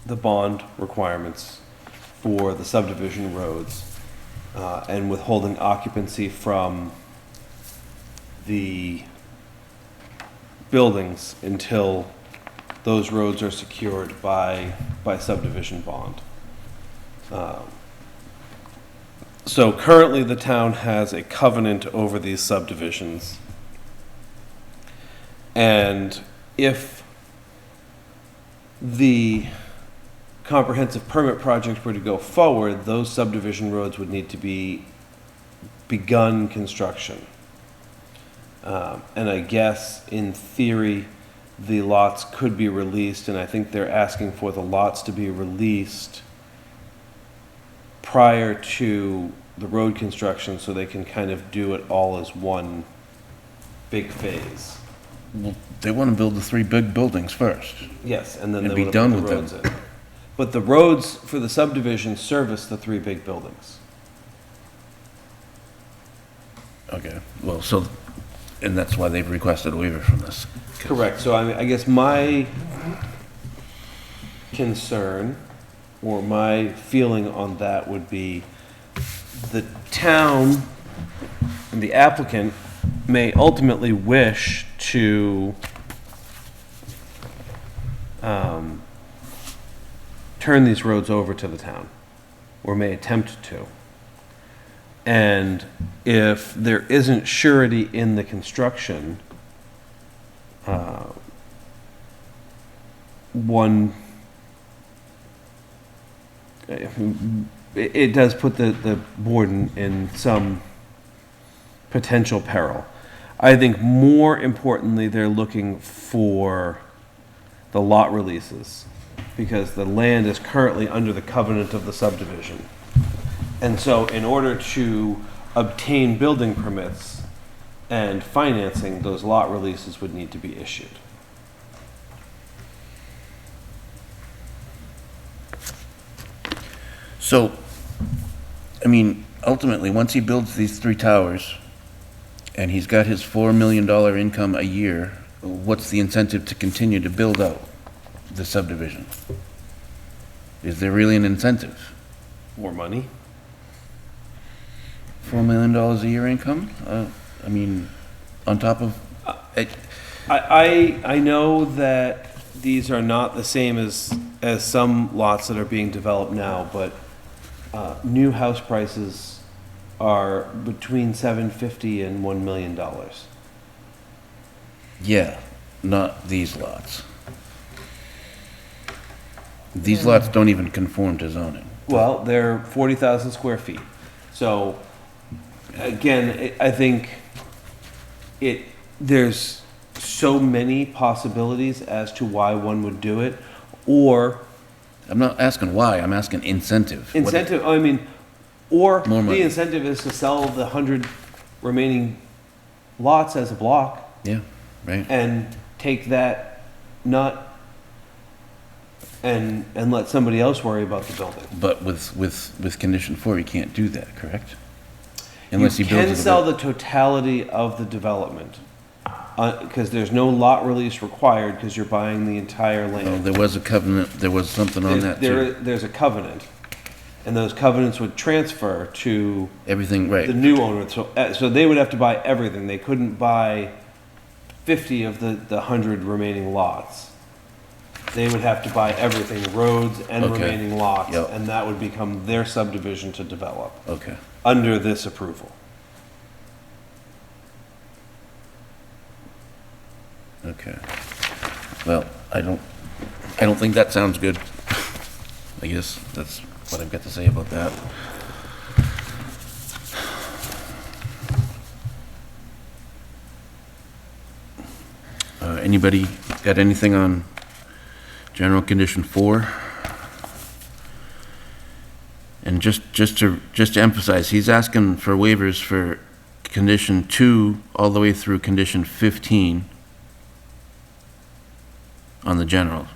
the bond requirements for the subdivision roads and withholding occupancy from the buildings until those roads are secured by subdivision bond. So currently the town has a covenant over these subdivisions. And if the comprehensive permit project were to go forward, those subdivision roads would need to be begun construction. And I guess in theory, the lots could be released, and I think they're asking for the lots to be released prior to the road construction so they can kind of do it all as one big phase. Well, they want to build the 3 big buildings first. Yes, and then And they be would done put the with roads in. But the roads for the subdivision service the 3 big buildings. Okay, well, so, and that's why they've requested a waiver from this. Correct, so I mean, I guess my concern, or my feeling on that would be the town and the applicant may ultimately wish to turn these roads over to the town, or may attempt to. And if there isn't surety in the construction, it does put the board in some potential peril. I think more importantly, they're looking for the lot releases, because the land is currently under the covenant of the subdivision. And so in order to obtain building permits and financing, those lot releases would need to be issued. So, I mean, ultimately, once he builds these 3 towers, and he's got his $4 million income a year, what's the incentive to continue to build out the subdivision? Is there really an incentive? More money? $4 million a year income? I mean, on top of, I know that these are not the same as some lots that are being developed now, but new house prices are between $750,000 and $1 million. yeah, not these lots. These lots don't even conform to zoning. Well, they're 40,000 square feet. So, again, I think there's so many possibilities as to why one would do it, or I'm not asking why, I'm asking incentive. What- incentive, I mean, or More money. the incentive is to sell the 100 remaining lots as a block Yeah, right. and take that nut and let somebody else worry about the building. But with condition 4, you can't do that, correct? Unless he You builds can it a sell bit- the totality of the development, because there's no lot release required, because you're buying the entire Oh, land. there was a covenant, there was something on that too. There's a covenant, and those covenants would transfer to Everything, the right. new owner, so they would have to buy everything. They couldn't buy 50 of the 100 remaining lots. They would have to buy everything, roads and Okay. remaining lots, Yep. and that would become their subdivision to develop Okay. under this approval. Okay. Well, I don't think that sounds good. I guess that's what I've got to say about that. Anybody got anything on general condition 4? And just to emphasize, he's asking for waivers for condition 2 all the way through condition 15 on the general.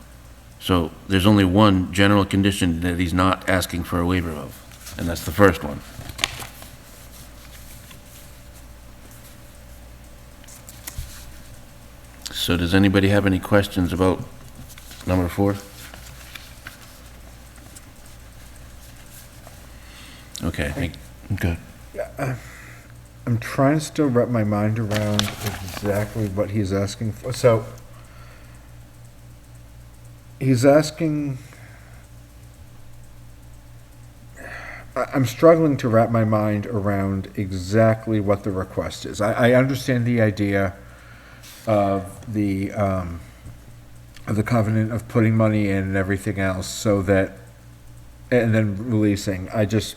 So there's only one general condition that he's not asking for a waiver of, and that's the first one. So does anybody have any questions about number 4? Okay, good. I'm trying to still wrap my mind around exactly what he's asking for. So, he's asking, I'm struggling to wrap my mind around exactly what the request is. I understand the idea of the covenant of putting money in and everything else so that, and then releasing. I guess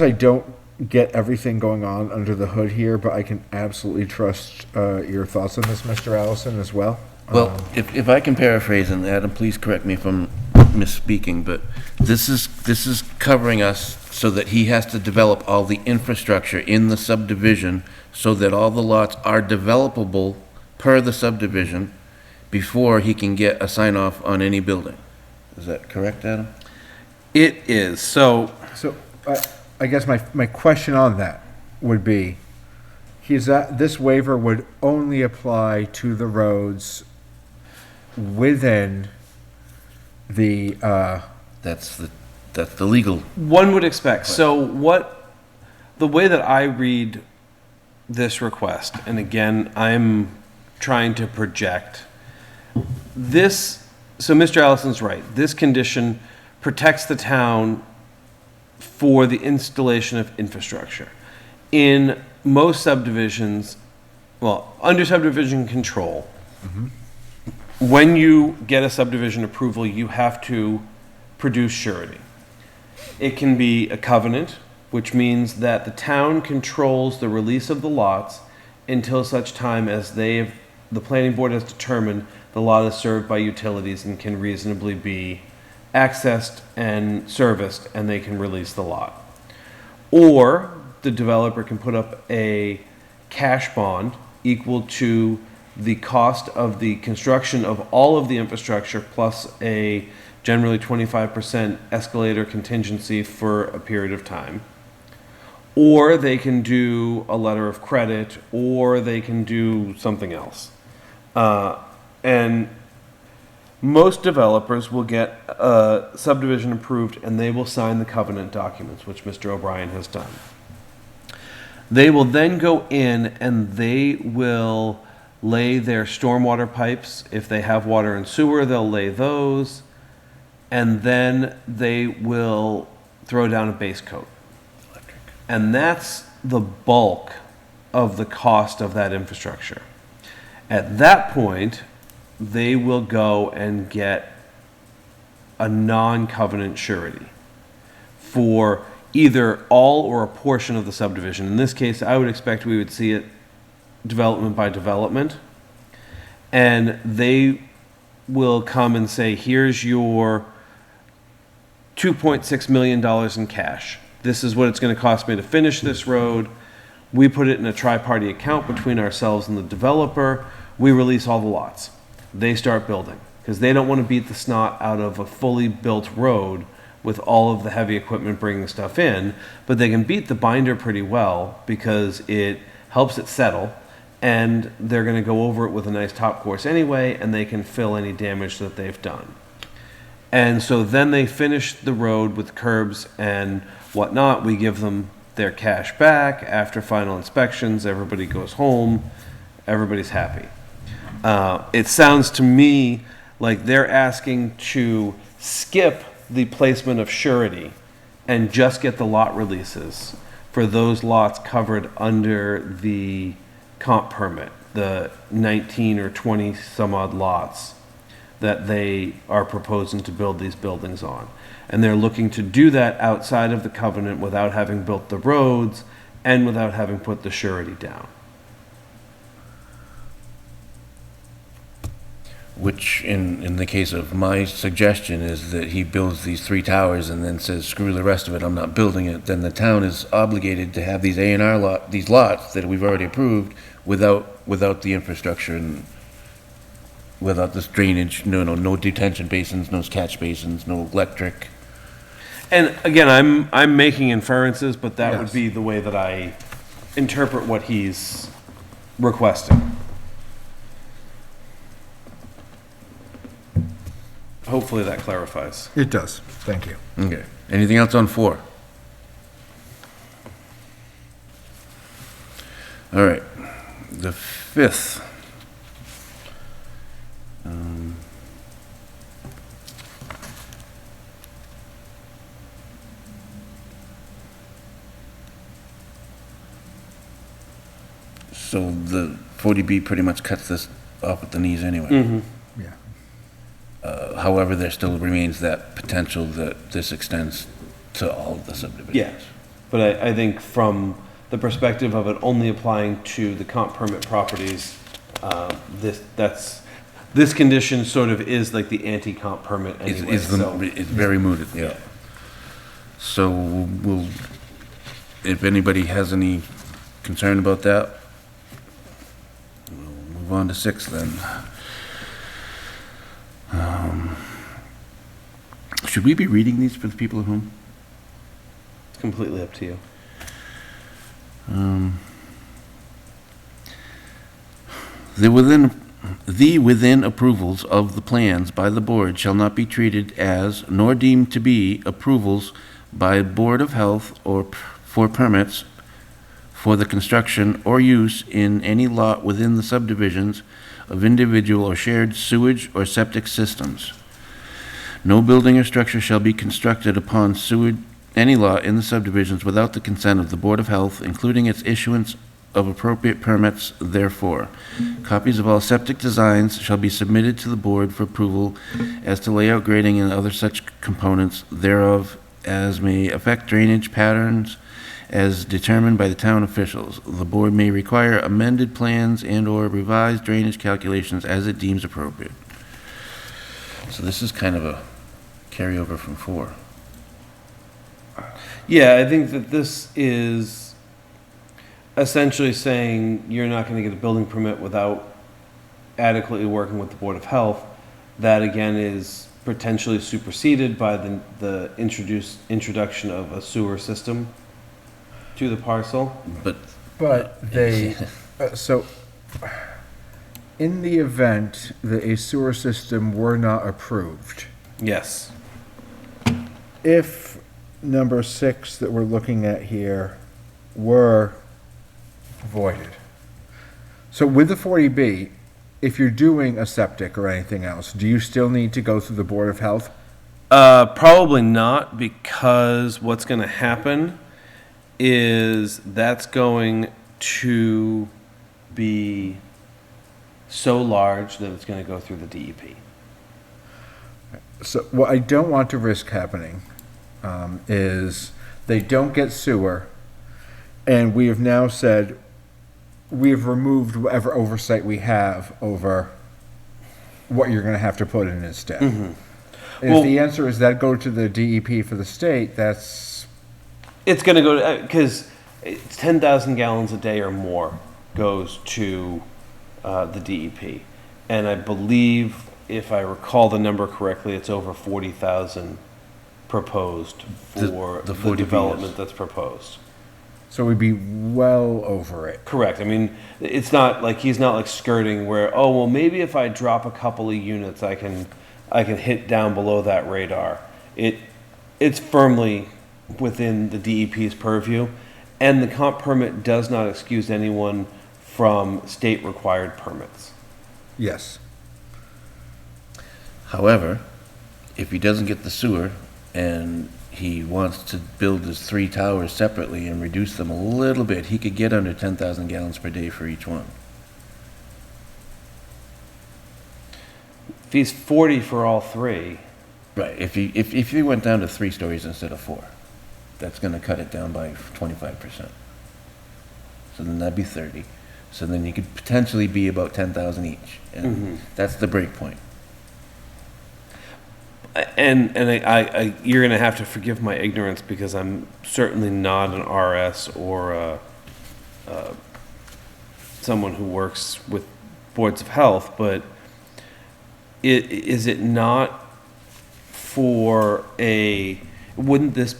I don't get everything going on under the hood here, but I can absolutely trust your thoughts on this, Mr. Allison, as well. Well, if I can paraphrase, and Adam, please correct me if I'm misspeaking, but this is covering us so that he has to develop all the infrastructure in the subdivision so that all the lots are developable per the subdivision before he can get a sign-off on any building. Is that correct, Adam? It is, so So, I guess my question on that would be, this waiver would only apply to the roads within the, That's the legal. one would expect. So the way that I read this request, and again, I'm trying to project this, so Mr. Allison's right. This condition protects the town for the installation of infrastructure. In most subdivisions, well, under subdivision control, when you get a subdivision approval, you have to produce surety. It can be a covenant, which means that the town controls the release of the lots until such time as the planning board has determined the lot is served by utilities and can reasonably be accessed and serviced, and they can release the lot. Or the developer can put up a cash bond equal to the cost of the construction of all of the infrastructure plus a generally 25% escalator contingency for a period of time. Or they can do a letter of credit, or they can do something else. And most developers will get a subdivision approved and they will sign the covenant documents, which Mr. O'Brien has done. They will then go in and they will lay their stormwater pipes. If they have water and sewer, they'll lay those. And then they will throw down a base coat. And that's the bulk of the cost of that infrastructure. At that point, they will go and get a non-covenant surety for either all or a portion of the subdivision. In this case, I would expect we would see it development by development. And they will come and say, here's your $2.6 million in cash. This is what it's going to cost me to finish this road. We put it in a tri-party account between ourselves and the developer. We release all the lots. They start building because they don't want to beat the snot out of a fully built road with all of the heavy equipment bringing stuff in, but they can beat the binder pretty well because it helps it settle, and they're going to go over it with a nice top course anyway, and they can fill any damage that they've done. And so then they finish the road with curbs and whatnot. We give them their cash back after final inspections. Everybody goes home. Everybody's happy. It sounds to me like they're asking to skip the placement of surety and just get the lot releases for those lots covered under the comp permit, the 19 or 20 some odd lots that they are proposing to build these buildings on. And they're looking to do that outside of the covenant without having built the roads and without having put the surety down. Which, in the case of my suggestion, is that he builds these 3 towers and then says, screw the rest of it, I'm not building it. Then the town is obligated to have these A&R these lots that we've already approved without the infrastructure and without this drainage, no detention basins, no catch basins, no electric. And again, I'm making inferences, but that would Yes. be the way that I interpret what he's requesting. Hopefully that clarifies. It does. Thank you. Okay. Anything else on 4? All right. The 5th. So the 40B pretty much cuts this off at the knees anyway. Mm-hmm. Yeah. However, there still remains that potential that this extends to all of the subdivisions. Yeah, but I think from the perspective of it only applying to the comp permit properties, this condition sort of is like the anti-comp permit anyway. It's very mooted, yeah. So if anybody has any concern about that, we'll move on to 6 then. Should we be reading these for the people at home? It's completely up to you. The within approvals of the plans by the board shall not be treated as, nor deemed to be, approvals by Board of Health or for permits for the construction or use in any lot within the subdivisions of individual or shared sewage or septic systems. No building or structure shall be constructed upon sewage any lot in the subdivisions without the consent of the Board of Health, including its issuance of appropriate permits therefore. Copies of all septic designs shall be submitted to the board for approval as to layout, grading, and other such components thereof as may affect drainage patterns as determined by the town officials. The board may require amended plans and/or revised drainage calculations as it deems appropriate. So this is kind of a carryover from 4. Yeah, I think that this is essentially saying you're not going to get a building permit without adequately working with the Board of Health. That again is potentially superseded by the introduction of a sewer system to the parcel. But they, so, in the event that a sewer system were not approved, Yes. if number 6 that we're looking at here were voided. So with the 40B, if you're doing a septic or anything else, do you still need to go through the Board of Health? Probably not, because what's going to happen is that's going to be so large that it's going to go through the DEP. So what I don't want to risk happening is they don't get sewer, and we have now said we have removed whatever oversight we have over what you're going to have to put in instead. Mm-hmm. If the answer is that go to the DEP for the state, that's... It's going to go to, because it's 10,000 gallons a day or more goes to the DEP. And I believe, if I recall the number correctly, it's over 40,000 proposed for The the 40B development that's proposed. So we'd be well over it. Correct. I mean, it's not like, he's not like skirting where, oh, well, maybe if I drop a couple of units, I can hit down below that radar. It's firmly within the DEP's purview, and the comp permit does not excuse anyone from state required permits. Yes. However, if he doesn't get the sewer and he wants to build his 3 towers separately and reduce them a little bit, he could get under 10,000 gallons per day for each one. If he's 40 for all 3, Right, if he went down to 3 stories instead of 4, that's gonna cut it down by 25%. So then that'd be 30. So then you could potentially be about 10,000 each, and that's the break point. and I you're gonna have to forgive my ignorance, because I'm certainly not an RS or someone who works with boards of health, but is it not for wouldn't this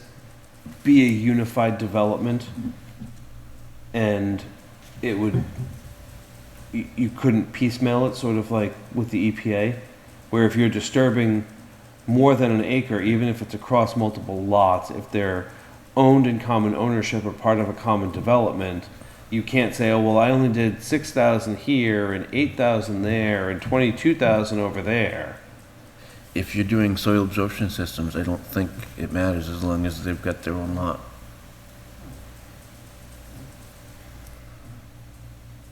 be a unified development? And it would, you couldn't piecemeal it, sort of like with the EPA, where if you're disturbing more than an acre, even if it's across multiple lots, if they're owned in common ownership or part of a common development, you can't say, oh, well, I only did 6,000 here and 8,000 there and 22,000 over there. If you're doing soil absorption systems, I don't think it matters as long as they've got their own lot.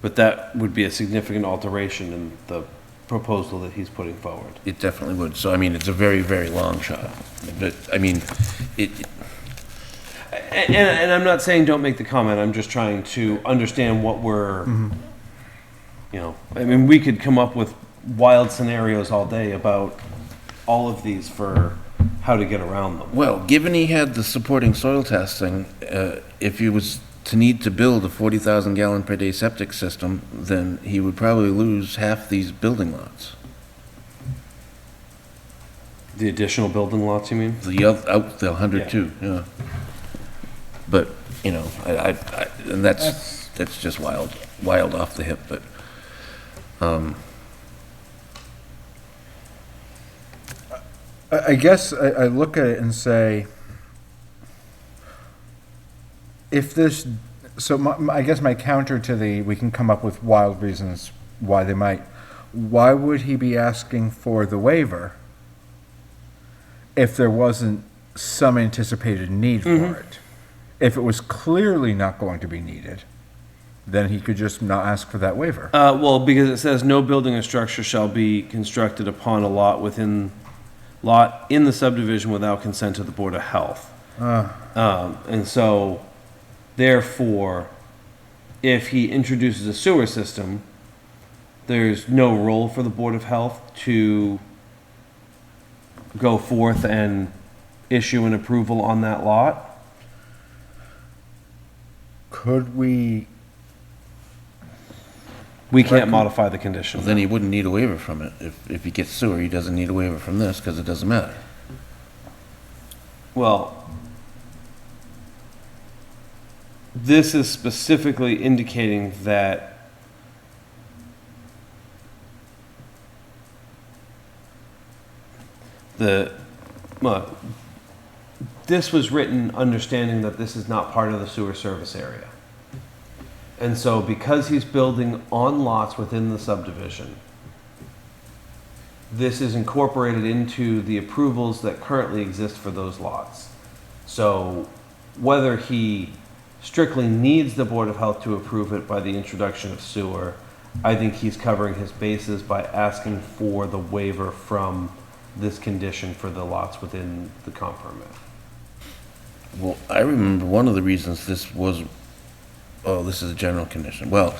But that would be a significant alteration in the proposal that he's putting forward. It definitely would. So, I mean, it's a very, very long shot. But, I mean, And I'm not saying don't make the comment, I'm just trying to understand what we're, you know, I mean, we could come up with wild scenarios all day about all of these for how to get around them. well, given he had the supporting soil testing, if he was to need to build a 40,000 gallon per day septic system, then he would probably lose half these building lots. The additional building lots, you mean? The 102, yeah. But, you know, and that's just wild off the hip, but, I guess I look at it and say, if this, so I guess my counter to we can come up with wild reasons why they might, why would he be asking for the waiver if there wasn't some anticipated need for it. If it was clearly not going to be needed, then he could just not ask for that waiver. Well, because it says no building or structure shall be constructed upon a lot in the subdivision without consent of the Board of Health. And so, therefore, if he introduces a sewer system, there's no role for the Board of Health to go forth and issue an approval on that lot. Could we, We can't modify the condition. Well, then he wouldn't need a waiver from it. If he gets sewer, he doesn't need a waiver from this, because it doesn't matter. Well, this is specifically indicating that this was written understanding that this is not part of the sewer service area. And so because he's building on lots within the subdivision, this is incorporated into the approvals that currently exist for those lots. So whether he strictly needs the Board of Health to approve it by the introduction of sewer, I think he's covering his bases by asking for the waiver from this condition for the lots within the comp permit. Well, I remember one of the reasons this was, oh, this is a general condition. Well,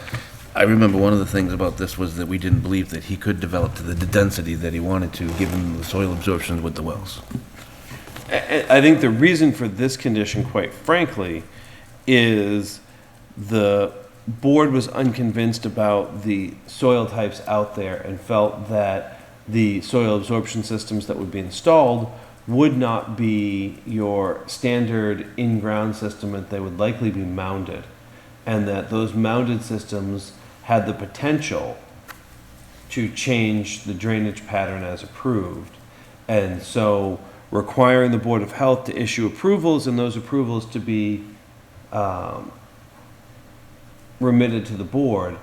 I remember one of the things about this was that we didn't believe that he could develop to the density that he wanted to, given the soil absorption with the wells. I think the reason for this condition, quite frankly, is the board was unconvinced about the soil types out there and felt that the soil absorption systems that would be installed would not be your standard in-ground system, and they would likely be mounded. And that those mounded systems had the potential to change the drainage pattern as approved. And so requiring the Board of Health to issue approvals and those approvals to be remitted to the board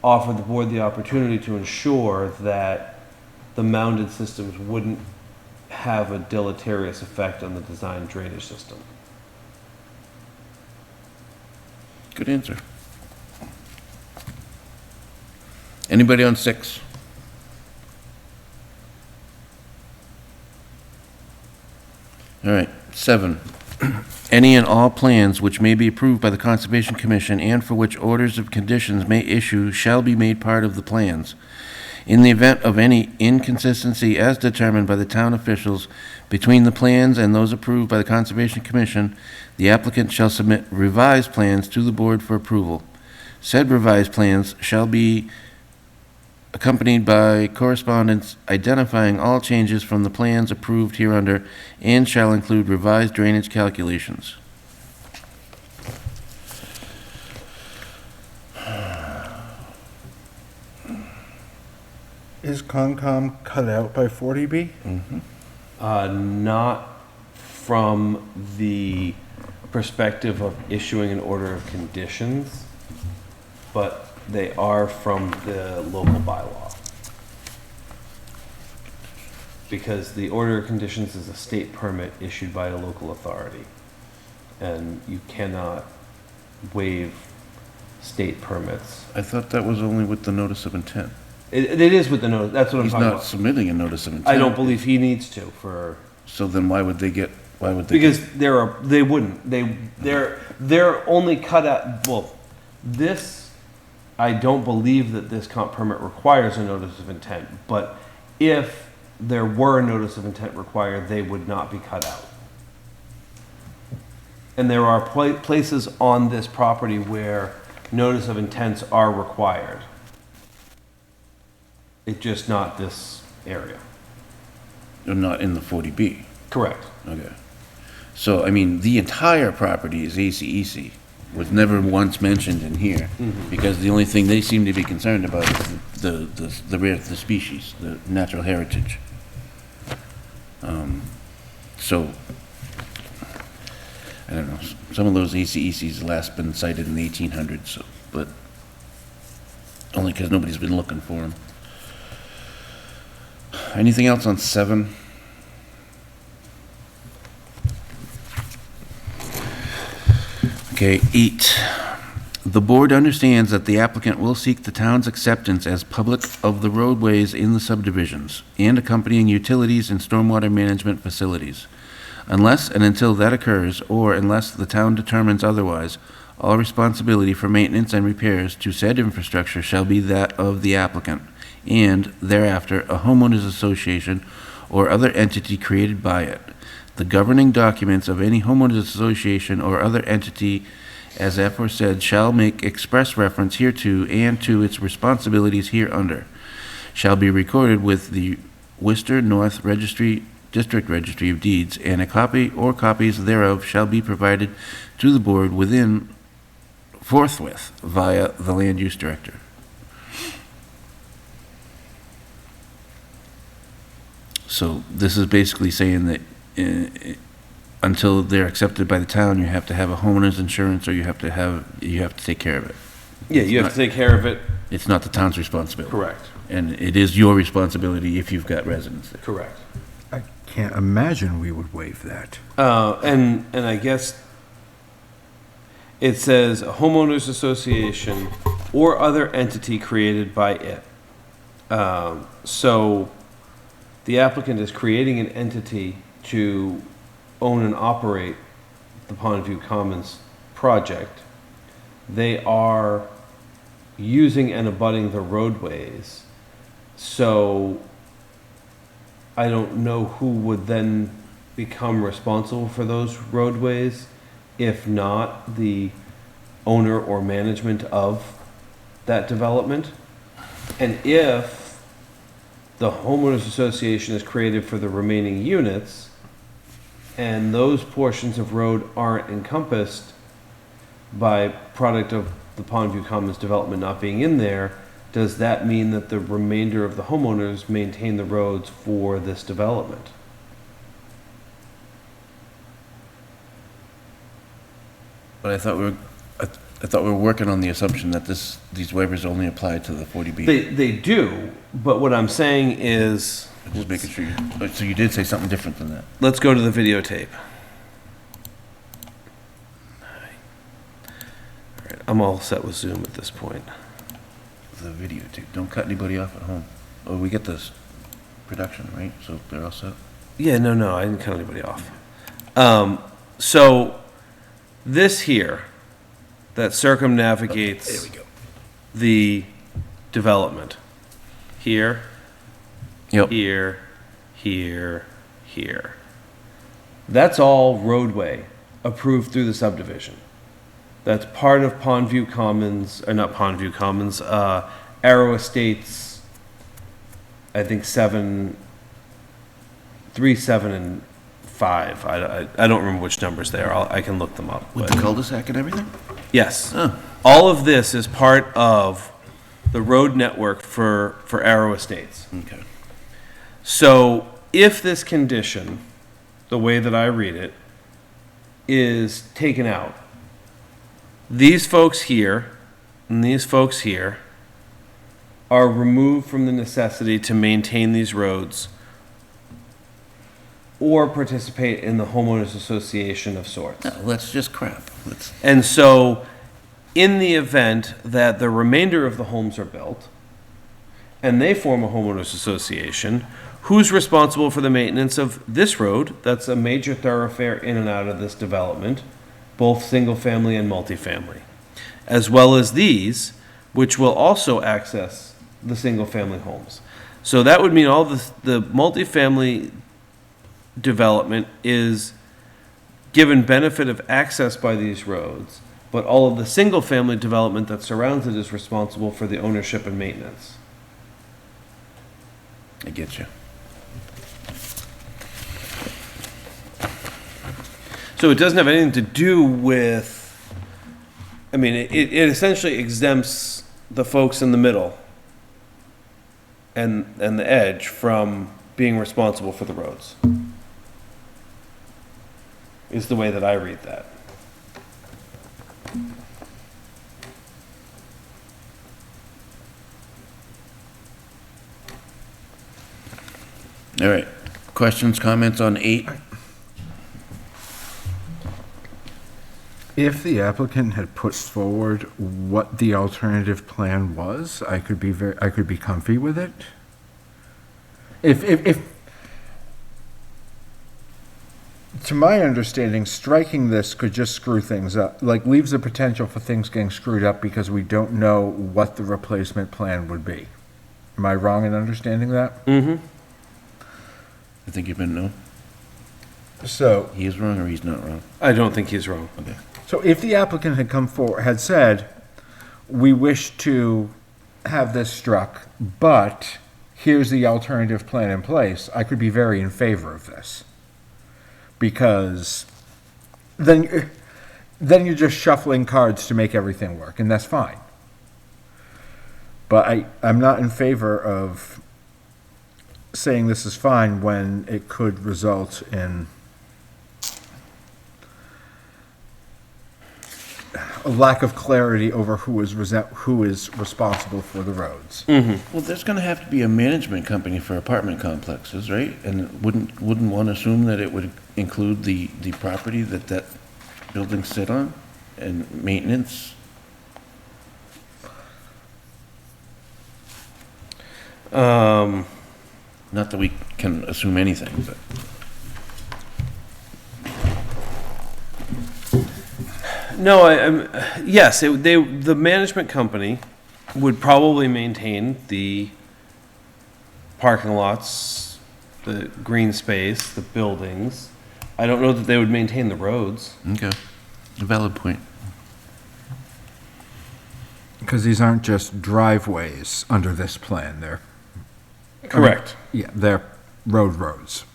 offered the board the opportunity to ensure that the mounded systems wouldn't have a deleterious effect on the design drainage system. Good answer. Anybody on 6? All right, 7. Any and all plans which may be approved by the Conservation Commission and for which orders of conditions may issue shall be made part of the plans. In the event of any inconsistency as determined by the town officials between the plans and those approved by the Conservation Commission, the applicant shall submit revised plans to the board for approval. Said revised plans shall be accompanied by correspondence identifying all changes from the plans approved hereunder and shall include revised drainage calculations. Is Concom cut out by 40B? Not from the perspective of issuing an order of conditions, but they are from the local bylaw. Because the order of conditions is a state permit issued by a local authority, and you cannot waive state permits. I thought that was only with the notice of intent. It is with the notice, that's what I'm He's talking not about. submitting a notice of intent. I don't believe he needs to for, So then why would they get? because they wouldn't, they're only cut out, well, this, I don't believe that this comp permit requires a notice of intent, but if there were a notice of intent required, they would not be cut out. And there are places on this property where notice of intents are required. It's just not this area. They're not in the 40B. Correct. Okay. So, I mean, the entire property is ACEC. Was never once mentioned in here, because the only thing they seem to be concerned about is the species, the natural heritage. So, I don't know, some of those ACECs last been cited in the 1800s, so, but only because nobody's been looking for them. Anything else on 7? Okay, 8. The board understands that the applicant will seek the town's acceptance as public of the roadways in the subdivisions and accompanying utilities and stormwater management facilities. Unless and until that occurs, or unless the town determines otherwise, all responsibility for maintenance and repairs to said infrastructure shall be that of the applicant, and thereafter a homeowners association or other entity created by it. The governing documents of any homeowners association or other entity as aforesaid shall make express reference hereto and to its responsibilities hereunder, shall be recorded with the Worcester North District Registry of Deeds, and a copy or copies thereof shall be provided to the board forthwith via the land use director. So this is basically saying that until they're accepted by the town, you have to have a homeowner's insurance, or you have to take care of it. Yeah, you have to take care of it. It's not the town's responsibility. Correct. And it is your responsibility if you've got residents there. Correct. I can't imagine we would waive that. And I guess it says a homeowners association or other entity created by it. So the applicant is creating an entity to own and operate the Pondview Commons project. They are using and abutting the roadways. So I don't know who would then become responsible for those roadways, if not the owner or management of that development. And if the homeowners association is created for the remaining units, and those portions of road aren't encompassed by product of the Pondview Commons development not being in there, does that mean that the remainder of the homeowners maintain the roads for this development? But I thought we were working on the assumption that these waivers only apply to the 40B. They do, but what I'm saying is, Just making sure so you did say something different than that. let's go to the videotape. All right, I'm all set with Zoom at this point. The videotape. Don't cut anybody off at home. Oh, we get this production, right? So they're all set? Yeah, no, I didn't cut anybody off. So this here that circumnavigates There we go. the development here, Yep. here, here. That's all roadway approved through the subdivision. That's part of Pondview Commons, or not Pondview Commons, Arrow Estates, I think 3, 7, and 5. I don't remember which numbers they are. I can look them up. With but- the cul-de-sac and everything? Yes. Oh. All of this is part of the road network for Arrow Estates. Okay. So if this condition, the way that I read it, is taken out, these folks here and these folks here are removed from the necessity to maintain these roads or participate in the homeowners association of sorts. No, that's just crap. And so, in the event that the remainder of the homes are built, and they form a homeowners association, who's responsible for the maintenance of this road? That's a major thoroughfare in and out of this development, both single-family and multifamily, as well as these, which will also access the single-family homes. So that would mean all the multifamily development is given benefit of access by these roads, but all of the single-family development that surrounds it is responsible for the ownership and maintenance. I get you. So it doesn't have anything to do with, I mean, it essentially exempts the folks in the middle and the edge from being responsible for the roads, is the way that I read that. All right. Questions, comments on 8? If the applicant had put forward what the alternative plan was, I could be comfy with it. If to my understanding, striking this could just screw things up, like leaves the potential for things getting screwed up because we don't know what the replacement plan would be. Am I wrong in understanding that? Mm-hmm. I think you've been, no? So, He is wrong or he's not wrong? I don't think he's wrong. Okay. so if the applicant had come forward, had said, we wish to have this struck, but here's the alternative plan in place, I could be very in favor of this. Because then you're just shuffling cards to make everything work, and that's fine. But I'm not in favor of saying this is fine when it could result in a lack of clarity over who is responsible for the roads. Well, there's gonna have to be a management company for apartment complexes, right? And wouldn't one assume that it would include the property that buildings sit on and maintenance? Not that we can assume anything, but. No, yes, the management company would probably maintain the parking lots, the green space, the buildings. I don't know that they would maintain the roads. Okay, a valid point. Because these aren't just driveways under this plan, they're, Correct. yeah, they're roads.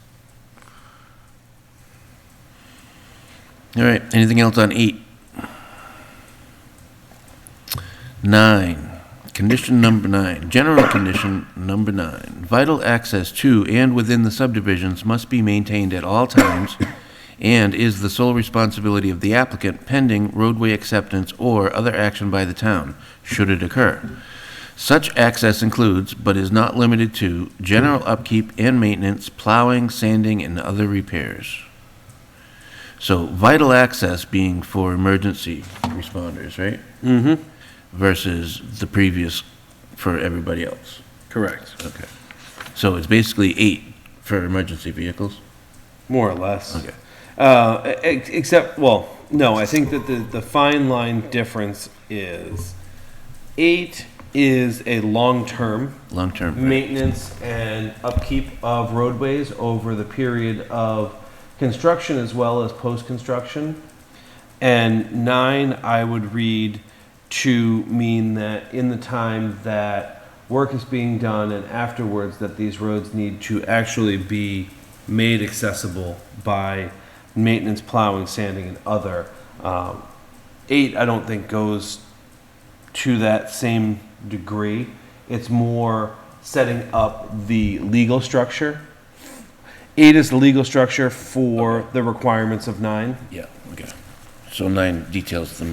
All right, anything else on 8? 9, condition number 9, general condition number 9. Vital access to and within the subdivisions must be maintained at all times and is the sole responsibility of the applicant pending roadway acceptance or other action by the town, should it occur. Such access includes, but is not limited to, general upkeep and maintenance, plowing, sanding, and other repairs. So vital access being for emergency responders, right? Mm-hmm. Versus the previous for everybody else. Correct. Okay. So it's basically 8 for emergency vehicles? More or less. Okay. Except, well, no, I think that the fine line difference is 8 is a long-term Long-term, right? maintenance and upkeep of roadways over the period of construction as well as post-construction. And 9, I would read to mean that in the time that work is being done and afterwards that these roads need to actually be made accessible by maintenance, plowing, sanding, and other. 8, I don't think goes to that same degree. It's more setting up the legal structure. 8 is the legal structure for the requirements of 9. Yeah, okay. So 9 details the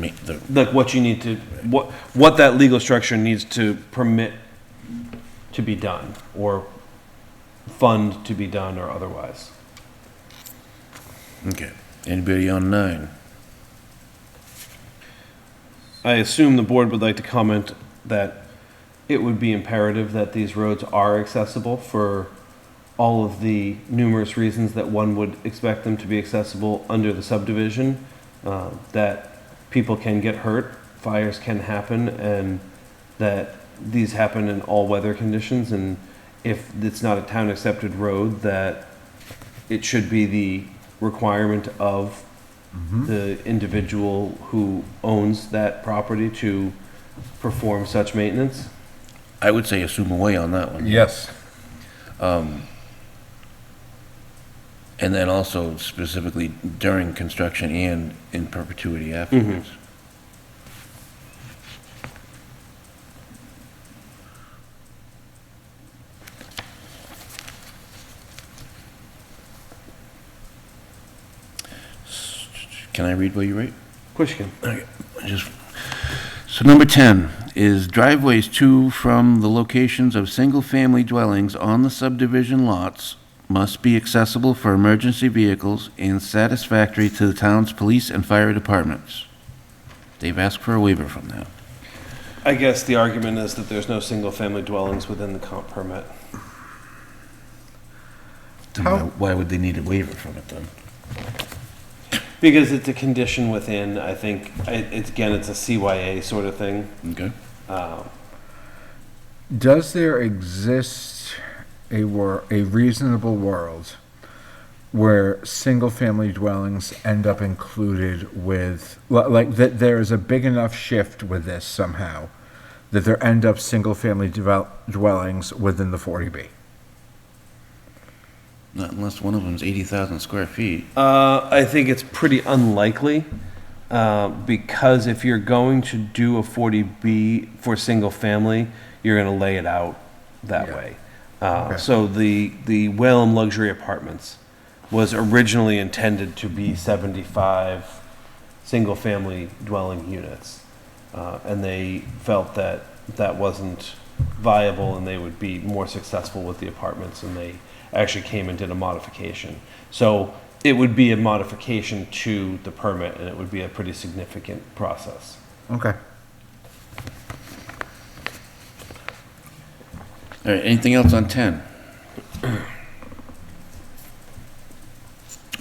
Like what you need to, what that legal structure needs to permit to be done, or fund to be done, or otherwise. okay. Anybody on 9? I assume the board would like to comment that it would be imperative that these roads are accessible for all of the numerous reasons that one would expect them to be accessible under the subdivision, that people can get hurt, fires can happen, and that these happen in all weather conditions, and if it's not a town-accepted road, that it should be the requirement of the individual who owns that property to perform such maintenance. I would say assume away on that one. Yes. And then also specifically during construction and in perpetuity afterwards. Can I read what you write? Of course you can. Okay, so number 10 is driveways to from the locations of single-family dwellings on the subdivision lots must be accessible for emergency vehicles and satisfactory to the town's police and fire departments. They've asked for a waiver from that. I guess the argument is that there's no single-family dwellings within the comp permit. Then why would they need a waiver from it then? Because it's a condition within, I think, it's a CYA sort of thing. Okay. Does there exist a reasonable world where single-family dwellings end up included with, like, that there is a big enough shift with this somehow, that there end up single-family dwellings within the 40B? Not unless one of them's 80,000 square feet. I think it's pretty unlikely, because if you're going to do a 40B for single-family, you're gonna lay it out that Yeah. way. Okay. So the Whalum Luxury Apartments was originally intended to be 75 single-family dwelling units. And they felt that that wasn't viable and they would be more successful with the apartments, and they actually came and did a modification. So it would be a modification to the permit, and it would be a pretty significant process. Okay. All right, anything else on 10?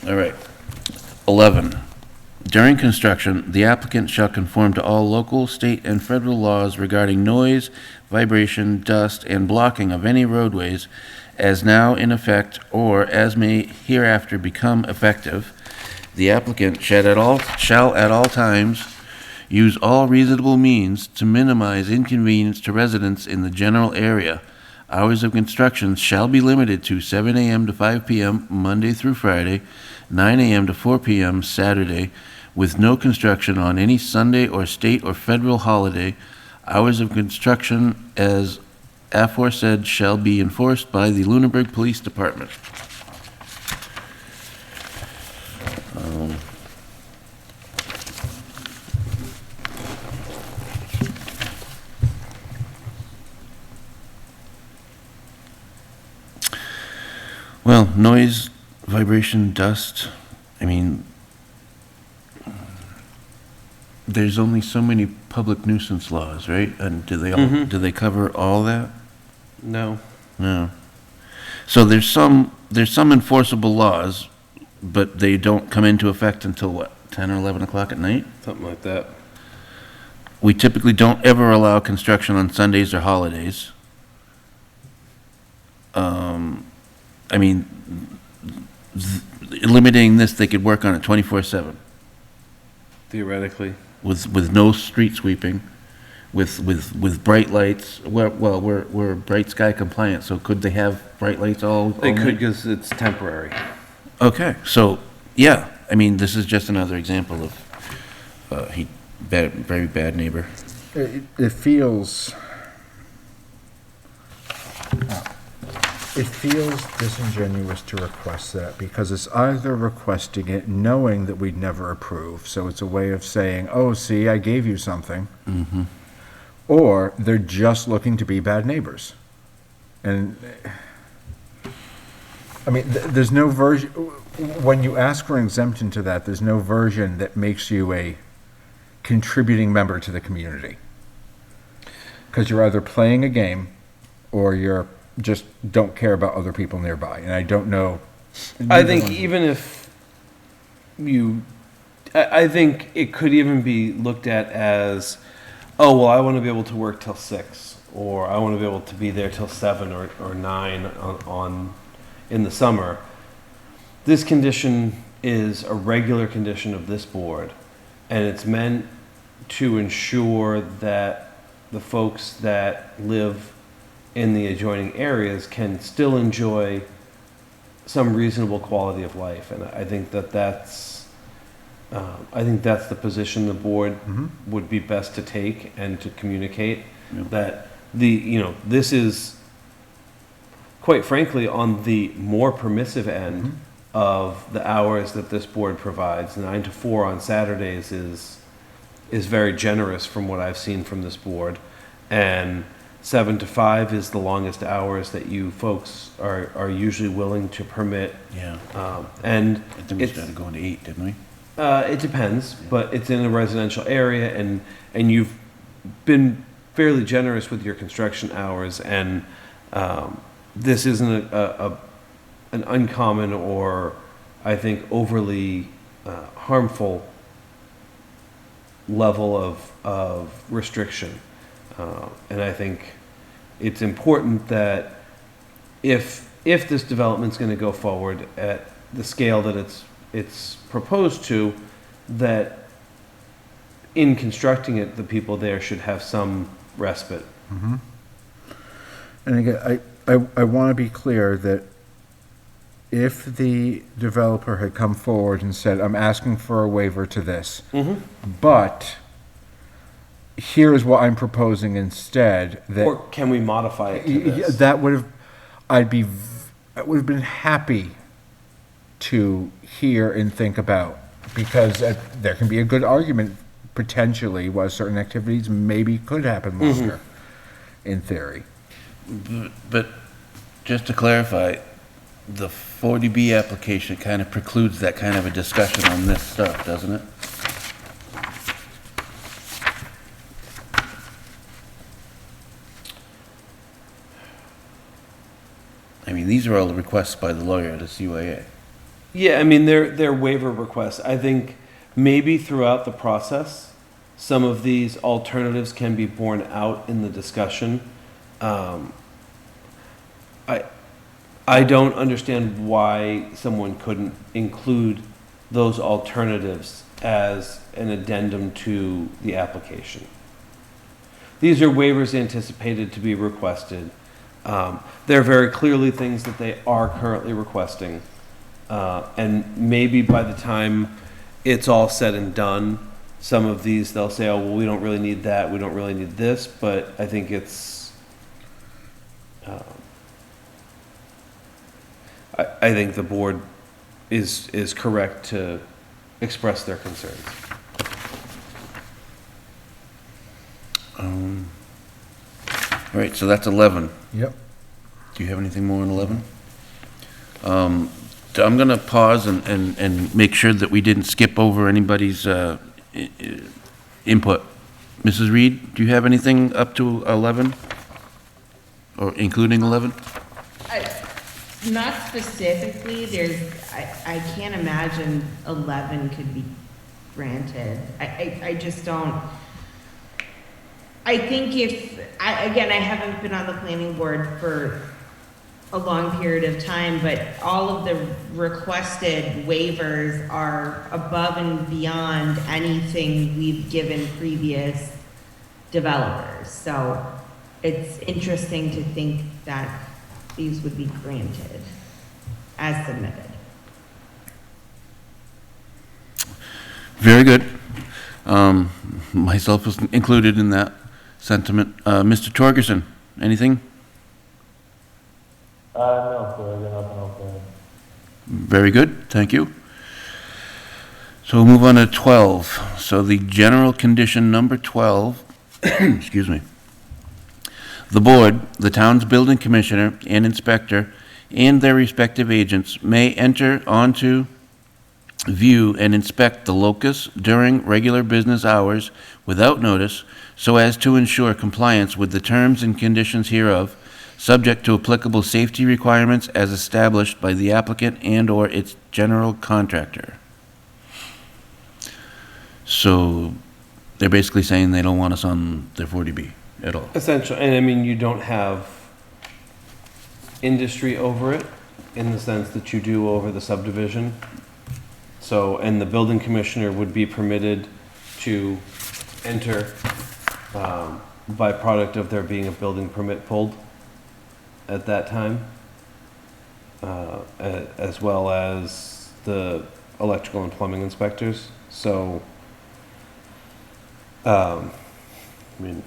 All right. 11. During construction, the applicant shall conform to all local, state, and federal laws regarding noise, vibration, dust, and blocking of any roadways as now in effect or as may hereafter become effective. The applicant shall at all times use all reasonable means to minimize inconvenience to residents in the general area. Hours of construction shall be limited to 7 a.m. to 5 p.m. Monday through Friday, 9 a.m. to 4 p.m. Saturday, with no construction on any Sunday or state or federal holiday. Hours of construction as aforesaid shall be enforced by the Lunenburg Police Department. Well, noise, vibration, dust, I mean, there's only so many public nuisance laws, right? And do they cover all that? No. No. So there's some enforceable laws, but they don't come into effect until what, 10 or 11 o'clock at night? Something like that. We typically don't ever allow construction on Sundays or holidays. I mean, eliminating this, they could work on it 24/7 Theoretically. with no street sweeping, with bright lights. We're bright sky compliant, so could they have bright lights all They could, night? because it's temporary. Okay, so, yeah, I mean, this is just another example of, very bad neighbor. It feels disingenuous to request that, because it's either requesting it knowing that we'd never approve, so it's a way of saying, oh, see, I gave you something. Mm-hmm. Or they're just looking to be bad neighbors. And, I mean, there's no version, when you ask for an exemption to that, there's no version that makes you a contributing member to the community. Because you're either playing a game or you're just don't care about other people nearby. And I don't know. I think even if I think it could even be looked at as, oh, well, I want to be able to work till 6, or I want to be able to be there till 7 or 9 in the summer. This condition is a regular condition of this board, and it's meant to ensure that the folks that live in the adjoining areas can still enjoy some reasonable quality of life. And I think that's the position the board would be best to take and to communicate. Yep. That this is, quite frankly, on the more permissive end of the hours that this board provides. 9 to 4 on Saturdays is very generous from what I've seen from this board, and 7 to 5 is the longest hours that you folks are usually willing to permit. Yeah. And I think we started going to 8, didn't we? It depends, but it's in a residential area, and you've been fairly generous with your construction hours, and this isn't an uncommon or, I think, overly harmful level of restriction. And I think it's important that if this development's going to go forward at the scale that it's proposed to, that in constructing it, the people there should have some respite. And again, I want to be clear that if the developer had come forward and said, I'm asking for a waiver to this, but here's what I'm proposing instead, that. Or can we modify it to this? That would have, I would have been happy to hear and think about, because there can be a good argument potentially why certain activities maybe could happen longer, in theory. But just to clarify, the 40B application kind of precludes that kind of a discussion on this stuff, doesn't it? I mean, these are all the requests by the lawyer to CYA. Yeah, I mean, they're waiver requests. I think maybe throughout the process, some of these alternatives can be borne out in the discussion. I don't understand why someone couldn't include those alternatives as an addendum to the application. These are waivers anticipated to be requested. They're very clearly things that they are currently requesting. And maybe by the time it's all said and done, some of these, they'll say, oh, well, we don't really need that, we don't really need this, but I think it's, I think the board is correct to express their concerns. All right, so that's 11. Yep. Do you have anything more on 11? So I'm going to pause and make sure that we didn't skip over anybody's input. Mrs. Reed, do you have anything up to 11? Or including 11? Not specifically, I can't imagine 11 could be granted. I just don't, I think again, I haven't been on the planning board for a long period of time, but all of the requested waivers are above and beyond anything we've given previous developers. So it's interesting to think that these would be granted as submitted. Very good. Myself was included in that sentiment. Mr. Torgerson, anything? No, sir, I got nothing else to add. Very good, thank you. So we'll move on to 12. So the general condition number 12, excuse me. The board, the town's building commissioner and inspector, and their respective agents may enter onto, view, and inspect the locus during regular business hours without notice, so as to ensure compliance with the terms and conditions hereof, subject to applicable safety requirements as established by the applicant and/or its general contractor. So they're basically saying they don't want us on their 40B at all. Essentially, and I mean, you don't have industry over it in the sense that you do over the subdivision. So, and the building commissioner would be permitted to enter by product of there being a building permit pulled at that time, as well as the electrical and plumbing inspectors. So, I mean,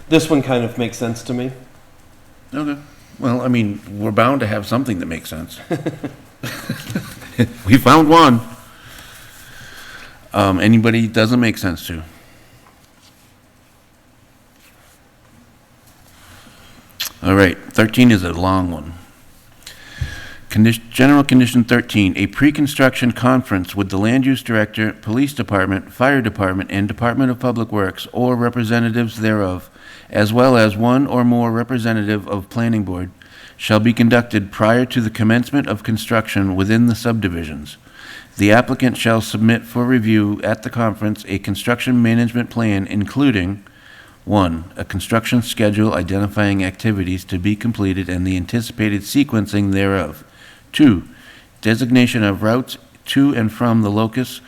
this one kind of makes sense to me. Okay. Well, I mean, we're bound to have something that makes sense. We found one. Anybody it doesn't make sense to? All right, 13 is a long one. General Condition 13, a pre-construction conference with the Land Use Director, Police Department, Fire Department, and Department of Public Works, or representatives thereof, as well as one or more representative of Planning Board, shall be conducted prior to the commencement of construction within the subdivisions. The applicant shall submit for review at the conference a construction management plan including 1. A construction schedule identifying activities to be completed and the anticipated sequencing thereof. 2. Designation of routes to and from the locus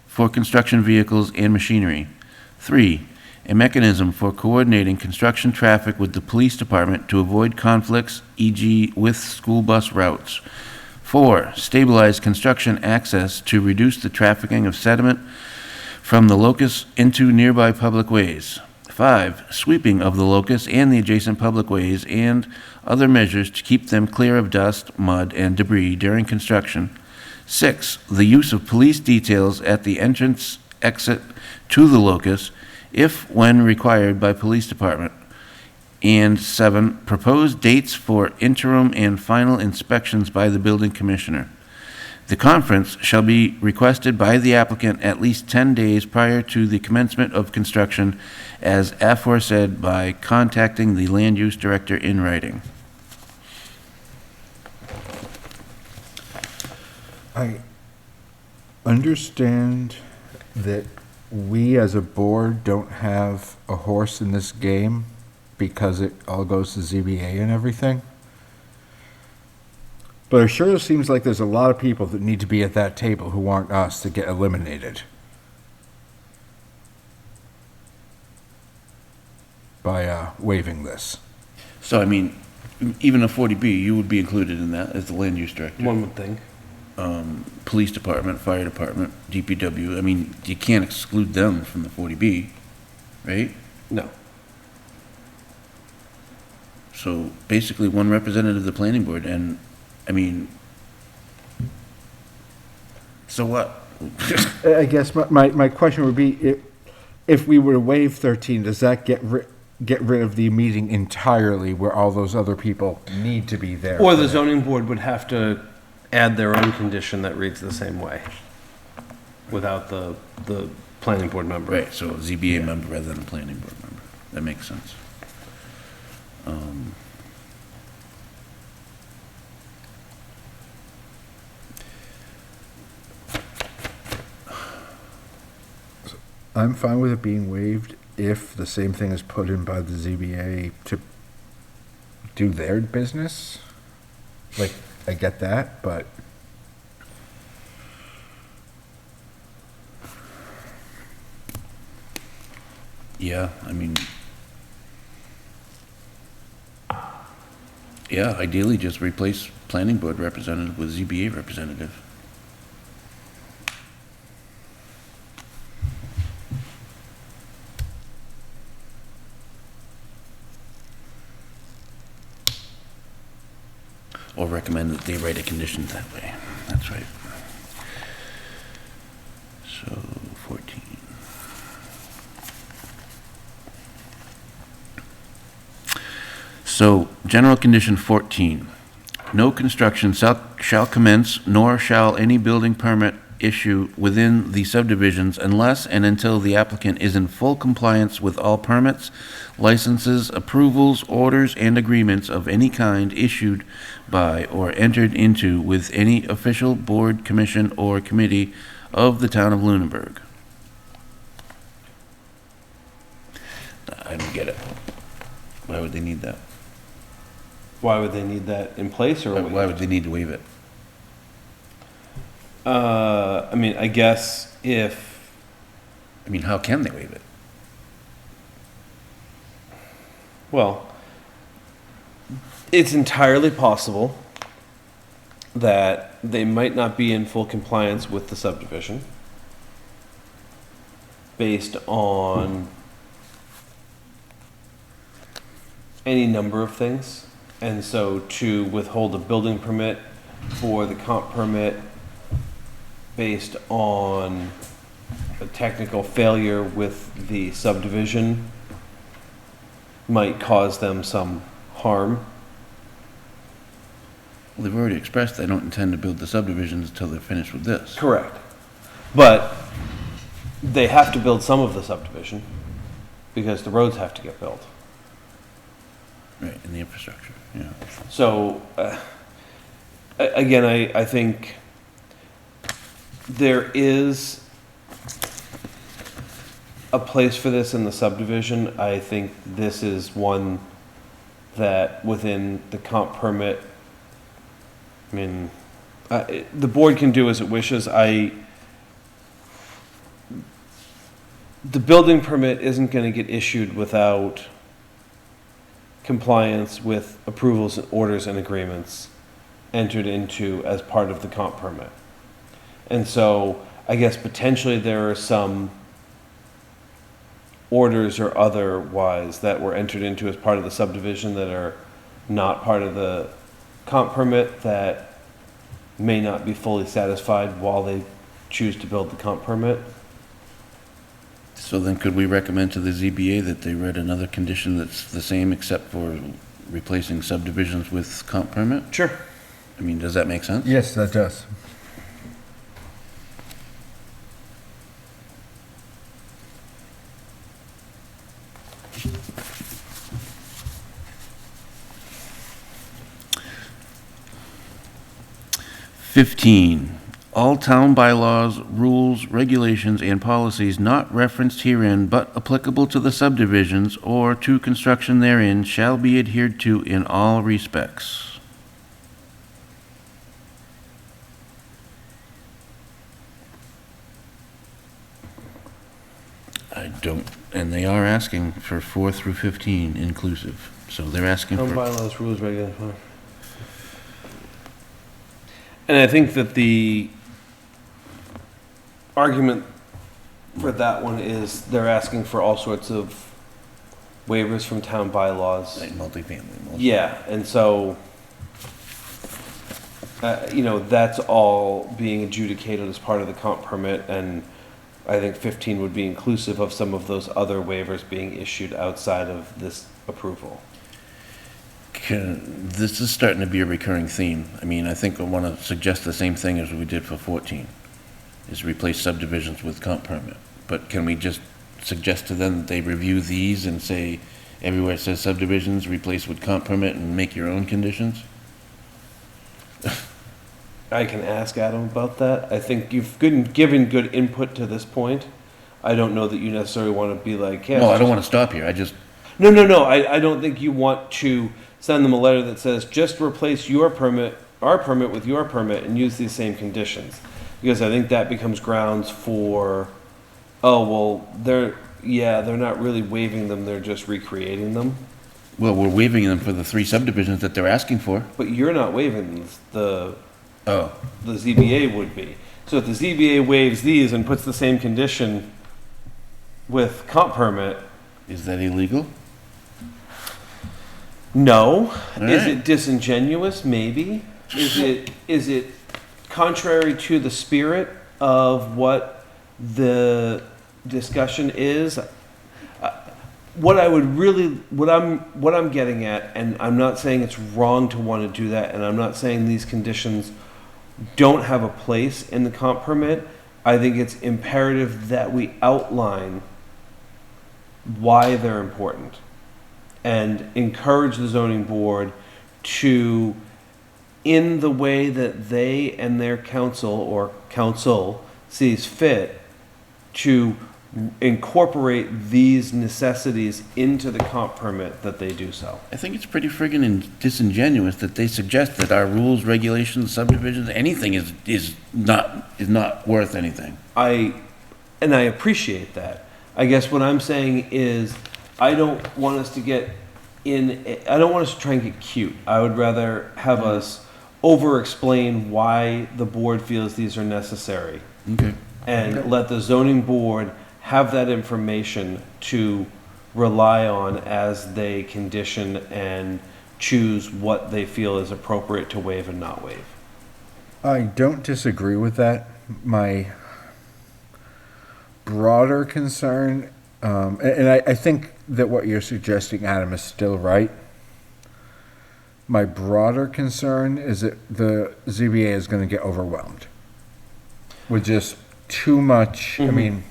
for construction vehicles and machinery. 3. A mechanism for coordinating construction traffic with the police department to avoid conflicts, e.g. with school bus routes. 4. Stabilize construction access to reduce the trafficking of sediment from the locus into nearby public ways. 5. Sweeping of the locus and the adjacent public ways and other measures to keep them clear of dust, mud, and debris during construction. 6. The use of police details at the entrance exit to the locus if when required by police department. And 7. Propose dates for interim and final inspections by the building commissioner. The conference shall be requested by the applicant at least 10 days prior to the commencement of construction, as aforesaid, by contacting the land use director in writing. I understand that we as a board don't have a horse in this game because it all goes to ZBA and everything. But it sure seems like there's a lot of people that need to be at that table who want us to get eliminated by waiving this. So, I mean, even a 40B, you would be included in that as the land use director. One would think. Police department, fire department, DPW, I mean, you can't exclude them from the 40B, right? No. So basically one representative of the planning board and, I mean, so what? I guess my question would be, if we were to waive 13, does that get rid of the meeting entirely where all those other people need to be there? Or the zoning board would have to add their own condition that reads the same way without the planning board member. Right, so a ZBA member rather than a planning board member. That makes sense. I'm fine with it being waived if the same thing is put in by the ZBA to do their business. Like, I get that, but Yeah, I mean, yeah, ideally just replace planning board representative with ZBA representative. Or recommend that they write a condition that way. That's right. So, 14. So, general condition 14. No construction shall commence, nor shall any building permit issue within the subdivisions unless and until the applicant is in full compliance with all permits, licenses, approvals, orders, and agreements of any kind issued by or entered into with any official board, commission, or committee of the town of Lunenburg. I don't get it. Why would they need that? Why would they need that in place, or Why would they need to waive it? I mean, I guess if, I mean, how can they waive it? well, it's entirely possible that they might not be in full compliance with the subdivision based on any number of things. And so to withhold a building permit for the comp permit based on a technical failure with the subdivision might cause them some harm. Well, they've already expressed they don't intend to build the subdivisions until they're finished with this. Correct. But they have to build some of the subdivision because the roads have to get built. Right, and the infrastructure, yeah. So, again, I think there is a place for this in the subdivision. I think this is one that within the comp permit, I mean, the board can do as it wishes. The building permit isn't going to get issued without compliance with approvals, orders, and agreements entered into as part of the comp permit. And so I guess potentially there are some orders or otherwise that were entered into as part of the subdivision that are not part of the comp permit that may not be fully satisfied while they choose to build the comp permit. So then could we recommend to the ZBA that they read another condition that's the same except for replacing subdivisions with comp permit? Sure. I mean, does that make sense? Yes, that does. "15, all town bylaws, rules, regulations, and policies not referenced herein but applicable to the subdivisions or to construction therein shall be adhered to in all respects." I don't, and they are asking for 4 through 15 inclusive, so they're asking Town for, bylaws, rules, regulations. And I think that the argument for that one is they're asking for all sorts of waivers from town bylaws. like multifamily. Yeah, and so, that's all being adjudicated as part of the comp permit, and I think 15 would be inclusive of some of those other waivers being issued outside of this approval. This is starting to be a recurring theme. I mean, I think I want to suggest the same thing as we did for 14, is replace subdivisions with comp permit. But can we just suggest to them that they review these and say, everywhere it says subdivisions, replace with comp permit and make your own conditions? I can ask Adam about that. I think you've given good input to this point. I don't know that you necessarily want to be like, yeah. No, I don't want to stop here. I just, No. I don't think you want to send them a letter that says, just replace your permit, our permit with your permit and use these same conditions. Because I think that becomes grounds for, oh, well, they're not really waiving them, they're just recreating them. well, we're waiving them for the 3 subdivisions that they're asking for. But you're not waiving these, the Oh, ZBA would be. So if the ZBA waives these and puts the same condition with comp permit, is that illegal? no. All Is right. it disingenuous? Maybe. Is it contrary to the spirit of what the discussion is? What I'm getting at, and I'm not saying it's wrong to want to do that, and I'm not saying these conditions don't have a place in the comp permit. I think it's imperative that we outline why they're important and encourage the zoning board to, in the way that they and their council or council sees fit, to incorporate these necessities into the comp permit that they do so. I think it's pretty friggin' disingenuous that they suggest that our rules, regulations, subdivisions, anything is not worth anything. I appreciate that. I guess what I'm saying is I don't want us to try and get cute. I would rather have us over-explain why the board feels these are necessary. Okay. And let the zoning board have that information to rely on as they condition and choose what they feel is appropriate to waive and not waive. I don't disagree with that. My broader concern, and I think that what you're suggesting, Adam, is still right. My broader concern is that the ZBA is going to get overwhelmed with just too much. I mean,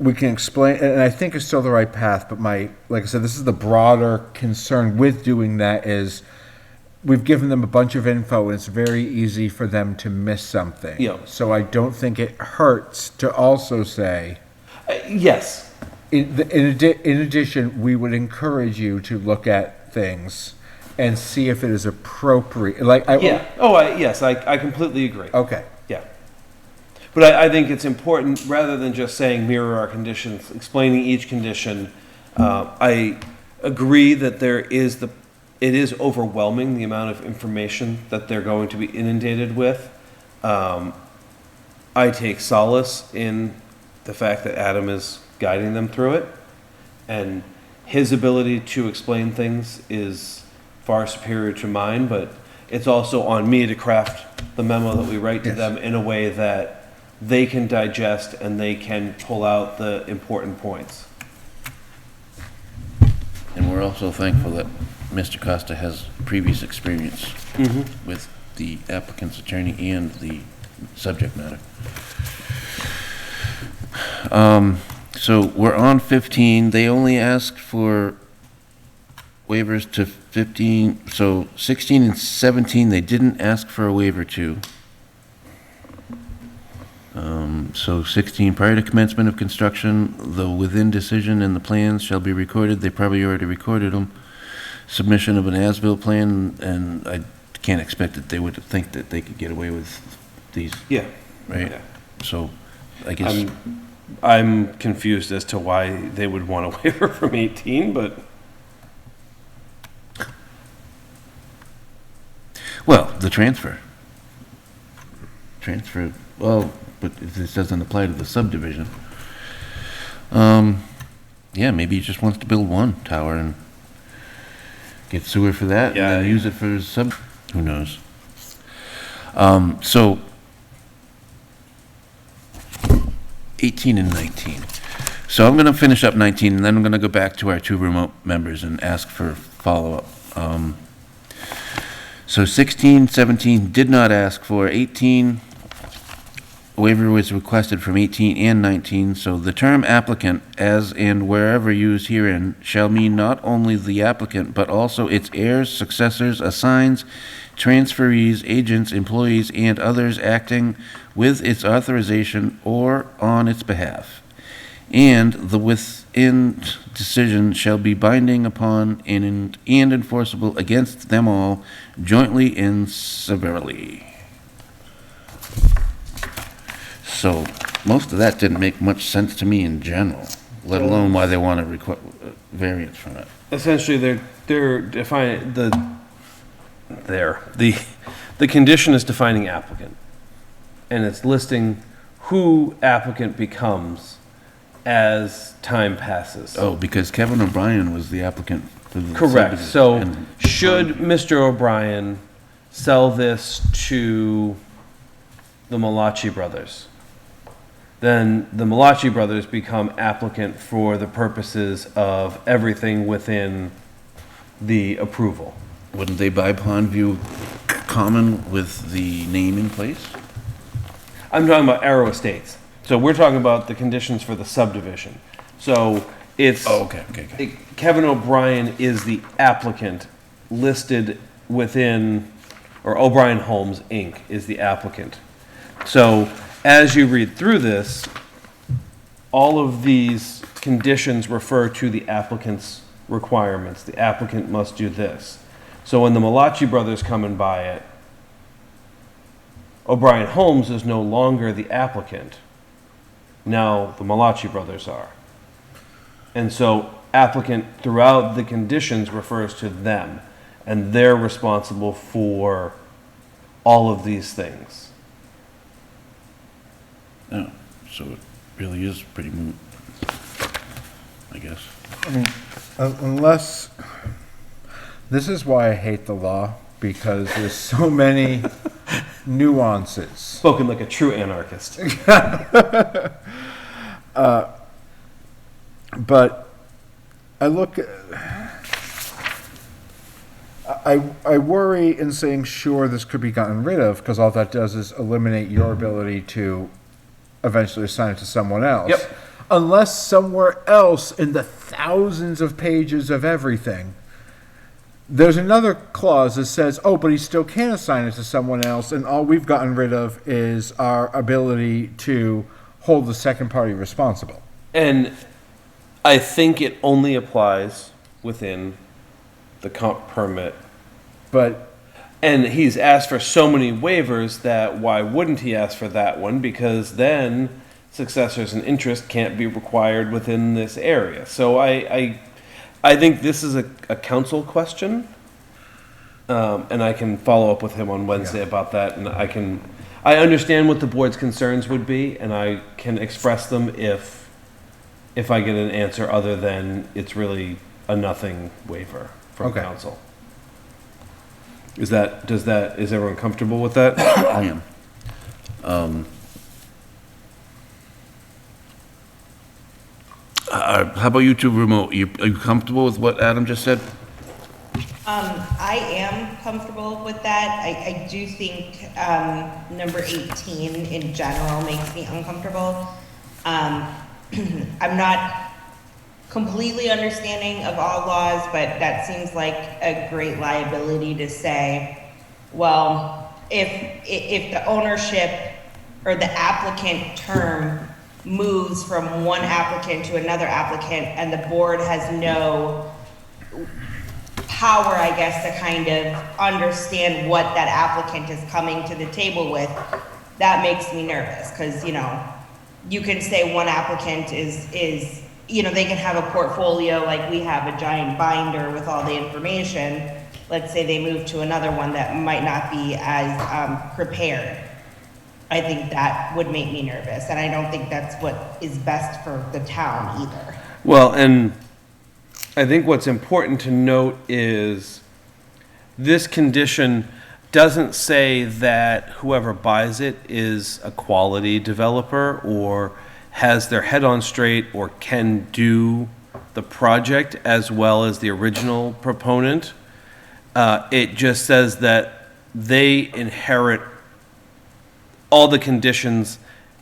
we can explain, and I think it's still the right path, but like I said, this is the broader concern with doing that is we've given them a bunch of info and it's very easy for them to miss something. Yeah. So I don't think it hurts to also say, Yes. in addition, we would encourage you to look at things and see if it is appropriate. Yes, I completely agree. Okay. Yeah. But I think it's important, rather than just saying mirror our conditions, explaining each condition. I agree that it is overwhelming, the amount of information that they're going to be inundated with. I take solace in the fact that Adam is guiding them through it, and his ability to explain things is far superior to mine, but it's also on me to craft the memo that we write to them in a way that they can digest and they can pull out the important points. And we're also thankful that Mr. Costa has previous experience with the applicant's attorney and the subject matter. So we're on 15. They only asked for waivers to 15. So 16 and 17, they didn't ask for a waiver to. So 16, prior to commencement of construction, the within decision and the plans shall be recorded. They probably already recorded them. Submission of an as-built plan, and I can't expect that they would think that they could get away with these. Yeah. Right? Yeah. So I guess. I'm confused as to why they would want a waiver from 18, but. Well, the transfer. Well, but if this doesn't apply to the subdivision. Yeah, maybe he just wants to build one tower and get sewer for that, Yeah, and then use it for his who knows? So 18 and 19. So I'm gonna finish up 19, and then I'm gonna go back to our two remote members and ask for follow-up. So 16, 17 did not ask for. 18, a waiver was requested from 18 and 19. So the term applicant, as and wherever used herein, shall mean not only the applicant, but also its heirs, successors, assigns, transferees, agents, employees, and others acting with its authorization or on its behalf. And the within decision shall be binding upon and enforceable against them all, jointly and severally. So most of that didn't make much sense to me in general, let alone why they want to request variance from it. Essentially, they're defining the condition is defining applicant, and it's listing who applicant becomes as time passes. Oh, because Kevin O'Brien was the applicant for the Correct. subdivision, So and- should Mr. O'Brien sell this to the Malachi brothers, then the Malachi brothers become applicant for the purposes of everything within the approval. Wouldn't they buy Pondview Common with the name in place? I'm talking about Arrow Estates. So we're talking about the conditions for the subdivision. So it's. Oh, okay. Kevin O'Brien is the applicant listed within, or O'Brien Homes, Inc. is the applicant. So as you read through this, all of these conditions refer to the applicant's requirements. The applicant must do this. So when the Malachi brothers come and buy it, O'Brien Homes is no longer the applicant. Now the Malachi brothers are. And so applicant throughout the conditions refers to them, and they're responsible for all of these things. Oh, so it really is pretty moot, I guess. I mean, unless, this is why I hate the law, because there's so many nuances. Spoken like a true anarchist. But I look at, I worry in saying, sure, this could be gotten rid of, because all that does is eliminate your ability to eventually assign it to someone else. Yep. Unless somewhere else in the thousands of pages of everything, there's another clause that says, oh, but he still can assign it to someone else, and all we've gotten rid of is our ability to hold the second party responsible. And I think it only applies within the comp permit. But And he's asked for so many waivers that why wouldn't he ask for that one? Because then successors and interest can't be required within this area. So I think this is a council question. And I can follow up with him on Wednesday about that. And I understand what the board's concerns would be, and I can express them if I get an answer other than it's really a nothing waiver from Okay. council. Is everyone comfortable with that? I am. How about you two remote? Are you comfortable with what Adam just said? I am comfortable with that. I do think, number 18 in general makes me uncomfortable. I'm not completely understanding of all laws, but that seems like a great liability to say, well, if the ownership or the applicant term moves from one applicant to another applicant and the board has no power, I guess, to kind of understand what that applicant is coming to the table with, that makes me nervous, because, you can say one applicant is they can have a portfolio like we have, a giant binder with all the information. Let's say they move to another one that might not be as prepared. I think that would make me nervous, and I don't think that's what is best for the town either. Well, and I think what's important to note is this condition doesn't say that whoever buys it is a quality developer or has their head on straight or can do the project as well as the original proponent. It just says that they inherit all the conditions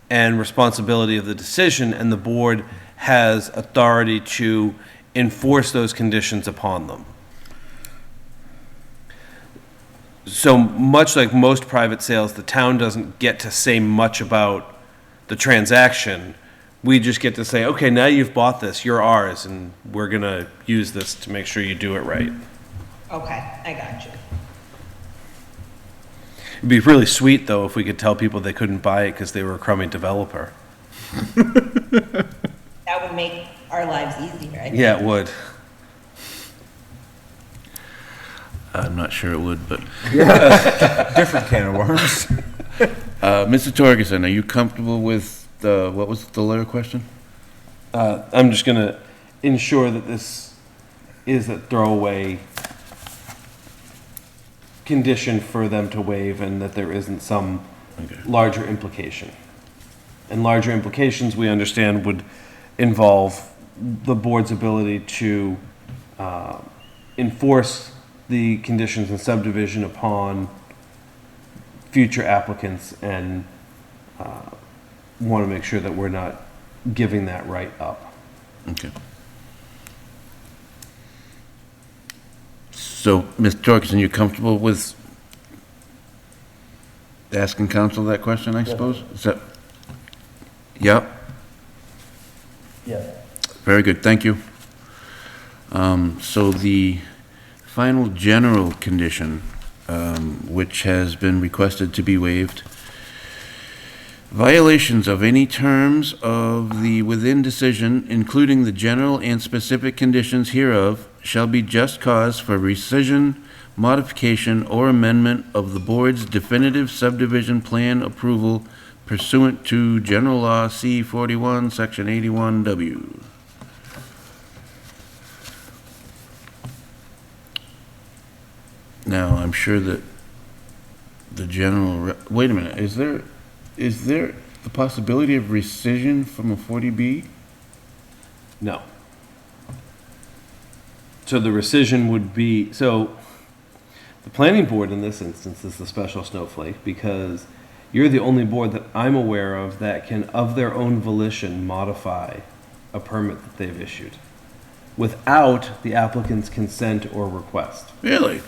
and responsibility of the decision, and the board has authority to enforce those conditions upon them. So much like most private sales, the town doesn't get to say much about the transaction. We just get to say, okay, now you've bought this, you're ours, and we're gonna use this to make sure you do it right. Okay, I got you. It'd be really sweet, though, if we could tell people they couldn't buy it because they were a crummy developer. That would make our lives easier, I think. Yeah, it would. I'm not sure it would, but. different can of worms. Mr. Torgerson, are you comfortable with what was the later question? I'm just gonna ensure that this is a throwaway condition for them to waive and that there isn't some larger implication. And larger implications, we understand, would involve the board's ability to enforce the conditions in subdivision upon future applicants, and want to make sure that we're not giving that right up. Okay. So, Mr. Torgerson, you comfortable with asking council that question, I suppose? Is that? Yep. Yeah. Very good, thank you. So the final general condition, which has been requested to be waived, violations of any terms of the within decision, including the general and specific conditions hereof, shall be just cause for rescission, modification, or amendment of the board's definitive subdivision plan approval pursuant to General Law C-41, Section 81W. Now, I'm sure that the general, wait a minute, is there the possibility of rescission from a 40B? No. So the rescission would be, so The planning board in this instance is the special snowflake because you're the only board that I'm aware of that can, of their own volition, modify a permit that they've issued without the applicant's consent or request. Really?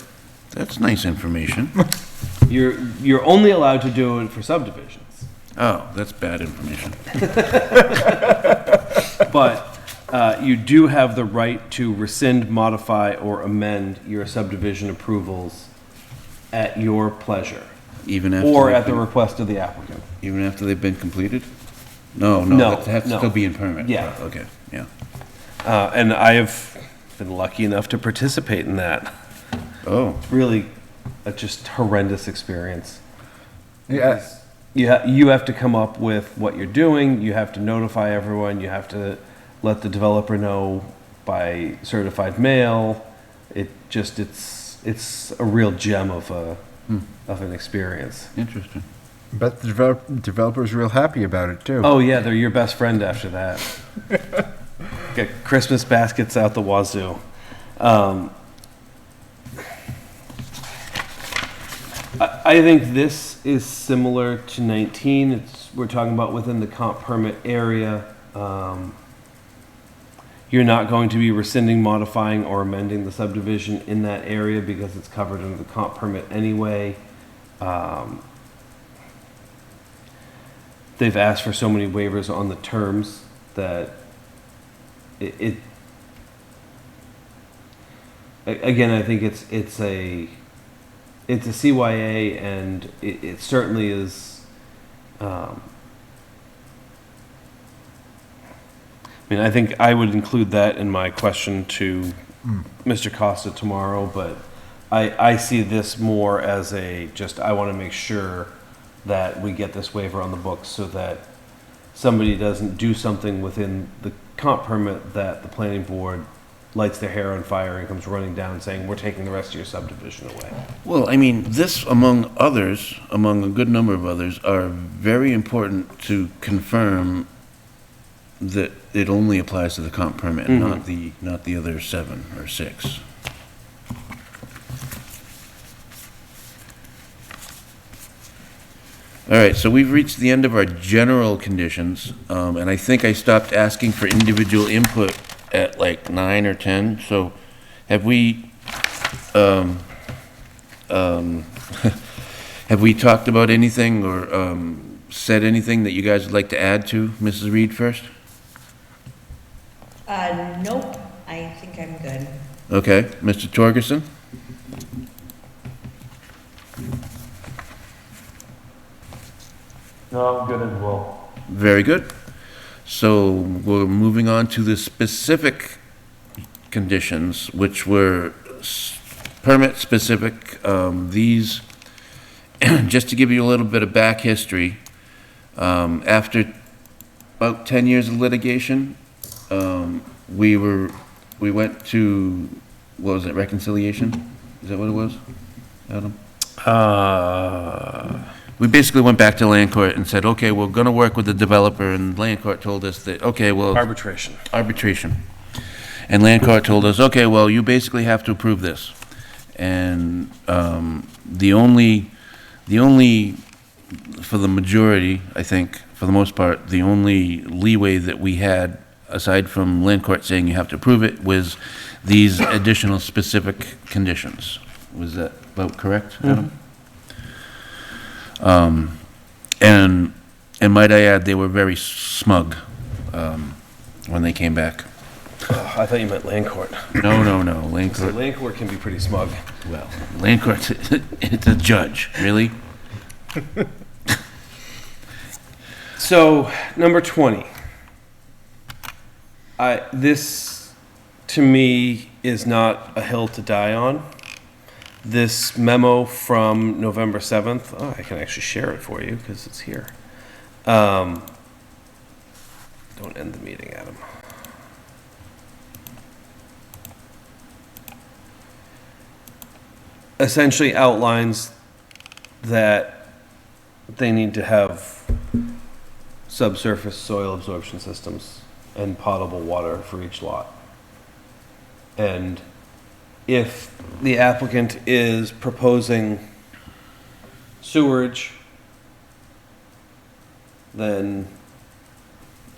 That's nice information. You're only allowed to do it for subdivisions. Oh, that's bad information. But you do have the right to rescind, modify, or amend your subdivision approvals at your pleasure, Even after or they've at the been- request of the applicant. Even after they've been completed? No, No, that has to no. still be in permit. Yeah. Okay, yeah. And I have been lucky enough to participate in that. Oh, Really, a just horrendous experience. Yeah, You have to come up with what you're doing, you have to notify everyone, you have to let the developer know by certified mail. It's a real gem of an experience. interesting. but the developer's real happy about it, too. Oh yeah, they're your best friend after that. Get Christmas baskets out the wazoo. I think this is similar to 19. We're talking about within the comp permit area. You're not going to be rescinding, modifying, or amending the subdivision in that area because it's covered under the comp permit anyway. They've asked for so many waivers on the terms that again, I think it's a CYA, and it certainly is. I mean, I think I would include that in my question to Mr. Costa tomorrow, but I see this more as I want to make sure that we get this waiver on the books so that somebody doesn't do something within the comp permit that the planning board lights their hair on fire and comes running down saying, we're taking the rest of your subdivision away. Well, I mean, this, among others, among a good number of others, are very important to confirm that it only applies to the comp permit, not the other 7 or 6. All right, so we've reached the end of our general conditions, and I think I stopped asking for individual input at like 9 or 10, so have we, have we talked about anything or said anything that you guys would like to add to? Mrs. Reed first? Nope, I think I'm good. Okay, Mr. Torgerson? No, I'm good as well. Very good. So we're moving on to the specific conditions, which were permit-specific. These, just to give you a little bit of back history, after about 10 years of litigation, we went to, what was it, reconciliation? Is that what it was, Adam? We basically went back to land court and said, okay, we're gonna work with the developer, and land court told us that, okay, well. Arbitration. And land court told us, okay, well, you basically have to approve this. And, the only, for the majority, I think, for the most part, the only leeway that we had, aside from land court saying you have to approve it, was these additional specific conditions. Was that about correct, Adam? And might I add, they were very smug, when they came back. I thought you meant land court. No, land So court, land court can be pretty smug. well, land court, it's a judge, really? So, number 20. This, to me, is not a hill to die on. This memo from November 7th, I can actually share it for you because it's here. Don't end the meeting, Adam. Essentially outlines that they need to have subsurface soil absorption systems and potable water for each lot. And if the applicant is proposing sewerage, then,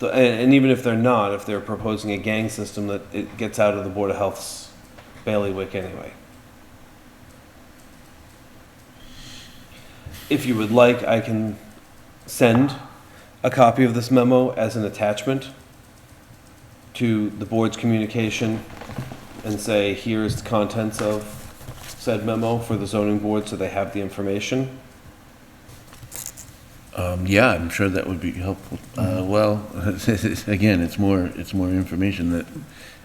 and even if they're not, if they're proposing a gang system, that it gets out of the Board of Health's bailiwick anyway. If you would like, I can send a copy of this memo as an attachment to the board's communication and say, here's the contents of said memo for the zoning board, so they have the information. Yeah, I'm sure that would be helpful. Well, again, it's more information that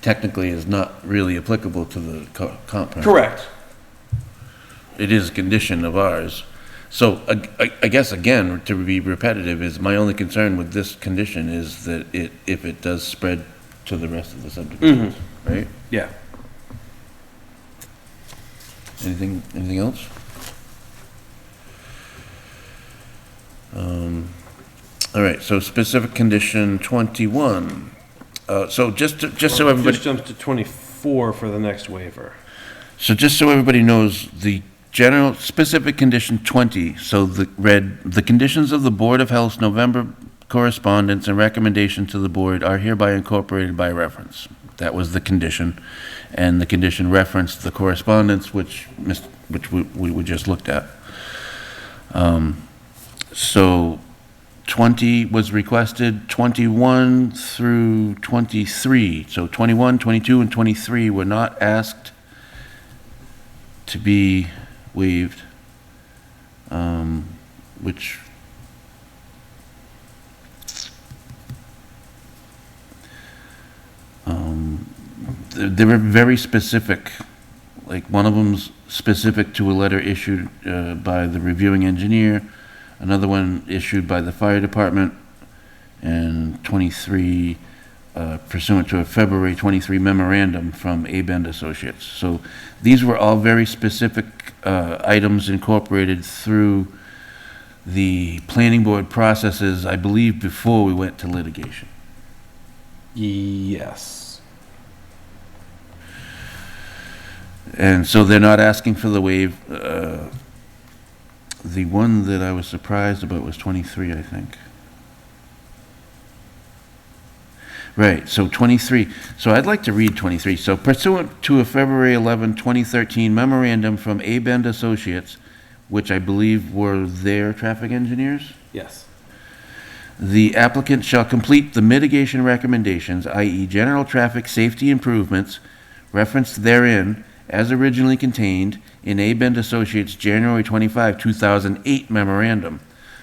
technically is not really applicable to the comp plan. Correct. It is a condition of ours. So I guess, again, to be repetitive, is my only concern with this condition is that if it does spread to the rest of the subdivisions, right? Yeah. Anything else? All right, so specific condition 21. So just so everybody. Just jump to 24 for the next waiver. So just so everybody knows, the general specific condition 20, so the conditions of the Board of Health's November correspondence and recommendation to the board are hereby incorporated by reference. That was the condition, and the condition referenced the correspondence which we just looked at. So 20 was requested, 21 through 23. So 21, 22, and 23 were not asked to be waived, which they were very specific. Like, one of them's specific to a letter issued by the reviewing engineer, another one issued by the fire department, and 23 pursuant to a February 23 memorandum from Abend Associates. So these were all very specific items incorporated through the planning board processes, I believe, before we went to litigation. Yes. And so they're not asking for the waive. The one that I was surprised about was 23, I think. Right, so 23. So I'd like to read 23. So pursuant to a February 11, 2013 memorandum from Abend Associates, which I believe were their traffic engineers, Yes. the applicant shall complete the mitigation recommendations, i.e. general traffic safety improvements, referenced therein as originally contained in Abend Associates' January 25, 2008 memorandum.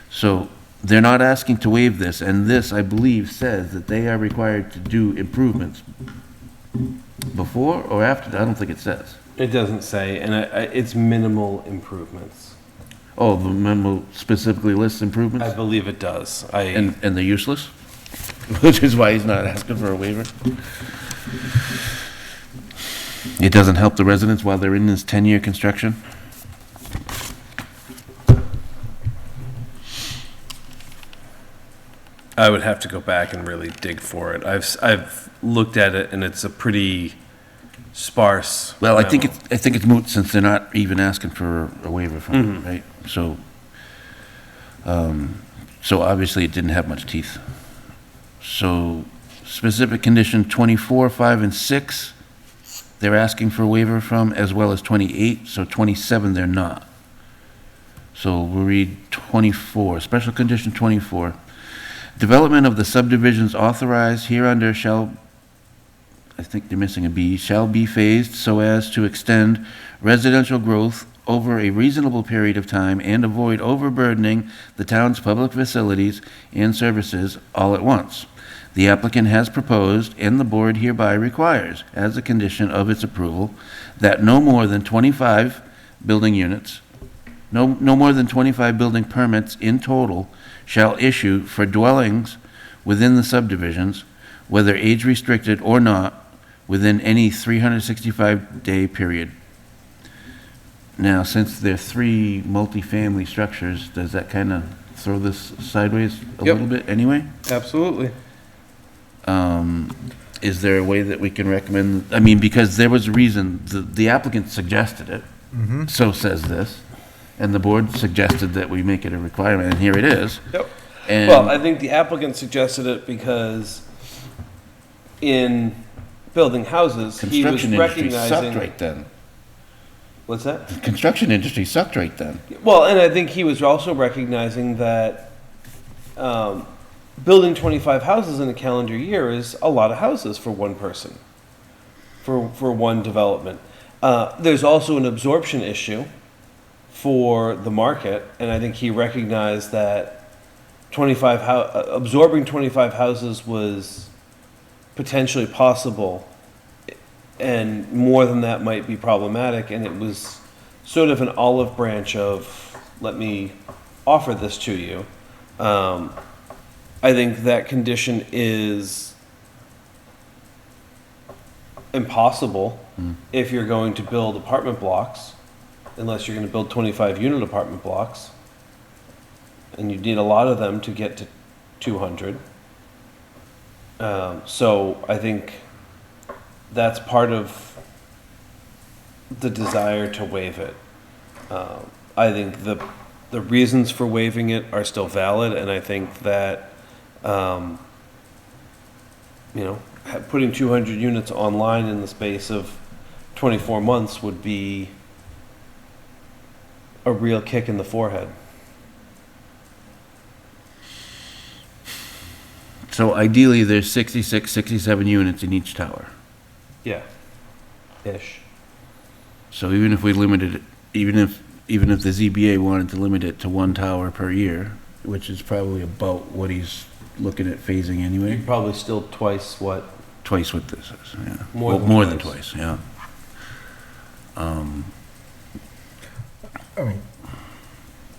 So they're not asking to waive this, and this, I believe, says that they are required to do improvements before or after. I don't think it says. It doesn't say, and it's minimal improvements. Oh, the memo specifically lists improvements? I believe it does. And they're useless? Which is why he's not asking for a waiver? It doesn't help the residents while they're in this 10-year construction? I would have to go back and really dig for it. I've looked at it, and it's a pretty sparse. Well, I memo. think it's moot since they're not even asking for a waiver from it, right? So, so obviously it didn't have much teeth. So, specific condition 24, 5, and 6, they're asking for a waiver from, as well as 28, so 27 they're not. So we'll read 24, special condition 24. Development of the subdivisions authorized hereunder shall, I think they're missing a B, shall be phased so as to extend residential growth over a reasonable period of time and avoid overburdening the town's public facilities and services all at once. The applicant has proposed, and the board hereby requires, as a condition of its approval, that no more than 25 building units, no more than 25 building permits in total shall issue for dwellings within the subdivisions, whether age restricted or not, within any 365-day period. Now, since there are 3 multifamily structures, does that kind of throw this sideways a Yep. little bit anyway? Absolutely. is there a way that we can recommend, I mean, because there was a reason, the applicant suggested it, so says this, and the board suggested that we make it a requirement, and here it is. Yep. And Well, I think the applicant suggested it because in building houses, he was construction industry sucked recognizing. right then. What's that? The construction industry sucked right then. Well, and I think he was also recognizing that building 25 houses in a calendar year is a lot of houses for one person, for one development. There's also an absorption issue for the market, and I think he recognized that absorbing 25 houses was potentially possible, and more than that might be problematic, and it was sort of an olive branch of, let me offer this to you. I think that condition is impossible if you're going to build apartment blocks, unless you're going to build 25 unit apartment blocks. And you need a lot of them to get to 200. So I think that's part of the desire to waive it. I think the reasons for waiving it are still valid, and I think that, putting 200 units online in the space of 24 months would be a real kick in the forehead. So ideally, there's 66, 67 units in each tower. Yeah. Ish. So even if we limited it, even if the ZBA wanted to limit it to one tower per year, which is probably about what he's looking at phasing anyway, Probably still twice what. twice what this is, yeah. More Well, than more than twice. twice, yeah. I mean,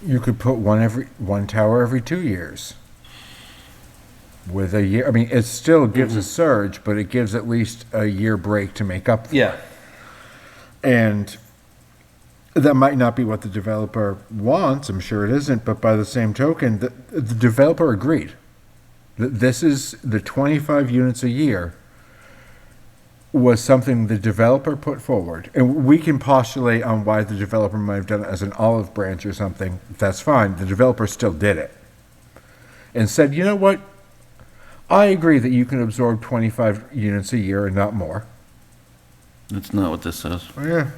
you could put one tower every 2 years. With a year, I mean, it still gives a surge, but it gives at least a year break to make up for it. Yeah. And that might not be what the developer wants, I'm sure it isn't, but by the same token, the developer agreed. This is the 25 units a year was something the developer put forward. And we can postulate on why the developer might have done it as an olive branch or something. That's fine. The developer still did it. And said, you know what? I agree that you can absorb 25 units a year and not more. That's not what this says. Yeah.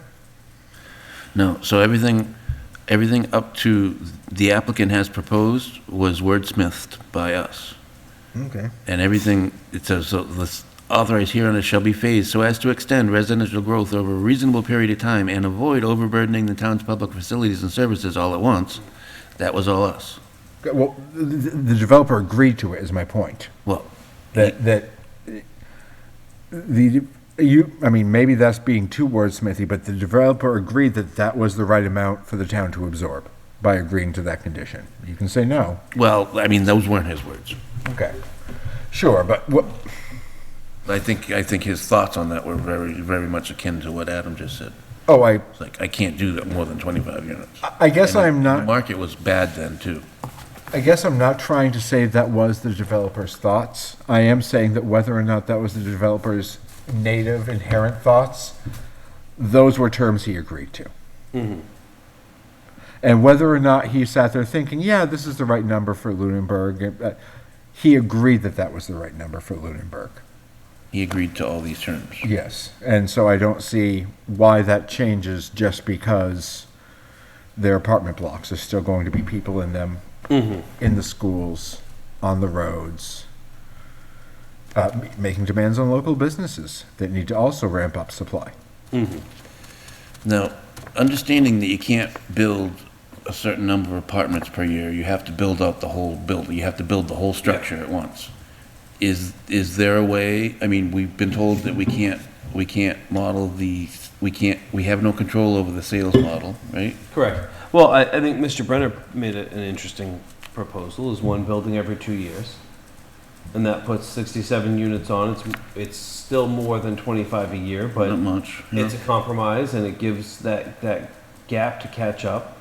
No, so everything up to the applicant has proposed was wordsmithed by us. Okay. And everything, it says, so this authorized herein shall be phased so as to extend residential growth over a reasonable period of time and avoid overburdening the town's public facilities and services all at once. That was all us. Well, the developer agreed to it, is my point. Well, I mean, maybe that's being too wordsmithy, but the developer agreed that that was the right amount for the town to absorb by agreeing to that condition. You can say no. well, I mean, those weren't his words. Okay. Sure, but what, I think his thoughts on that were very, very much akin to what Adam just said. It's like, I can't do that more than 25 units. I guess And I'm The not, market was bad then, too. I guess I'm not trying to say that was the developer's thoughts. I am saying that whether or not that was the developer's native inherent thoughts, those were terms he agreed to. And whether or not he sat there thinking, yeah, this is the right number for Lunenburg, he agreed that that was the right number for Lunenburg. He agreed to all these terms. Yes, and so I don't see why that changes just because their apartment blocks. There's still going to be people in them, in the schools, on the roads, making demands on local businesses that need to also ramp up supply. Now, understanding that you can't build a certain number of apartments per year, you have to build out the whole building, you have to build the whole structure at once. Is there a way, I mean, we've been told that we can't model we have no control over the sales model, right? Correct. Well, I think Mr. Brenner made an interesting proposal, is one building every 2 years. And that puts 67 units on. It's still more than 25 a year, but Not much. Yeah. it's a compromise, and it gives that gap to catch up.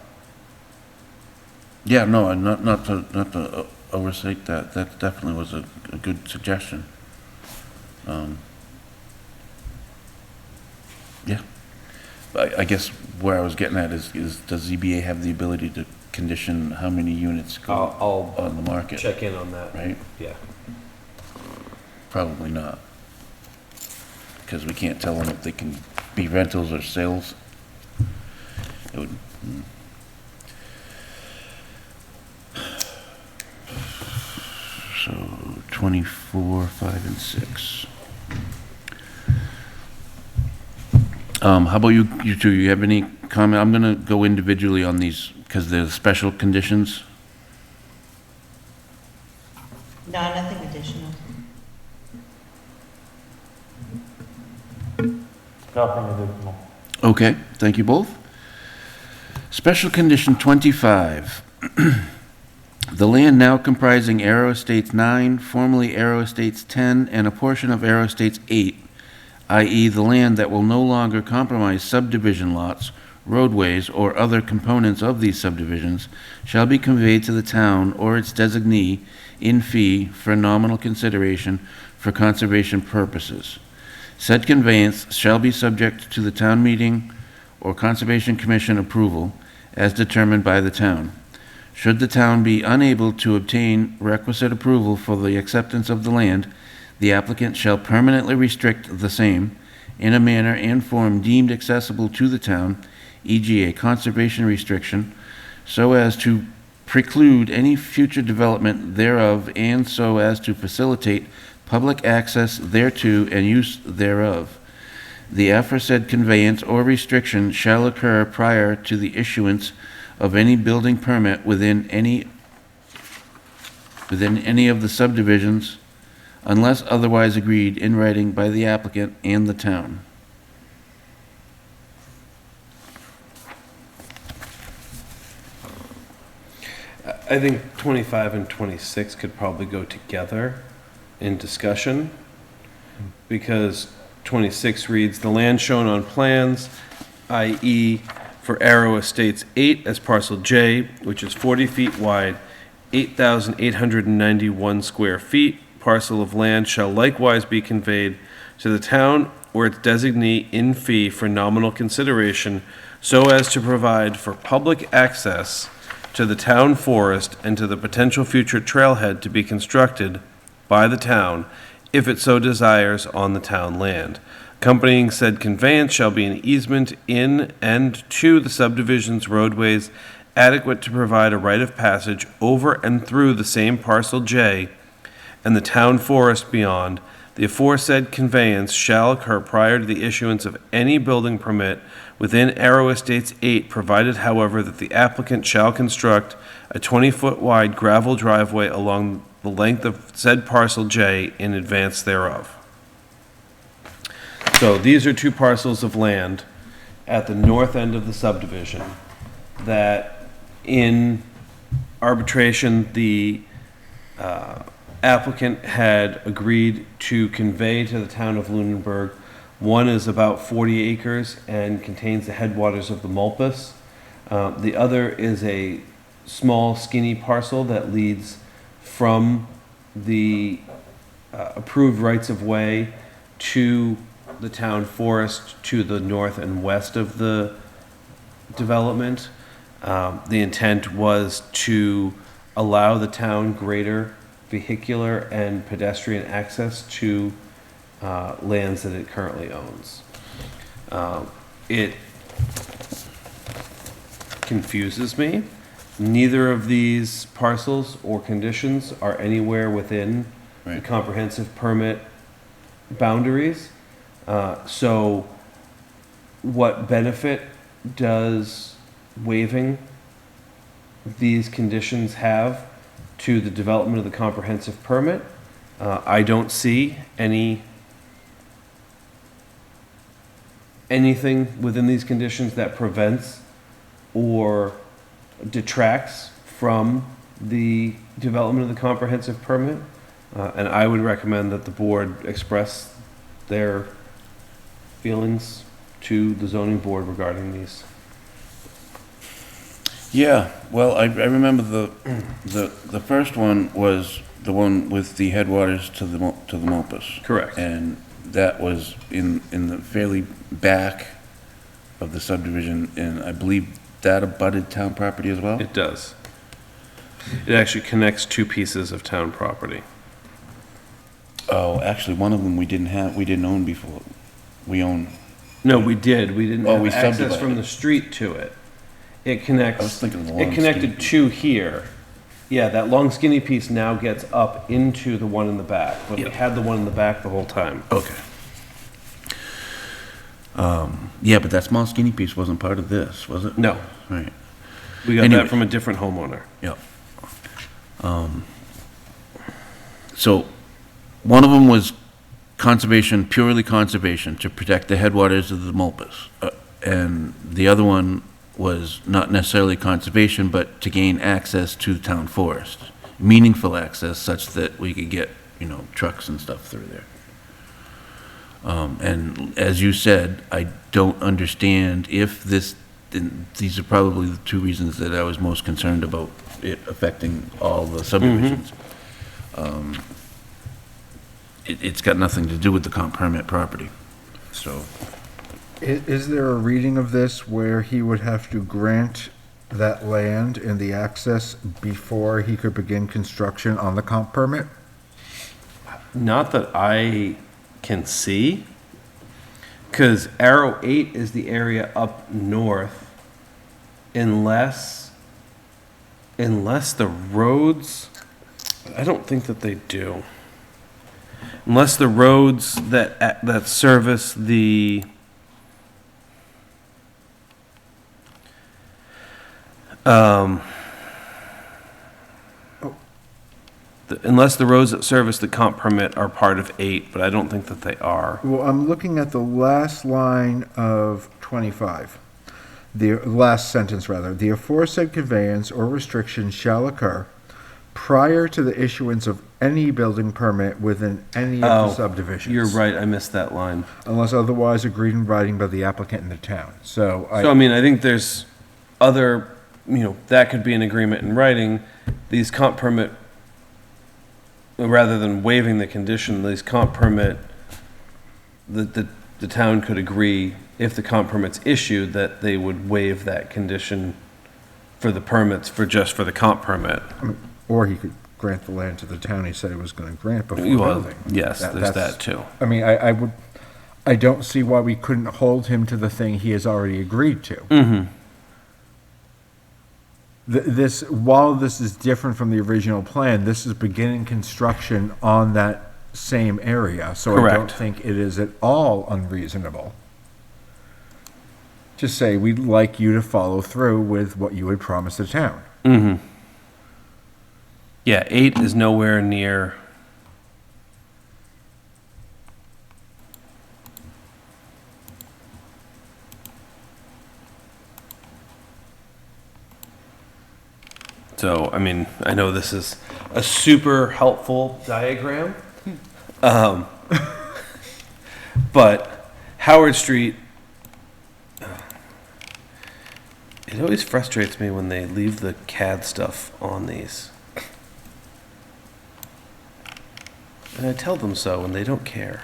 Yeah, no, and not to overstate that. That definitely was a good suggestion. Yeah. I guess where I was getting at is does ZBA have the ability to condition how many units go I'll on the market? check in on that. Right? Yeah. Probably not. Because we can't tell them if they can be rentals or sales. It would, So 24, 5, and 6. How about you two? You have any comment? I'm gonna go individually on these because they're special conditions. No, nothing additional. Nothing additional. Okay, thank you both. Special condition 25. The land now comprising Aero Estates 9, formerly Aero Estates 10, and a portion of Aero Estates 8, i.e. the land that will no longer compromise subdivision lots, roadways, or other components of these subdivisions, shall be conveyed to the town or its designee in fee for nominal consideration for conservation purposes. Said conveyance shall be subject to the town meeting or Conservation Commission approval as determined by the town. Should the town be unable to obtain requisite approval for the acceptance of the land, the applicant shall permanently restrict the same in a manner and form deemed accessible to the town, e.g. a conservation restriction, so as to preclude any future development thereof and so as to facilitate public access thereto and use thereof. The aforesaid conveyance or restriction shall occur prior to the issuance of any building permit within any of the subdivisions unless otherwise agreed in writing by the applicant and the town. I think 25 and 26 could probably go together in discussion, because 26 reads, "The land shown on plans, i.e. for Aero Estates 8 as parcel J, which is 40 feet wide, 8,891 square feet, parcel of land shall likewise be conveyed to the town or its designee in fee for nominal consideration so as to provide for public access to the town forest and to the potential future trailhead to be constructed by the town if it so desires on the town land. Accompanying said conveyance shall be an easement in and to the subdivision's roadways adequate to provide a right of passage over and through the same parcel J and the town forest beyond. The aforesaid conveyance shall occur prior to the issuance of any building permit within Aero Estates 8, provided, however, that the applicant shall construct a 20-foot wide gravel driveway along the length of said parcel J in advance thereof." So these are two parcels of land at the north end of the subdivision that in arbitration the applicant had agreed to convey to the town of Lunenburg. One is about 40 acres and contains the headwaters of the Mulpus. The other is a small skinny parcel that leads from the approved rights of way to the town forest to the north and west of the development. The intent was to allow the town greater vehicular and pedestrian access to lands that it currently owns. It confuses me. Neither of these parcels or conditions are anywhere within the comprehensive permit boundaries. So what benefit does waiving these conditions have to the development of the comprehensive permit? I don't see anything within these conditions that prevents or detracts from the development of the comprehensive permit. And I would recommend that the board express their feelings to the zoning board regarding these. Yeah, well, I remember the first one was the one with the headwaters to the Mulpus. Correct. And that was in the fairly back of the subdivision, and I believe that abutted town property as well? It does. It actually connects two pieces of town property. Oh, actually, one of them we didn't own before. We own, No, we did. We didn't Oh, have we access subdivided. from the street to it. It I connects. was thinking of the It long connected skinny to here. Yeah, that long skinny piece now gets up into the one in the back, but we Yep. had the one in the back the whole time. okay. Yeah, but that small skinny piece wasn't part of this, was it? No, Right, we got Anyway. that from a different homeowner. yep. So, one of them was conservation, purely conservation, to protect the headwaters of the Mulpus. And the other one was not necessarily conservation, but to gain access to the town forest. Meaningful access such that we could get, trucks and stuff through there. And as you said, I don't understand if and these are probably the two reasons that I was most concerned about it affecting all the subdivisions. It's got nothing to do with the comp permit property, so. Is there a reading of this where he would have to grant that land and the access before he could begin construction on the comp permit? Not that I can see, because arrow 8 is the area up north, unless the roads, I don't think that they do. Unless the roads that service unless the roads that service the comp permit are part of 8, but I don't think that they are. Well, I'm looking at the last line of 25. The last sentence, rather. The aforesaid conveyance or restriction shall occur prior to the issuance of any building permit within any of the subdivisions. You're right, I missed that line. Unless otherwise agreed in writing by the applicant in the town. So I mean, I think there's other, that could be an agreement in writing. These comp permit, rather than waiving the condition, these comp permit, the town could agree, if the comp permit's issued, that they would waive that condition for the permits, just for the comp permit. or he could grant the land to the town he said he was going to grant before Well, building. yes, there's That's- that too. I mean, I don't see why we couldn't hold him to the thing he has already agreed to. Mm-hmm. While this is different from the original plan, this is beginning construction on that same area, so I don't Correct. think it is at all unreasonable. Just say, we'd like you to follow through with what you had promised the town. Mm-hmm. Yeah, 8 is nowhere near. So, I mean, I know this is a super helpful diagram. But Howard Street, it always frustrates me when they leave the CAD stuff on these. And I tell them so, and they don't care.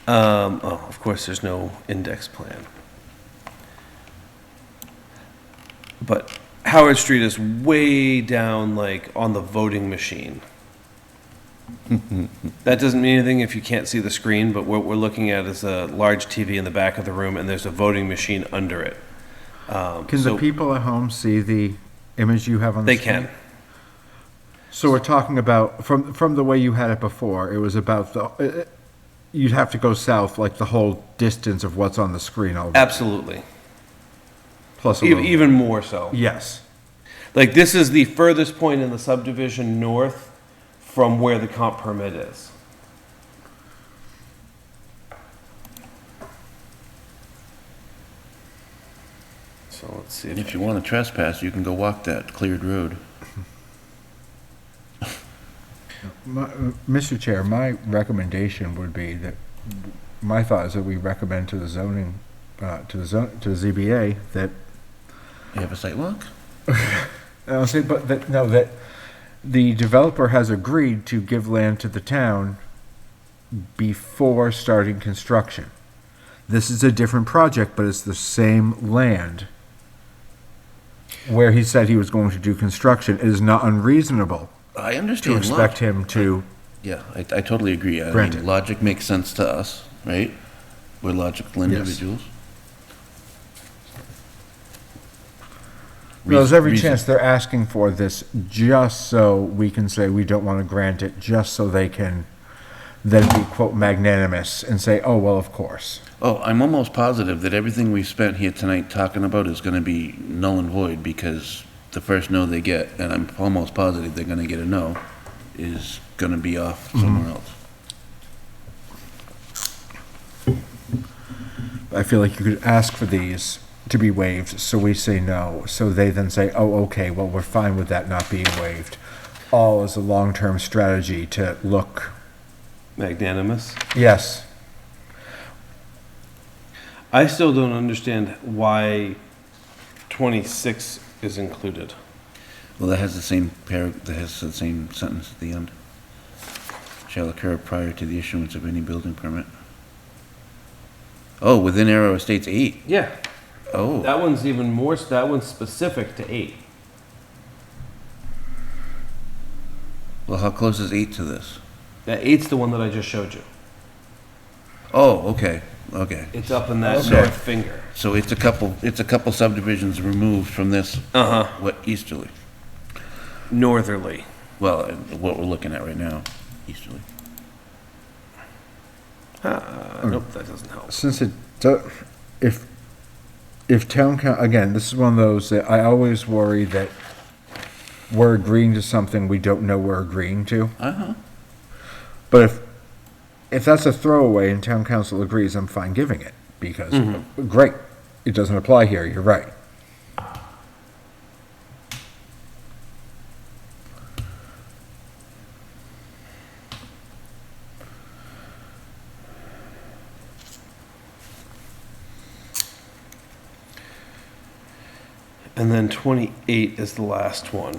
Of course, there's no index plan. But Howard Street is way down, like, on the voting machine. That doesn't mean anything if you can't see the screen, but what we're looking at is a large TV in the back of the room, and there's a voting machine under it. Can the people at home see the image you have on the They screen? can. So we're talking about, from the way you had it before, it was about you'd have to go south, like the whole distance of what's on the screen already. Absolutely. Plus a little. Even more so. Yes. Like, this is the furthest point in the subdivision north from where the comp permit is. So let's see. And if you want to trespass, you can go walk that cleared road. Mr. Chair, my recommendation would be that, my thought is that we recommend to the zoning, to the ZBA that, You have a site walk? I'll say, but that, no, that the developer has agreed to give land to the town before starting construction. This is a different project, but it's the same land where he said he was going to do construction. It is not unreasonable I to understand expect logic. him to, Yeah, I totally agree. I Grant mean, it. logic makes sense to us, right? We're logical Yes. individuals. there's every Reason- chance they're asking for this just so we can say we don't want to grant it, just so they can then be, quote, magnanimous and say, oh, well, of course. Oh, I'm almost positive that everything we spent here tonight talking about is gonna be null and void, because the first no they get, and I'm almost positive they're gonna get a no, is gonna be off somewhere else. I feel like you could ask for these to be waived, so we say no, so they then say, oh, okay, well, we're fine with that not being waived. All as a long-term strategy to look, Magnanimous. yes, I still don't understand why 26 is included. Well, that has the same that has the same sentence at the end. Shall occur prior to the issuance of any building permit. Oh, within Arrow Estates 8. Yeah. Oh, That one's even more, that one's specific to 8. well, how close is 8 to this? That 8's the one that I just showed you. Oh, okay, okay. It's up in that Okay. north finger. So it's a couple subdivisions removed from this, Uh-huh. what, easterly? Northerly. Well, what we're looking at right now, easterly. Nope, that doesn't help. since it, if town council, again, this is one of those that I always worry that we're agreeing to something we don't know we're agreeing to. Uh-huh. But if that's a throwaway and town council agrees, I'm fine giving it, because, great, it doesn't apply here, you're right. And then 28 is the last one.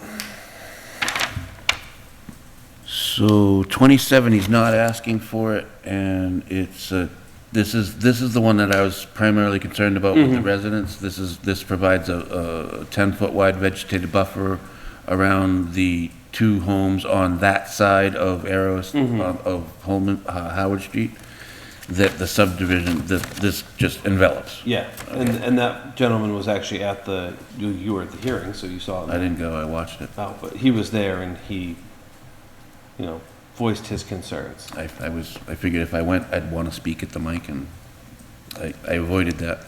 So 27, he's not asking for it, and it's, this is the one that I was primarily concerned about with the residents. This provides a 10-foot wide vegetated buffer around the two homes on that side of of Holman, Howard Street, that the subdivision, this just envelops. Yeah, and that gentleman was actually at the, you were at the hearing, so you saw him. I didn't go, I watched it. Oh, but he was there and he, voiced his concerns. I figured if I went, I'd want to speak at the mic, and I avoided that.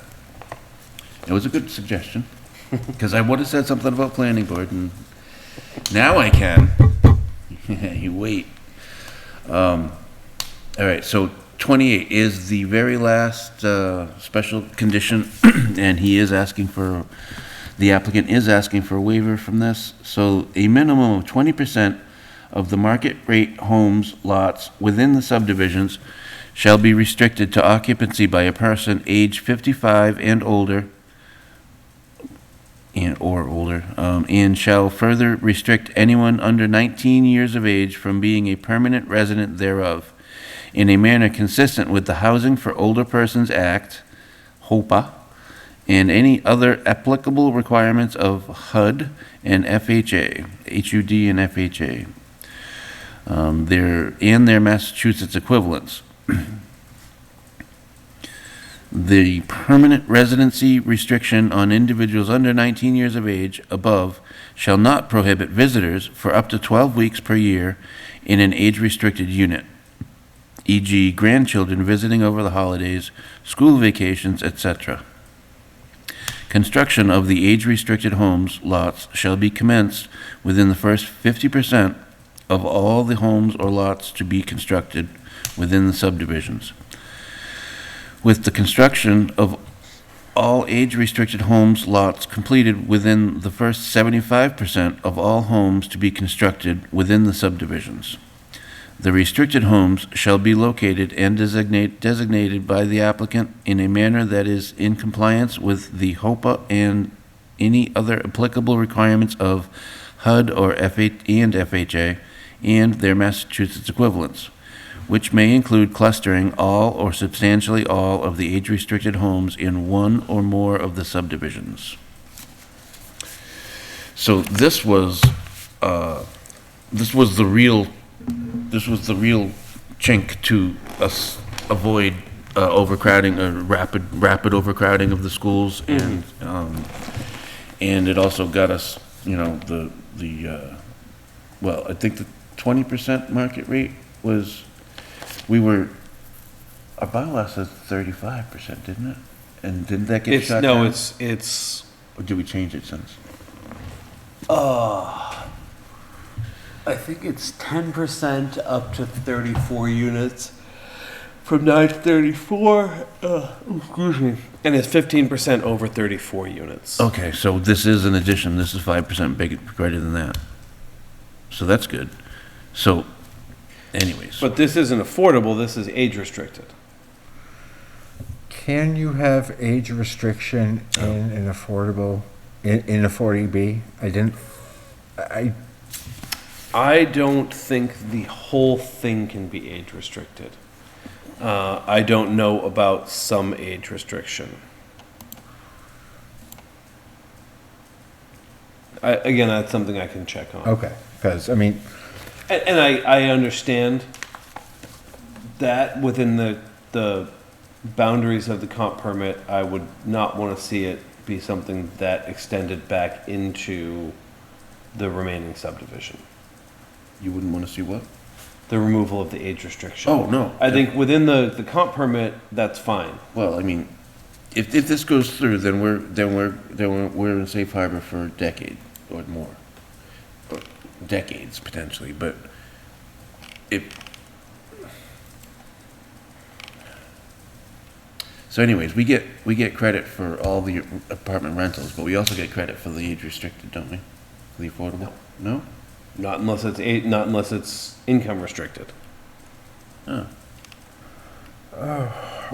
It was a good suggestion, because I would have said something about planning board, and now I can. You wait. All right, so 28 is the very last special condition, and he is asking for, the applicant is asking for a waiver from this. So a minimum of 20% of the market rate homes lots within the subdivisions shall be restricted to occupancy by a person age 55 and older, and shall further restrict anyone under 19 years of age from being a permanent resident thereof, in a manner consistent with the Housing for Older Persons Act, HOPA, and any other applicable requirements of HUD and FHA, HUD and FHA, their Massachusetts equivalents. The permanent residency restriction on individuals under 19 years of age above shall not prohibit visitors for up to 12 weeks per year in an age-restricted unit, e.g. grandchildren visiting over the holidays, school vacations, etc. Construction of the age-restricted homes lots shall be commenced within the first 50% of all the homes or lots to be constructed within the subdivisions, with the construction of all age-restricted homes lots completed within the first 75% of all homes to be constructed within the subdivisions. The restricted homes shall be located and designated by the applicant in a manner that is in compliance with the HOPA and any other applicable requirements of HUD or FHA and their Massachusetts equivalents, which may include clustering all or substantially all of the age-restricted homes in one or more of the subdivisions. So this was the real chink to us avoid overcrowding, rapid overcrowding of the schools, and it also got us, well, I think the 20% market rate was, our bylaw says 35%, didn't it? And didn't that get shut down? It's, Or did we change it since? I think it's 10% up to 34 units. From 9 to 34, excuse me. And it's 15% over 34 units. Okay, so this is an addition, this is 5% greater than that. So that's good. So, anyways. But this isn't affordable, this is age restricted. Can you have age restriction in an affordable, in a 40B? I don't think the whole thing can be age restricted. I don't know about some age restriction. Again, that's something I can check on. Okay, because, I mean, And I understand that within the boundaries of the comp permit, I would not want to see it be something that extended back into the remaining subdivision. You wouldn't want to see what? The removal of the age restriction. Oh, no. I think within the comp permit, that's fine. Well, I mean, if this goes through, then we're in safe harbor for a decade or more. Or decades, potentially, but so anyways, we get credit for all the apartment rentals, but we also get credit for the age restricted, don't we? The affordable? No? Not unless it's income restricted. Oh.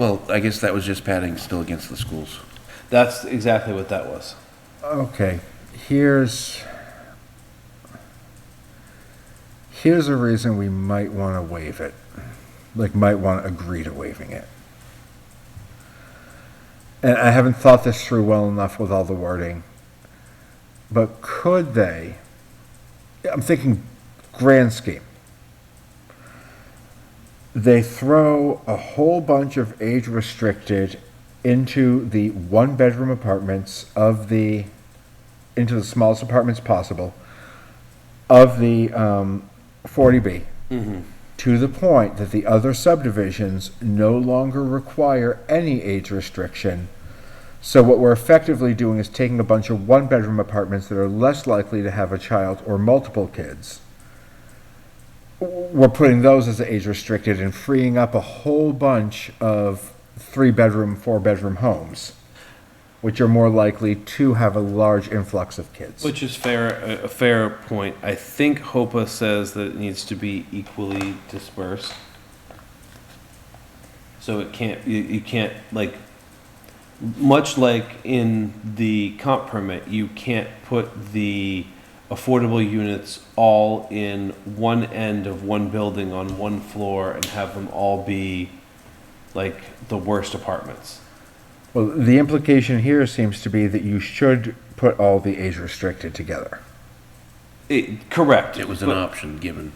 Well, I guess that was just padding still against the schools. That's exactly what that was. okay, here's a reason we might want to waive it. Like, might want to agree to waiving it. And I haven't thought this through well enough with all the wording. But could they, I'm thinking grand scheme. They throw a whole bunch of age restricted into the one-bedroom apartments into the smallest apartments possible of the 40B, to the point that the other subdivisions no longer require any age restriction. So what we're effectively doing is taking a bunch of one-bedroom apartments that are less likely to have a child or multiple kids. We're putting those as age restricted and freeing up a whole bunch of 3-bedroom, 4-bedroom homes, which are more likely to have a large influx of kids. Which is a fair point. I think HOPA says that it needs to be equally dispersed. So it can't, you can't, like, much like in the comp permit, you can't put the affordable units all in one end of one building on one floor and have them all be like the worst apartments. Well, the implication here seems to be that you should put all the age restricted together. Correct. It was an option given.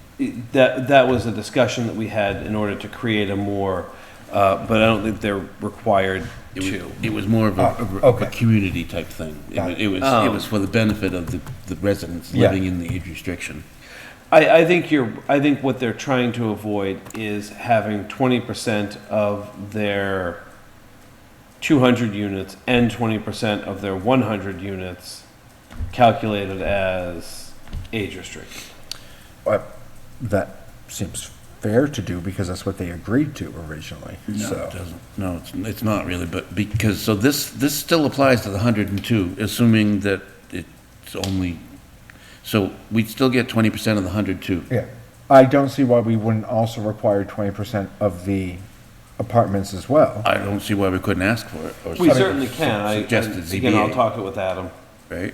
That was a discussion that we had in order to create a more, but I don't think they're required to. It was more of a community type thing. It was for the benefit of the residents living in the age restriction. I think what they're trying to avoid is having 20% of their 200 units and 20% of their 100 units calculated as age restricted. That seems fair to do because that's what they agreed to originally. No, So. it doesn't. No, it's not really, but because, so this still applies to the 102, assuming that it's only, so we'd still get 20% of the 102. Yeah, I don't see why we wouldn't also require 20% of the apartments as well. I don't see why we couldn't ask for it. Or We certainly can. Suggested Again, I'll ZBA, talk it with Adam. right?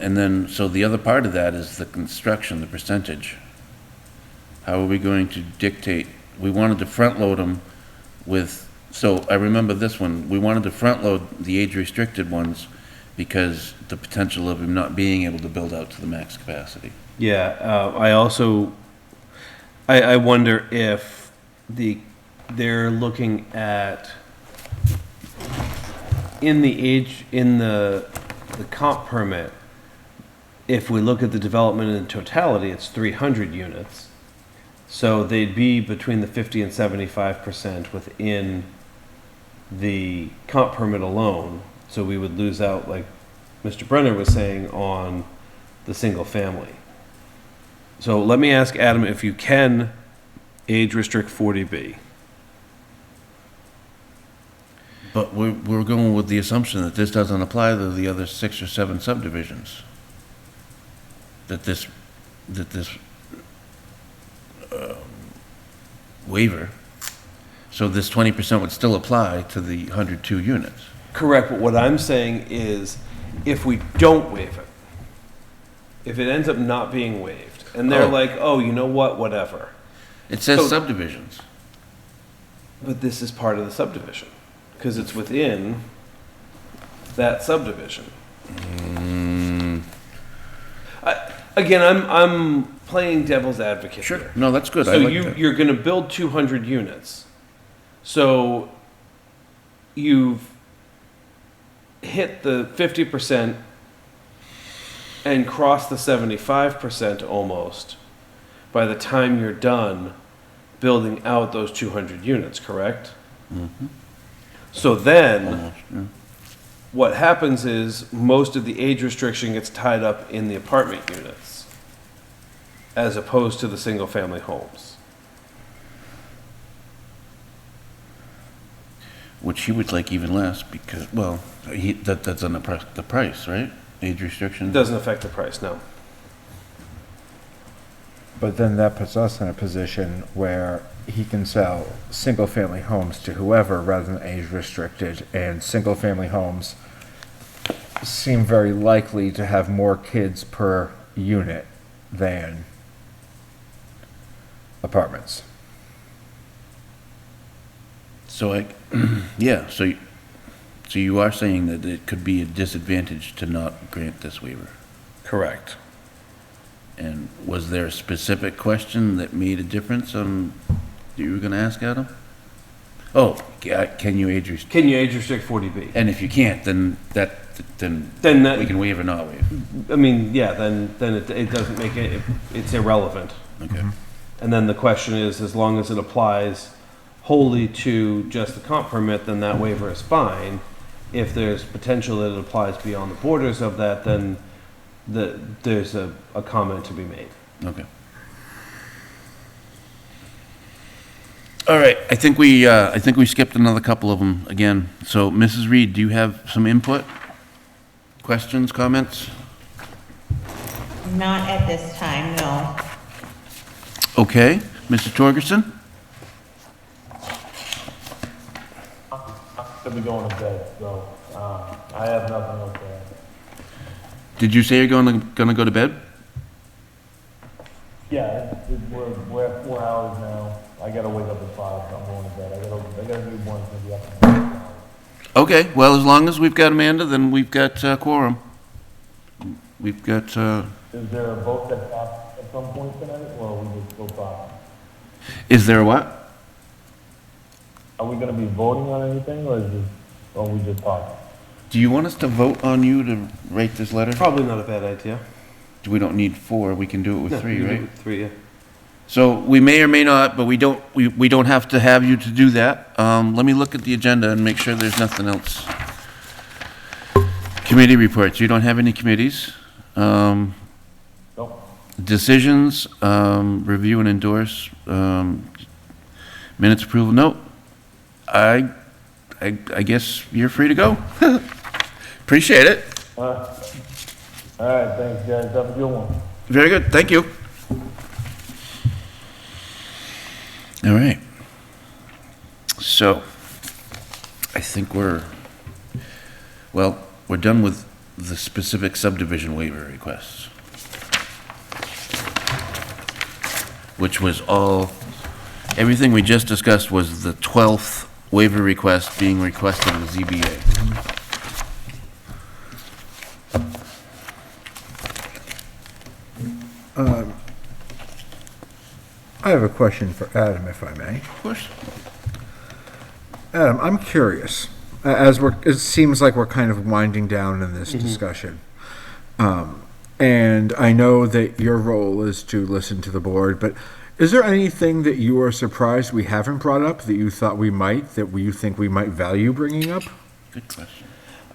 and then, so the other part of that is the construction, the percentage. How are we going to dictate? We wanted to front load them with, so I remember this one, we wanted to front load the age-restricted ones because the potential of him not being able to build out to the max capacity. Yeah, I also, I wonder if they're looking at, in the comp permit, if we look at the development in totality, it's 300 units. So they'd be between the 50 and 75% within the comp permit alone. So we would lose out, like Mr. Brenner was saying, on the single family. So let me ask Adam if you can age restrict 40B. But we're going with the assumption that this doesn't apply to the other 6 or 7 subdivisions. That this waiver, so this 20% would still apply to the 102 units. Correct, but what I'm saying is, if we don't waive it, if it ends up not being waived, and they're Oh. like, oh, you know what, whatever. It says So- subdivisions. But this is part of the subdivision, because it's within that subdivision. Again, I'm playing devil's advocate here. No, that's good. I So like that. you're gonna build 200 units. So you've hit the 50% and crossed the 75% almost by the time you're done building out those 200 units, correct? So then, Almost, yeah. what happens is most of the age restriction gets tied up in the apartment units as opposed to the single-family homes. Which he would like even less because, well, that's on the price, right? Age restriction. It doesn't affect the price, no. But then that puts us in a position where he can sell single-family homes to whoever rather than age-restricted, and single-family homes seem very likely to have more kids per unit than apartments. So yeah, so you are saying that it could be a disadvantage to not grant this waiver? Correct. And was there a specific question that made a difference on, that you were gonna ask Adam? Oh, can you age restrict? Can you age restrict 40B? And if you can't, then Then that- we can waive or not waive. I mean, yeah, then it doesn't make it, it's irrelevant. Okay. And then the question is, as long as it applies wholly to just the comp permit, then that waiver is fine. If there's potential that it applies beyond the borders of that, then there's a comment to be made. Okay. All right, I think we skipped another couple of them again. So, Mrs. Reed, do you have some input? Questions, comments? Not at this time, no. Okay, Mr. Torgerson? Should be going to bed, so, I have nothing else to add. Did you say you're gonna go to bed? Yeah, we're at 4 hours now. I gotta wake up at 5, so I'm going to bed. I got a newborn that's gonna be up in 6 hours. Okay, well, as long as we've got Amanda, then we've got quorum. We've got, Is there a vote that passed at some point tonight, or are we just still talking? is there a what? Are we gonna be voting on anything, or are we just talking? Do you want us to vote on you to write this letter? Probably not a bad idea. We don't need 4, we can do it with 3, You do right? it with 3, yeah. So we may or may not, but we don't have to have you to do that. Let me look at the agenda and make sure there's nothing else. Committee reports, you don't have any committees. Nope. Decisions, review and endorse, minutes approval, no. I guess you're free to go. Appreciate it. All right, thanks, guys. Have a good one. Very good, thank you. All right. So, I think we're done with the specific subdivision waiver requests. Which was all, everything we just discussed was the 12th waiver request being requested in the ZBA. I have a question for Adam, if I may. Of course. Adam, I'm curious, it seems like we're kind of winding down in this discussion. And I know that your role is to listen to the board, but is there anything that you are surprised we haven't brought up that you thought we might, that you think we might value bringing up? Good question.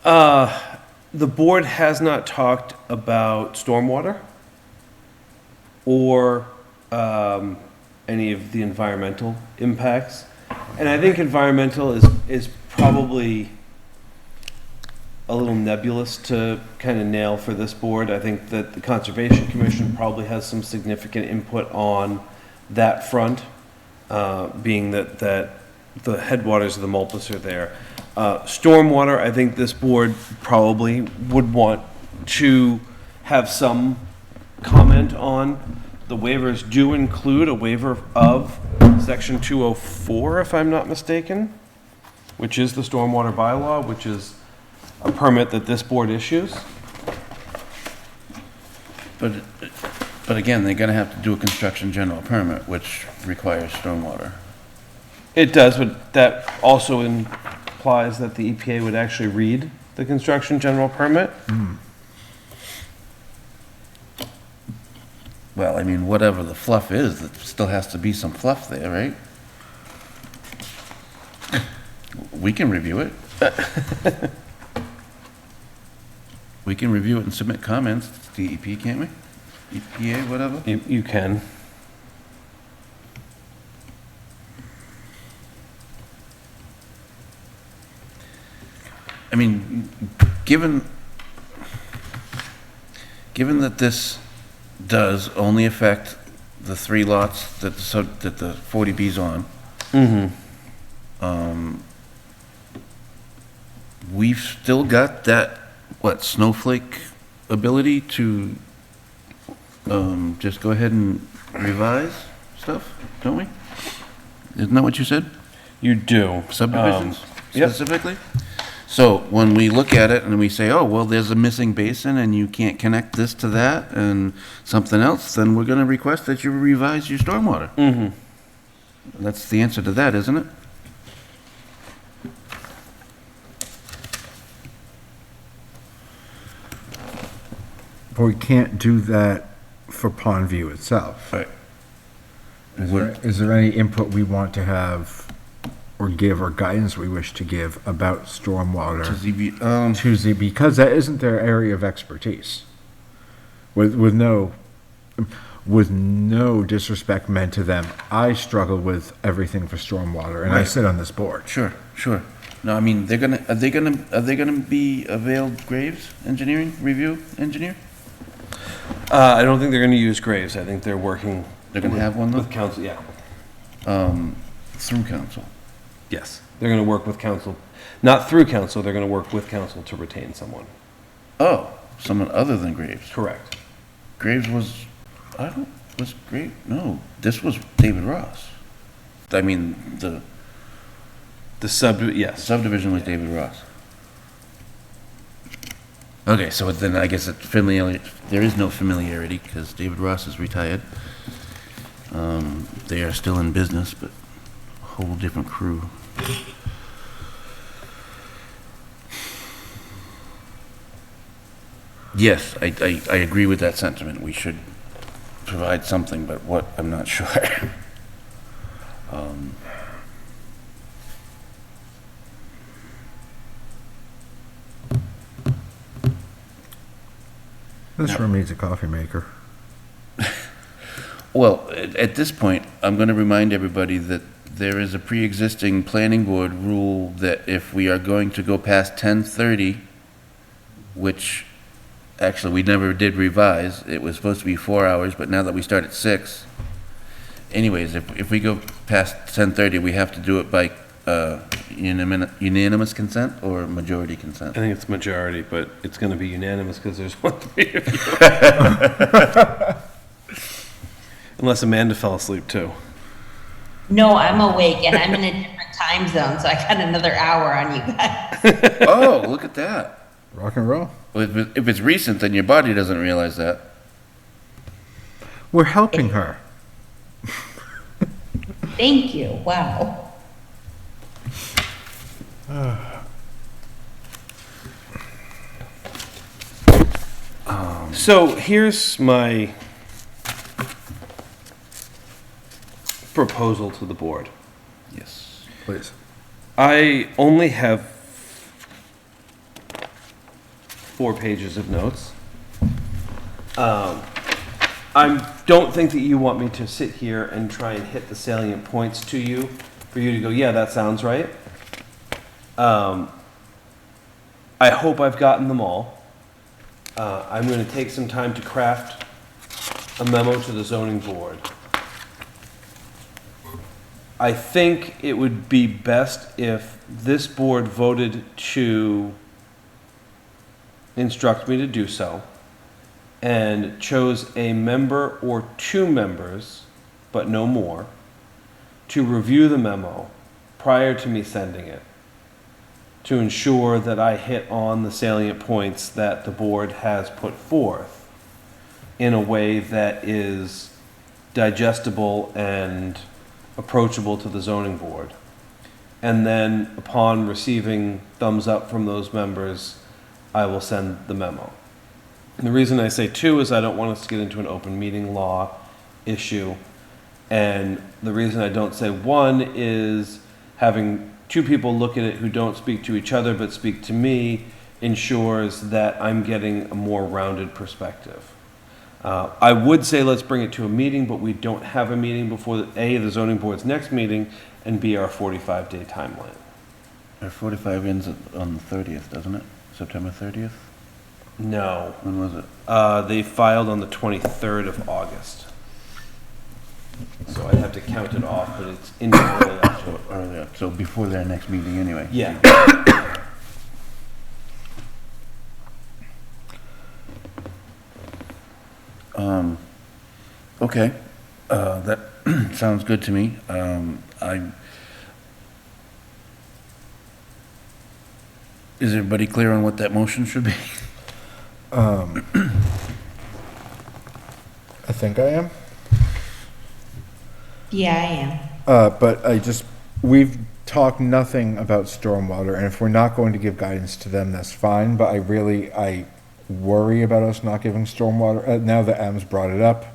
The board has not talked about stormwater or any of the environmental impacts. And I think environmental is probably a little nebulous to kind of nail for this board. I think that the Conservation Commission probably has some significant input on that front, being that the headwaters of the Mulpus are there. Stormwater, I think this board probably would want to have some comment on. The waivers do include a waiver of Section 204, if I'm not mistaken, which is the stormwater bylaw, which is a permit that this board issues. But again, they're gonna have to do a construction general permit, which requires stormwater. It does, but that also implies that the EPA would actually read the construction general permit. Well, I mean, whatever the fluff is, there still has to be some fluff there, right? We can review it. We can review it and submit comments to DEP, can't we? EPA, whatever? You can. I mean, given that this does only affect the 3 lots that the 40B's on, we've still got that, snowflake ability to just go ahead and revise stuff, don't we? Isn't that what you said? You do. Subdivisions Yep. specifically? So when we look at it and we say, oh, well, there's a missing basin and you can't connect this to that and something else, then we're gonna request that you revise your stormwater. That's the answer to that, isn't it? But we can't do that for Pond View itself. Right. Is there any input we want to have or give or guidance we wish to give about stormwater To ZB, to ZB, because that isn't their area of expertise. With no disrespect meant to them, I struggle with everything for stormwater, and I Right. sit on this board. Sure. No, I mean, are they gonna be availed Graves Engineering Review Engineer? I don't think they're going to use Graves. I think they're working. They're gonna have one though? With council, yeah. Through council. Yes. They're going to work with council. Not through council, they're going to work with council to retain someone. Oh, someone other than Graves. Correct. Graves no, this was David Ross. I mean, the Yes. subdivision was David Ross. Okay, so then I guess there is no familiarity because David Ross is retired. They are still in business, but a whole different crew. Yes, I agree with that sentiment. We should provide something, but what, I'm not sure. This room needs a coffee maker. Well, at this point, I'm going to remind everybody that there is a pre-existing planning board rule that if we are going to go past 10:30, which actually we never did revise, it was supposed to be 4 hours, but now that we start at 6, anyways, if we go past 10:30, we have to do it by unanimous consent or majority consent? I think it's majority, but it's going to be unanimous because there's one three of you. Unless Amanda fell asleep too. No, I'm awake and I'm in a different time zone, so I got another hour on you guys. Oh, look at that. Rock and roll. Well, if it's recent, then your body doesn't realize that. We're helping her. Thank you. Wow. So here's my proposal to the board. Yes. Please. I only have 4 pages of notes. I don't think that you want me to sit here and try and hit the salient points to you, for you to go, yeah, that sounds right. I hope I've gotten them all. I'm going to take some time to craft a memo to the zoning board. I think it would be best if this board voted to instruct me to do so and chose a member or 2 members, but no more, to review the memo prior to me sending it, to ensure that I hit on the salient points that the board has put forth in a way that is digestible and approachable to the zoning board. And then upon receiving thumbs up from those members, I will send the memo. And the reason I say 2 is I don't want us to get into an open meeting law issue. And the reason I don't say 1 is having 2 people look at it who don't speak to each other but speak to me ensures that I'm getting a more rounded perspective. I would say let's bring it to a meeting, but we don't have a meeting before the zoning board's next meeting, and B, our 45-day timeline. Our 45 ends on the 30th, doesn't it? September 30th? No. When was it? They filed on the 23rd of August. So I'd have to count it off, but it's in early October. So earlier, so before their next meeting anyway. Yeah. Okay, that sounds good to me. Is everybody clear on what that motion should be? I think I am. Yeah, I am. But we've talked nothing about stormwater, and if we're not going to give guidance to them, that's fine, but I worry about us not giving stormwater, now that Adam's brought it up.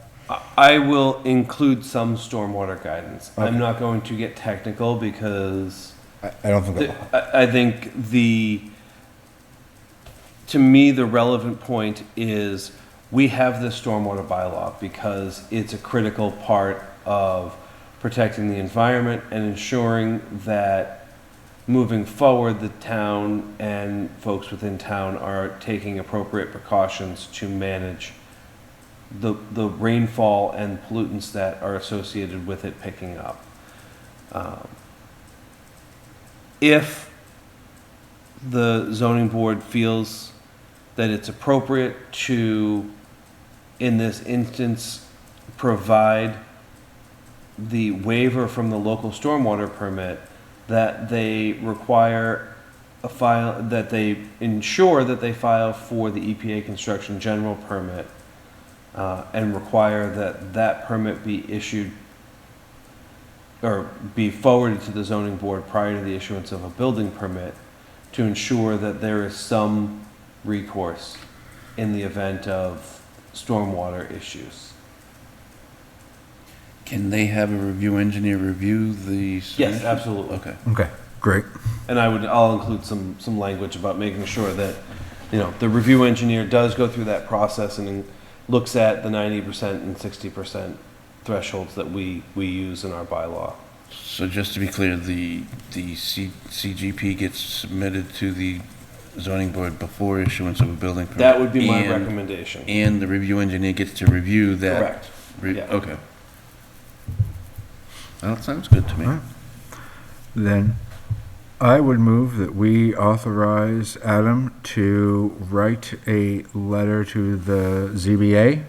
I will include some stormwater guidance. Okay. I'm not going to get technical because I don't think I think to me, the relevant point is we have this stormwater bylaw because it's a critical part of protecting the environment and ensuring that moving forward, the town and folks within town are taking appropriate precautions to manage the rainfall and pollutants that are associated with it picking up. If the zoning board feels that it's appropriate to, in this instance, provide the waiver from the local stormwater permit, that they require a file, that they ensure that they file for the EPA construction general permit, and require that that permit be issued or be forwarded to the zoning board prior to the issuance of a building permit to ensure that there is some recourse in the event of stormwater issues. Can they have a review engineer review the submission? Yes, absolutely. Okay. Okay, great. And I'll include some language about making sure that, the review engineer does go through that process and looks at the 90% and 60% thresholds that we use in our bylaw. So just to be clear, the CGP gets submitted to the zoning board before issuance of a building permit? That would be my recommendation. And the review engineer gets to review that? Correct. Yeah. Okay. Well, that sounds good to me. All right. Then, I would move that we authorize Adam to write a letter to the ZBA,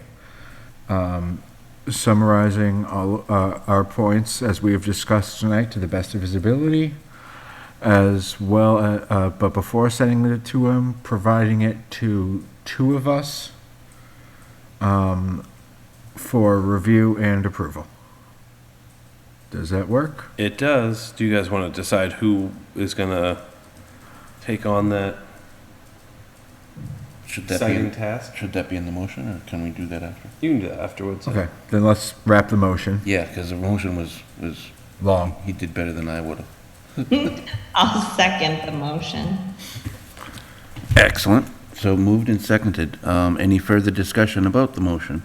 summarizing all our points as we have discussed tonight to the best of his ability, as well, but before sending it to him, providing it to two of us for review and approval. Does that work? It does. Do you guys want to decide who is going to take on that Should that be, exciting task? should that be in the motion, or can we do that after? You can do that afterwards. Okay, then let's wrap the motion. Yeah, because the motion was Long. he did better than I would have. I'll second the motion. Excellent. So moved and seconded. Any further discussion about the motion?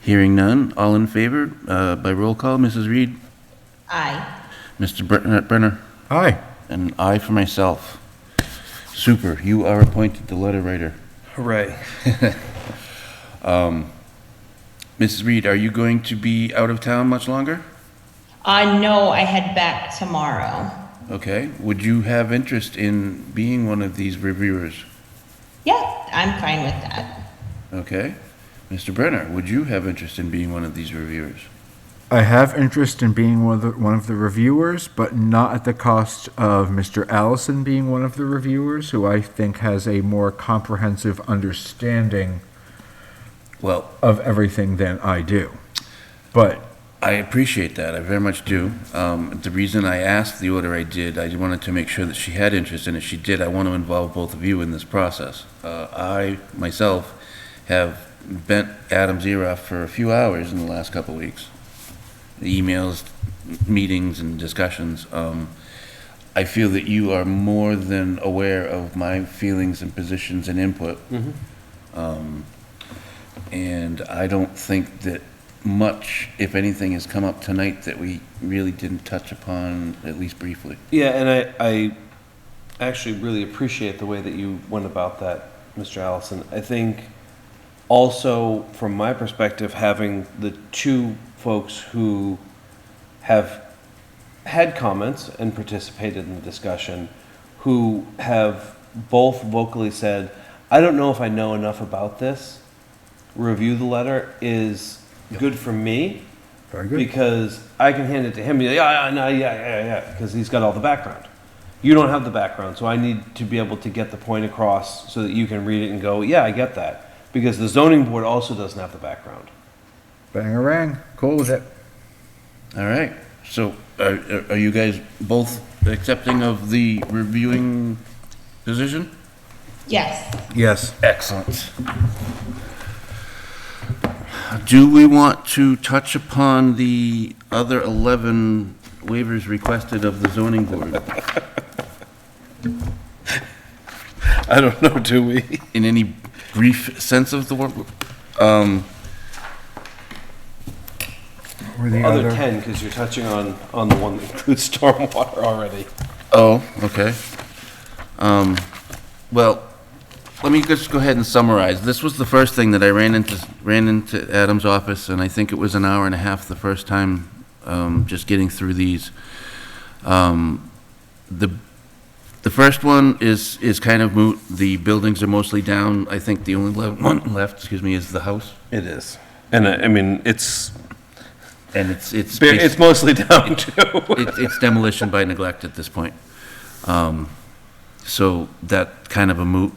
Hearing none, all in favor, by roll call, Mrs. Reed, Aye. Mr. Brenner, Aye. and I for myself. Super, you are appointed the letter writer. Hooray. Mrs. Reed, are you going to be out of town much longer? No, I head back tomorrow. Okay. Would you have interest in being one of these reviewers? Yeah, I'm fine with that. Okay. Mr. Brenner, would you have interest in being one of these reviewers? I have interest in being one of the reviewers, but not at the cost of Mr. Allison being one of the reviewers, who I think has a more comprehensive understanding Well, of everything than I do. But I appreciate that. I very much do. The reason I asked the order I did, I wanted to make sure that she had interest, and if she did, I want to involve both of you in this process. I, myself, have bent Adam's ear off for a few hours in the last couple of weeks. Emails, meetings, and discussions. I feel that you are more than aware of my feelings and positions and input. And I don't think that much, if anything, has come up tonight that we really didn't touch upon, at least briefly. Yeah, and I actually really appreciate the way that you went about that, Mr. Allison. I think also, from my perspective, having the two folks who have had comments and participated in the discussion, who have both vocally said, I don't know if I know enough about this, review the letter, is good for me. very good. Because I can hand it to him, and be like, yeah, because he's got all the background. You don't have the background, so I need to be able to get the point across so that you can read it and go, yeah, I get that. Because the zoning board also doesn't have the background. Bangarang. Cool with it. All right. So are you guys both accepting of the reviewing position? Yes. Yes. Excellent. Do we want to touch upon the other 11 waivers requested of the zoning board? I don't know, do we? In any brief sense of the word? Were the Other 10, because you're touching on the one that includes stormwater already. Oh, okay. Well, let me just go ahead and summarize. This was the first thing that I ran into Adam's office, and I think it was an hour and a half the first time, just getting through these. The first one is kind of moot. The buildings are mostly down. I think the only one left, is the house. It is. And I mean, it's mostly down to. It's demolition by neglect at this point. So that kind of a moot.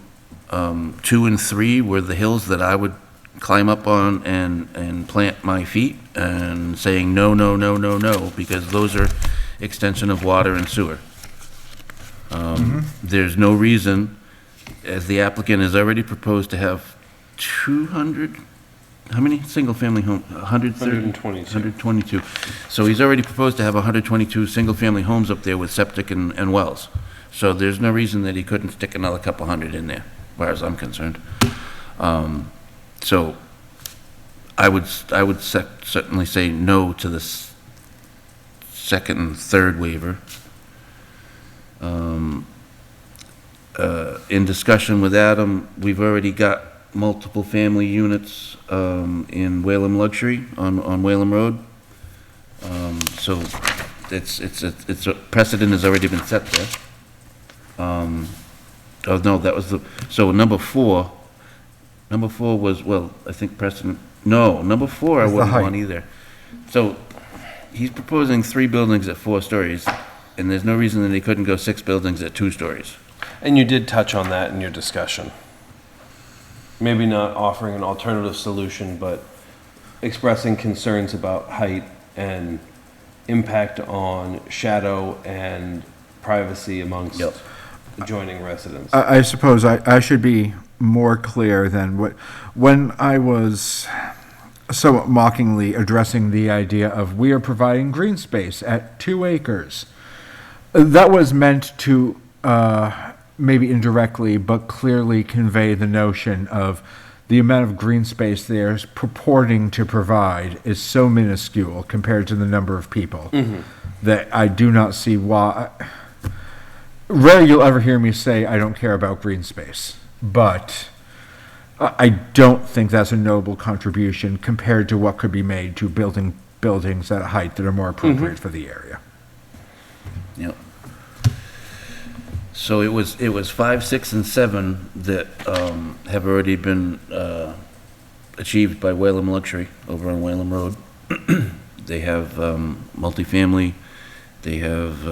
2 and 3 were the hills that I would climb up on and plant my feet and saying no, no, no, no, no, because those are extension of water and sewer. There's no reason, as the applicant has already proposed to have 200, how many single-family homes? 122. So he's already proposed to have 122 single-family homes up there with septic and wells. So there's no reason that he couldn't stick another couple hundred in there, as far as I'm concerned. So I would certainly say no to the second and third waiver. In discussion with Adam, we've already got multiple family units in Whalum Luxury on Whalum Road. So it's a precedent has already been set there. Oh, no, that was so number four was, well, I think precedent, no, number four I It's the wouldn't height. want either. So, he's proposing 3 buildings at 4 stories, and there's no reason that he couldn't go 6 buildings at 2 stories. And you did touch on that in your discussion. Maybe not offering an alternative solution, but expressing concerns about height and impact on shadow and privacy amongst Yep. adjoining residents. I suppose I should be more clear than when I was somewhat mockingly addressing the idea of we are providing green space at 2 acres. That was meant to, maybe indirectly, but clearly convey the notion of the amount of green space they're purporting to provide is so minuscule compared to the number of people that I do not see why. Rare you'll ever hear me say I don't care about green space, but I don't think that's a noble contribution compared to what could be made to building buildings at a height that are more appropriate for the area. Yep. So it was 5, 6, and 7 that have already been achieved by Whalum Luxury over on Whalum Road. They have multifamily. They have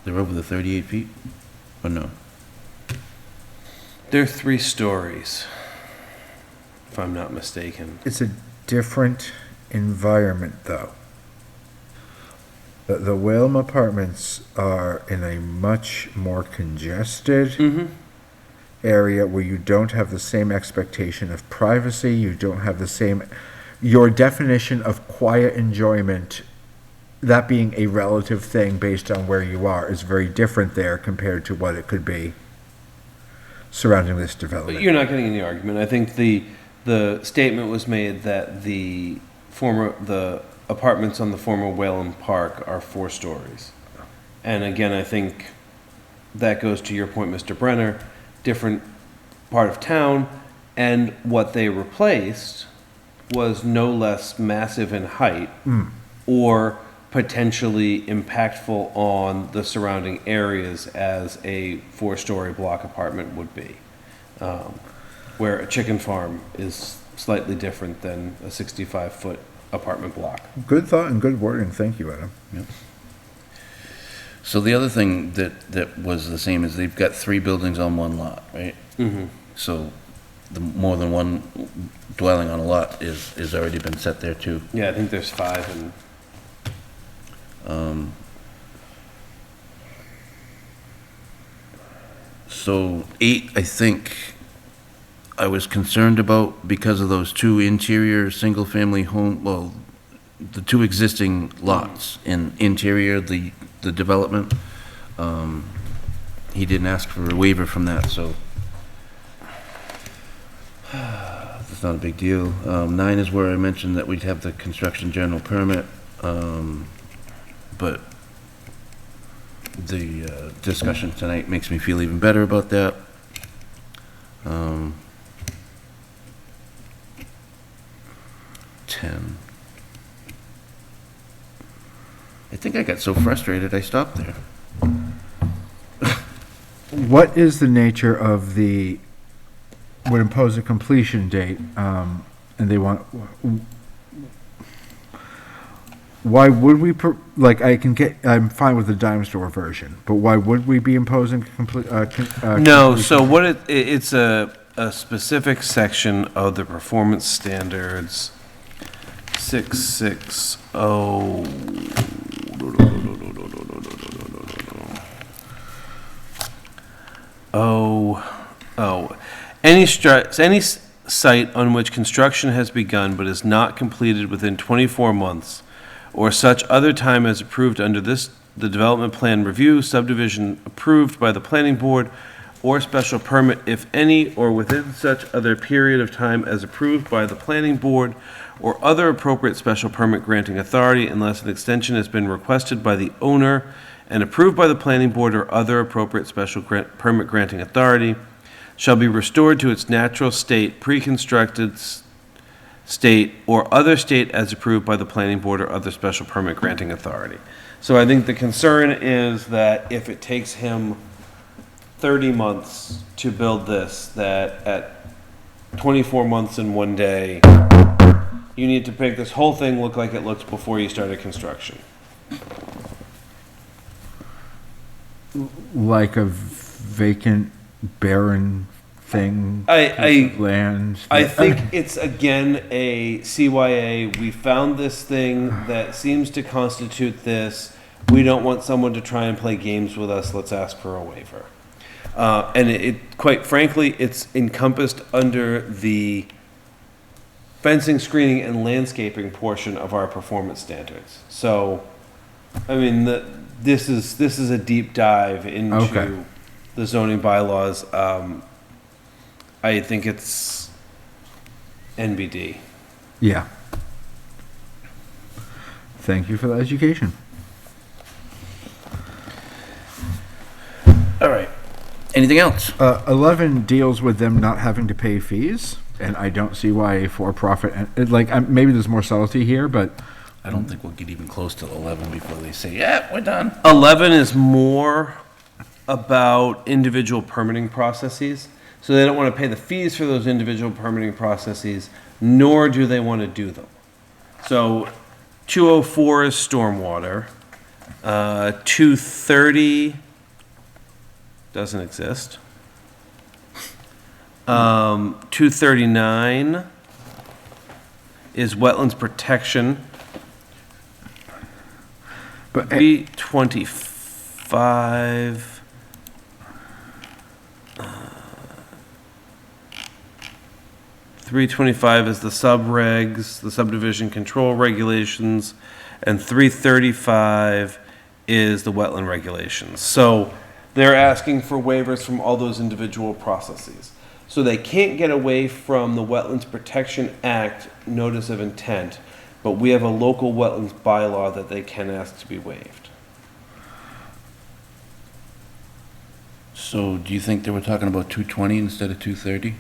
they're over the 38 feet, or no? They're 3 stories, if I'm not mistaken. It's a different environment, though. The Whalum Apartments are in a much more congested area where you don't have the same expectation of privacy, you don't have the same, your definition of quiet enjoyment, that being a relative thing based on where you are, is very different there compared to what it could be surrounding this But development. you're not getting any argument. I think the statement was made that the apartments on the former Whalum Park are 4 stories. And again, I think that goes to your point, Mr. Brenner, different part of town, and what they replaced was no less massive in height or potentially impactful on the surrounding areas as a 4-story block apartment would be. Where a chicken farm is slightly different than a 65-foot apartment block. Good thought and good wording. Thank you, Adam. Yep. So the other thing that was the same is they've got 3 buildings on one lot, right? So the more than one dwelling on a lot is already been set there too. Yeah, I think there's 5 and So 8, I think, I was concerned about because of those 2 interior single-family home, well, the 2 existing lots in interior, the development. He didn't ask for a waiver from that, so it's not a big deal. 9 is where I mentioned that we'd have the construction general permit, but the discussion tonight makes me feel even better about that. 10. I think I got so frustrated I stopped there. What is the nature of would impose a completion date, and they want, why would we, I'm fine with the dime store version, but why would we be imposing no, so what it's a specific section of the performance standards 660. Any site on which construction has begun but is not completed within 24 months or such other time as approved under the development plan review, subdivision approved by the planning board, or special permit, if any, or within such other period of time as approved by the planning board or other appropriate special permit granting authority, unless an extension has been requested by the owner and approved by the planning board or other appropriate special permit granting authority, shall be restored to its natural state, pre-constructed state, or other state as approved by the planning board or other special permit granting authority. So I think the concern is that if it takes him 30 months to build this, that at 24 months and 1 day, you need to make this whole thing look like it looked before you started construction. Like a vacant, barren thing, piece of land. I think it's, again, a CYA. We found this thing that seems to constitute this. We don't want someone to try and play games with us. Let's ask for a waiver. And it, quite frankly, it's encompassed under the fencing, screening, and landscaping portion of our performance standards. So, I mean, this is a deep dive into Okay. the zoning bylaws. I think it's NBD. Yeah. Thank you for the education. All right. Anything else? 11 deals with them not having to pay fees, and I don't see why a for-profit, maybe there's more subtlety here, but I don't think we'll get even close to 11 before they say, yeah, we're done. 11 is more about individual permitting processes. So they don't want to pay the fees for those individual permitting processes, nor do they want to do them. So 204 is stormwater. 230 doesn't exist. 239 is wetlands protection. But 325. 325 is the subregs, the subdivision control regulations, and 335 is the wetland regulations. So they're asking for waivers from all those individual processes. So they can't get away from the Wetlands Protection Act notice of intent, but we have a local wetlands bylaw that they can ask to be waived. So do you think they were talking about 220 instead of 230?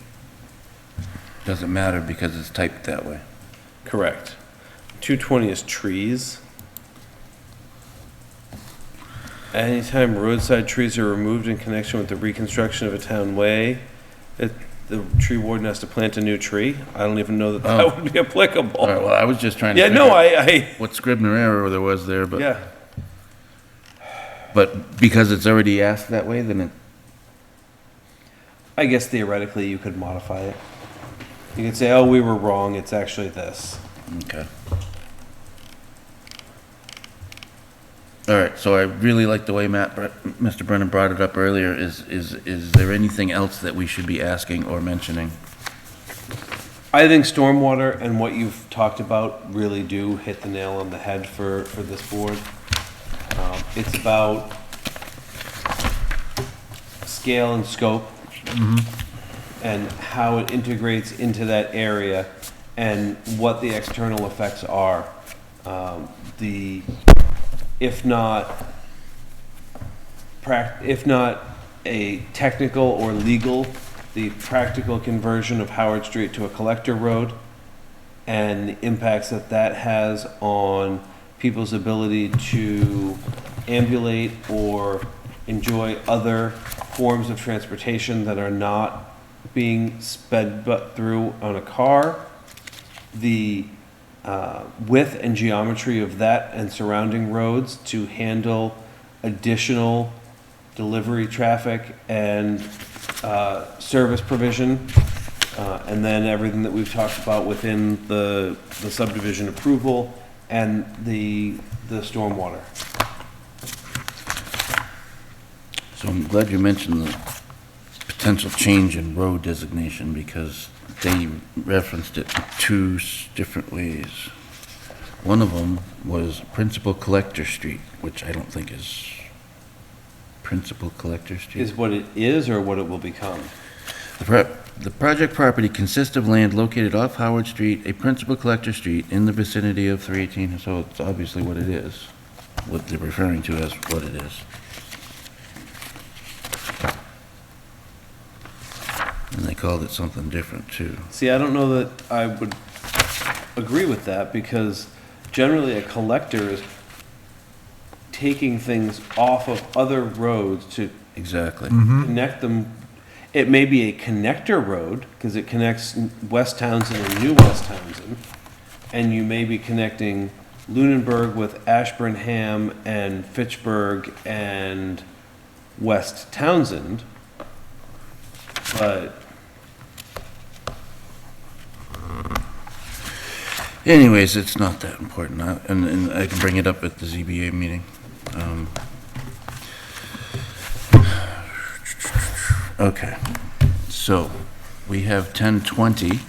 Doesn't matter because it's typed that way. Correct. 220 is trees. Anytime roadside trees are removed in connection with the reconstruction of a town way, the tree warden has to plant a new tree. I don't even know that that would be applicable. All right, well, I was just trying to Yeah, figure no, out what Scribner error there was there, but, yeah. but because it's already asked that way, then it, I guess theoretically you could modify it. You could say, oh, we were wrong, it's actually this. okay. All right, so I really like the way Mr. Brennan brought it up earlier. Is there anything else that we should be asking or mentioning? I think stormwater and what you've talked about really do hit the nail on the head for this board. It's about scale and scope and how it integrates into that area and what the external effects are. If not a technical or legal, the practical conversion of Howard Street to a collector road and the impacts that that has on people's ability to ambulate or enjoy other forms of transportation that are not being sped through on a car. The width and geometry of that and surrounding roads to handle additional delivery traffic and service provision, and then everything that we've talked about within the subdivision approval and the stormwater. So I'm glad you mentioned the potential change in road designation because they referenced it two different ways. One of them was Principal Collector Street, which I don't think is Principal Collector Street. Is what it is or what it will become? The project property consists of land located off Howard Street, a Principal Collector Street in the vicinity of 318, so it's obviously what it is, what they're referring to as what it is. And they called it something different, too. See, I don't know that I would agree with that because generally a collector is taking things off of other roads to Exactly. connect them. It may be a connector road because it connects West Townsend and New West Townsend, and you may be connecting Lunenburg with Ashburnham and Fitchburg and West Townsend, but Anyways, it's not that important, and I can bring it up at the ZBA meeting. Okay, so we have 10:20.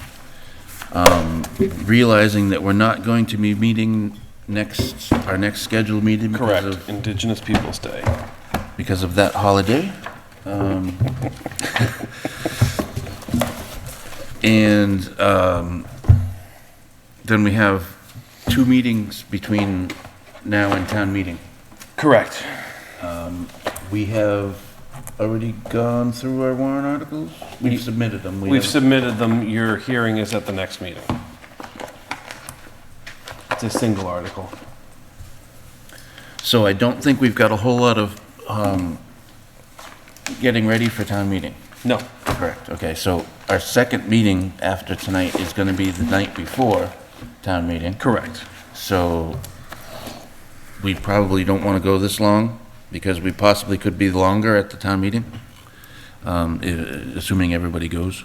Realizing that we're not going to be meeting our next scheduled meeting correct, Indigenous Peoples' Day. because of that holiday. And then we have 2 meetings between now and town meeting. Correct. We have already gone through our warrant articles? We've submitted them. We've submitted them. Your hearing is at the next meeting. It's a single article. So I don't think we've got a whole lot of getting ready for town meeting. No. Correct, okay, so our second meeting after tonight is gonna be the night before town meeting. Correct. So we probably don't wanna go this long, because we possibly could be longer at the town meeting, assuming everybody goes.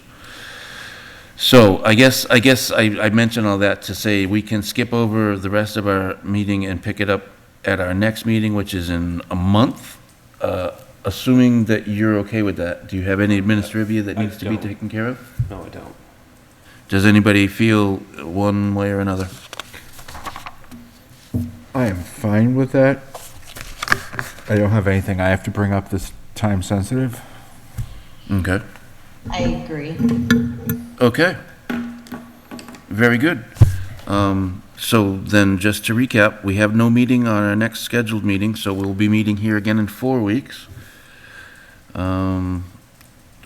So I guess I mentioned all that to say we can skip over the rest of our meeting and pick it up at our next meeting, which is in a month, assuming that you're okay with that. Do you have any administrivia that needs to be don't. taken care of? No, I don't. Does anybody feel one way or another? I am fine with that. I don't have anything I have to bring up that's time sensitive. Okay. I agree. Okay. Very good. So then, just to recap, we have no meeting on our next scheduled meeting, so we'll be meeting here again in 4 weeks.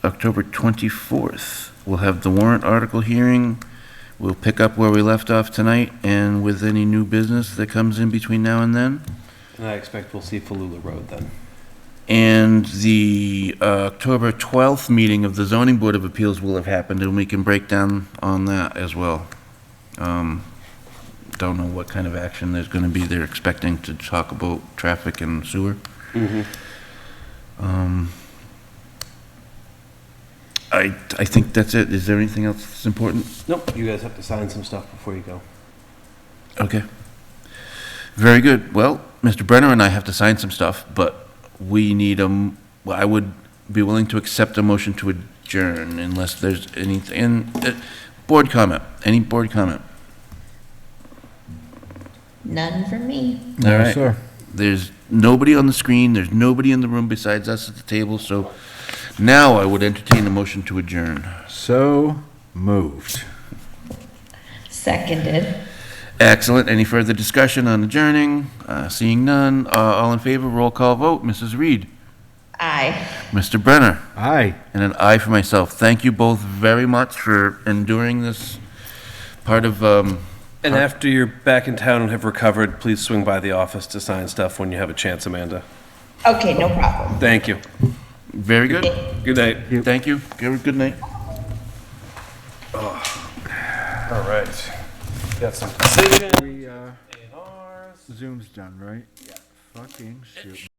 October 24th, we'll have the warrant article hearing. We'll pick up where we left off tonight, and with any new business that comes in between now and then. And I expect we'll see Falula Road then. And the October 12th meeting of the Zoning Board of Appeals will have happened, and we can break down on that as well. Don't know what kind of action there's going to be. They're expecting to talk about traffic and sewer. I think that's it. Is there anything else that's important? Nope, you guys have to sign some stuff before you go. Okay. Very good. Well, Mr. Brenner and I have to sign some stuff, but we need I would be willing to accept a motion to adjourn unless there's anything. Board comment. Any board comment? None for me. All right. Sir. There's nobody on the screen. There's nobody in the room besides us at the table. So now I would entertain a motion to adjourn. So moved. Seconded. Excellent. Any further discussion on adjourning? Seeing none. All in favor, roll call vote. Mrs. Reed? Aye. Mr. Brenner? Aye. And an aye for myself. Thank you both very much for enduring this part of, And after you're back in town and have recovered, please swing by the office to sign stuff when you have a chance, Amanda. Okay, no problem. Thank you. very good. Good night. Thank you. Good night. All right. Got some decisions. Zoom's done, right? Yeah. Fucking shoot.